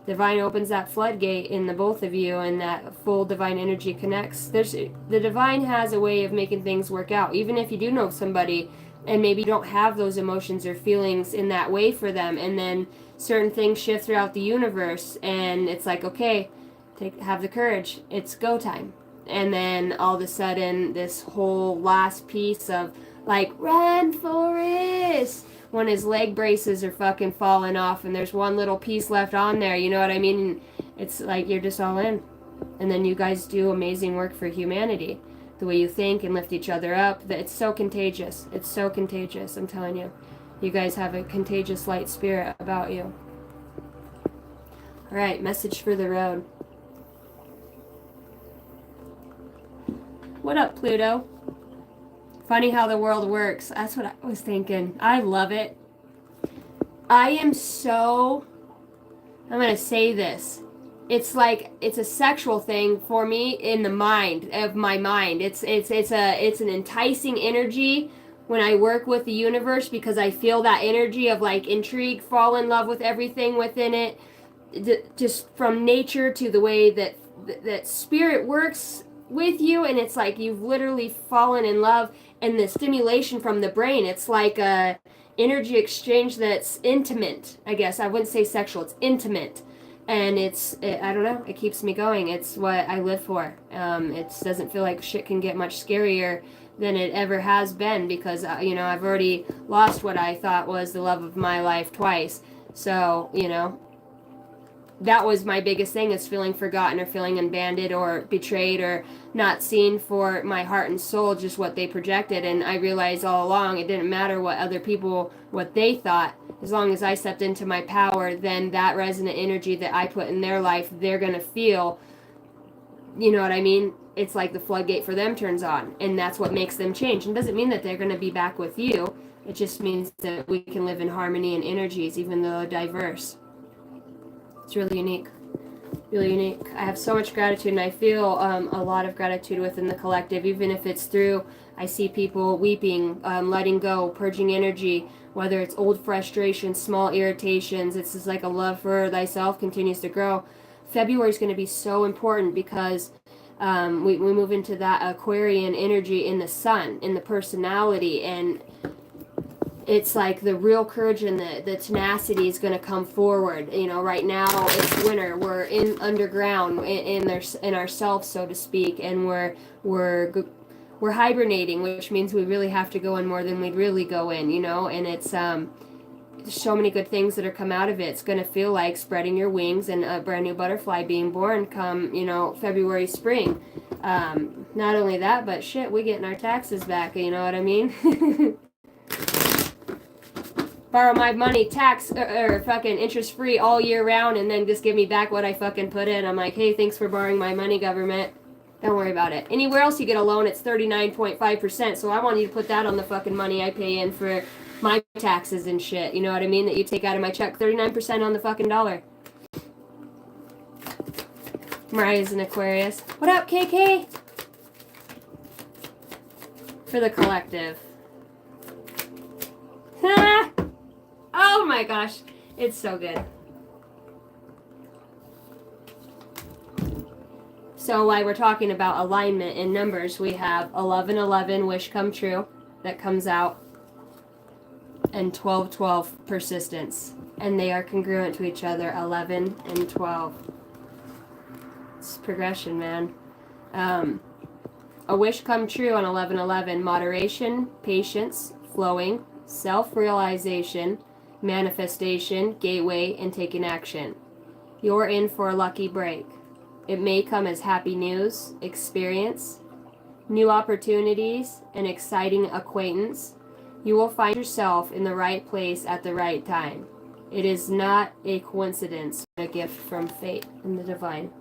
Divine opens that floodgate in the both of you, and that full divine energy connects. The divine has a way of making things work out. Even if you do know somebody and maybe you don't have those emotions or feelings in that way for them, and then certain things shift throughout the universe, and it's like, okay, have the courage. It's go time. And then all of a sudden, this whole last piece of like, run, Forrest, when his leg braces are fucking falling off and there's one little piece left on there, you know what I mean? It's like you're just all in. And then you guys do amazing work for humanity. The way you think and lift each other up. It's so contagious. It's so contagious, I'm telling you. You guys have a contagious light spirit about you. Alright, message for the road. What up, Pluto? Funny how the world works. That's what I was thinking. I love it. I'm going to say this. It's like, it's a sexual thing for me in the mind, of my mind. It's an enticing energy when I work with the universe, because I feel that energy of like intrigue, fall in love with everything within it. Just from nature to the way that spirit works with you, and it's like you've literally fallen in love. And the stimulation from the brain, it's like a energy exchange that's intimate, I guess. I wouldn't say sexual, it's intimate. And I don't know, it keeps me going. It's what I live for. It doesn't feel like shit can get much scarier than it ever has been, because, I've already lost what I thought was the love of my life twice. So, that was my biggest thing, is feeling forgotten or feeling abandoned or betrayed or not seen for my heart and soul, just what they projected. And I realized all along it didn't matter what other people, what they thought. As long as I stepped into my power, then that resonant energy that I put in their life, they're going to feel, you know what I mean? It's like the floodgate for them turns on, and that's what makes them change. And doesn't mean that they're going to be back with you. It just means that we can live in harmony and energies, even though diverse. It's really unique. Really unique. I have so much gratitude, and I feel a lot of gratitude within the collective, even if it's through, I see people weeping, letting go, purging energy, whether it's old frustrations, small irritations. It's just like a love for thyself continues to grow. February is going to be so important because we move into that Aquarian energy in the sun, in the personality, and it's like the real courage and the tenacity is going to come forward. Right now it's winter. We're underground in ourselves, so to speak, and we're hibernating, which means we really have to go in more than we'd really go in. And it's so many good things that are come out of it. It's going to feel like spreading your wings and a brand new butterfly being born come February, spring. Not only that, but shit, we getting our taxes back. You know what I mean? Borrow my money tax or fucking interest free all year round, and then just give me back what I fucking put in. I'm like, hey, thanks for borrowing my money, government. Don't worry about it. Anywhere else you get a loan, it's 39.5%. So I want you to put that on the fucking money I pay in for my taxes and shit. You know what I mean? That you take out of my check. 39% on the fucking dollar. Mariah's an Aquarius. What up, KK? For the collective. Oh my gosh, it's so good. So while we're talking about alignment in numbers, we have 1111, wish come true, that comes out, and 1212, persistence. And they are congruent to each other, 11 and 12. It's progression, man. A wish come true on 1111, moderation, patience, flowing, self-realization, manifestation, gateway, and taking action. You're in for a lucky break. It may come as happy news, experience, new opportunities, an exciting acquaintance. You will find yourself in the right place at the right time. It is not a coincidence, but a gift from fate and the divine.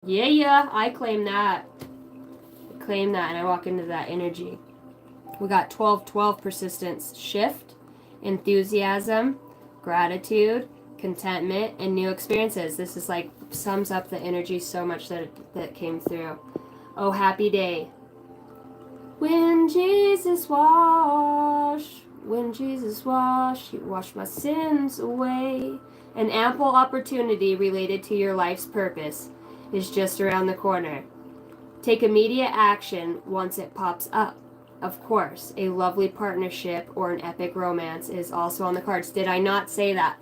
Yeah, I claim that. I claim that, and I walk into that energy. We got 12-12 persistence, shift, enthusiasm, gratitude, contentment, and new experiences. This is like sums up the energy so much that came through. Oh, happy day. When Jesus washed, he washed my sins away. An ample opportunity related to your life's purpose is just around the corner. Take immediate action once it pops up. Of course, a lovely partnership or an epic romance is also on the cards. Did I not say that?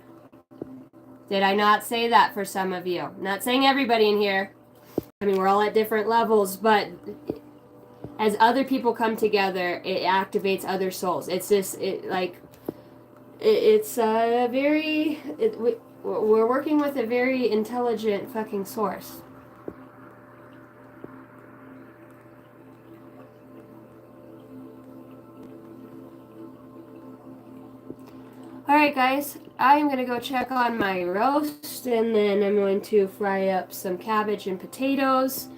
Did I not say that for some of you? I'm not saying everybody in here. I mean, we're all at different levels, but as other people come together, it activates other souls. It's just, we're working with a very intelligent fucking source. Alright guys, I am going to go check on my roast, and then I'm going to fry up some cabbage and potatoes.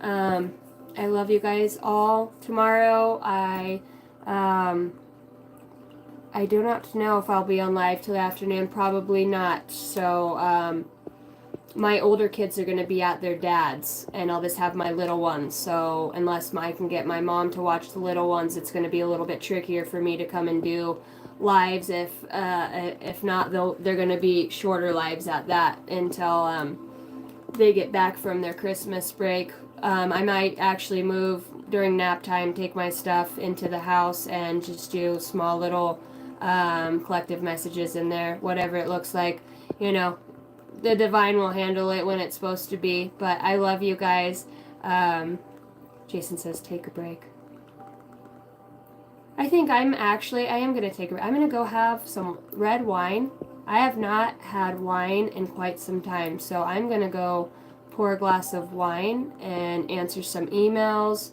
I love you guys all. Tomorrow, I do not know if I'll be on live till the afternoon. Probably not. So, my older kids are going to be at their dad's, and I'll just have my little ones. So, unless I can get my mom to watch the little ones, it's going to be a little bit trickier for me to come and do lives. If not, they're going to be shorter lives at that until they get back from their Christmas break. I might actually move during nap time, take my stuff into the house, and just do small little collective messages in there, whatever it looks like. You know, the divine will handle it when it's supposed to be. But I love you guys. Jason says take a break. I think I am going to take a break. I'm going to go have some red wine. I have not had wine in quite some time, so I'm going to go pour a glass of wine and answer some emails,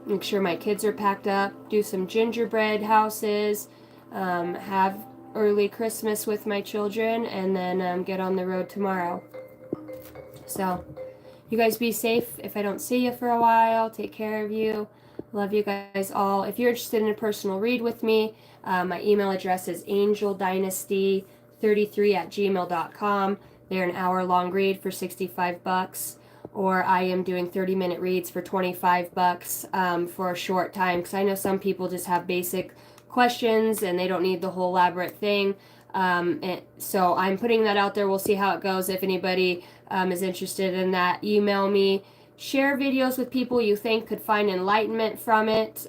make sure my kids are packed up, do some gingerbread houses, have early Christmas with my children, and then get on the road tomorrow. So, you guys be safe. If I don't see you for a while, take care of you. Love you guys all. If you're interested in a personal read with me, my email address is angeldynasty33@gmail.com. They're an hour-long read for $65, or I am doing 30-minute reads for $25 for a short time, because I know some people just have basic questions and they don't need the whole elaborate thing. So I'm putting that out there. We'll see how it goes. If anybody is interested in that, email me. Share videos with people you think could find enlightenment from it.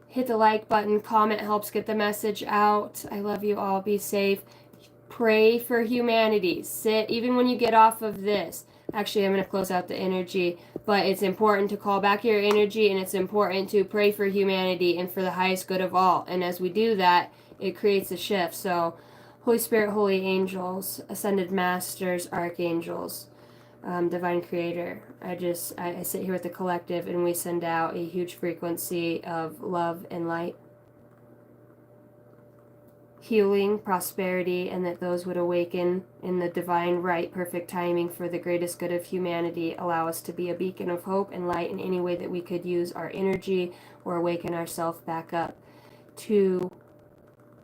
Hit the like button. Comment helps get the message out. I love you all. Be safe. Pray for humanity. Sit, even when you get off of this. Actually, I'm going to close out the energy, but it's important to call back your energy, and it's important to pray for humanity and for the highest good of all. And as we do that, it creates a shift. So, Holy Spirit, holy angels, ascended masters, archangels, divine creator, I sit here with the collective, and we send out a huge frequency of love and light, healing, prosperity, and that those would awaken in the divine right perfect timing for the greatest good of humanity. Allow us to be a beacon of hope and light in any way that we could use our energy or awaken ourselves back up to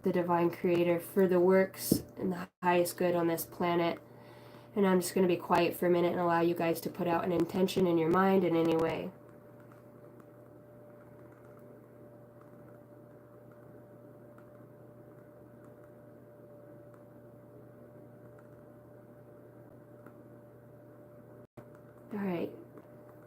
the divine creator for the works and the highest good on this planet. And I'm just going to be quiet for a minute and allow you guys to put out an intention in your mind in any way. Alright,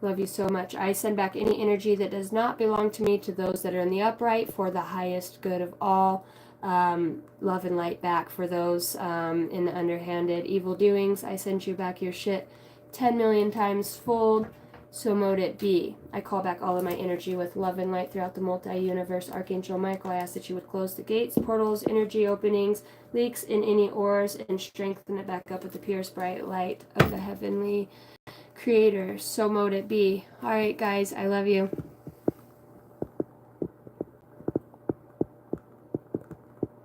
love you so much. I send back any energy that does not belong to me to those that are in the upright for the highest good of all. Love and light back for those in the underhanded evil doings. I send you back your shit 10 million times fold. So mote it be. I call back all of my energy with love and light throughout the multi-universe. Archangel Michael, I ask that you would close the gates, portals, energy openings, leaks in any ores, and strengthen it back up with the purest bright light of the heavenly creator. So mote it be. All right, guys, I love you.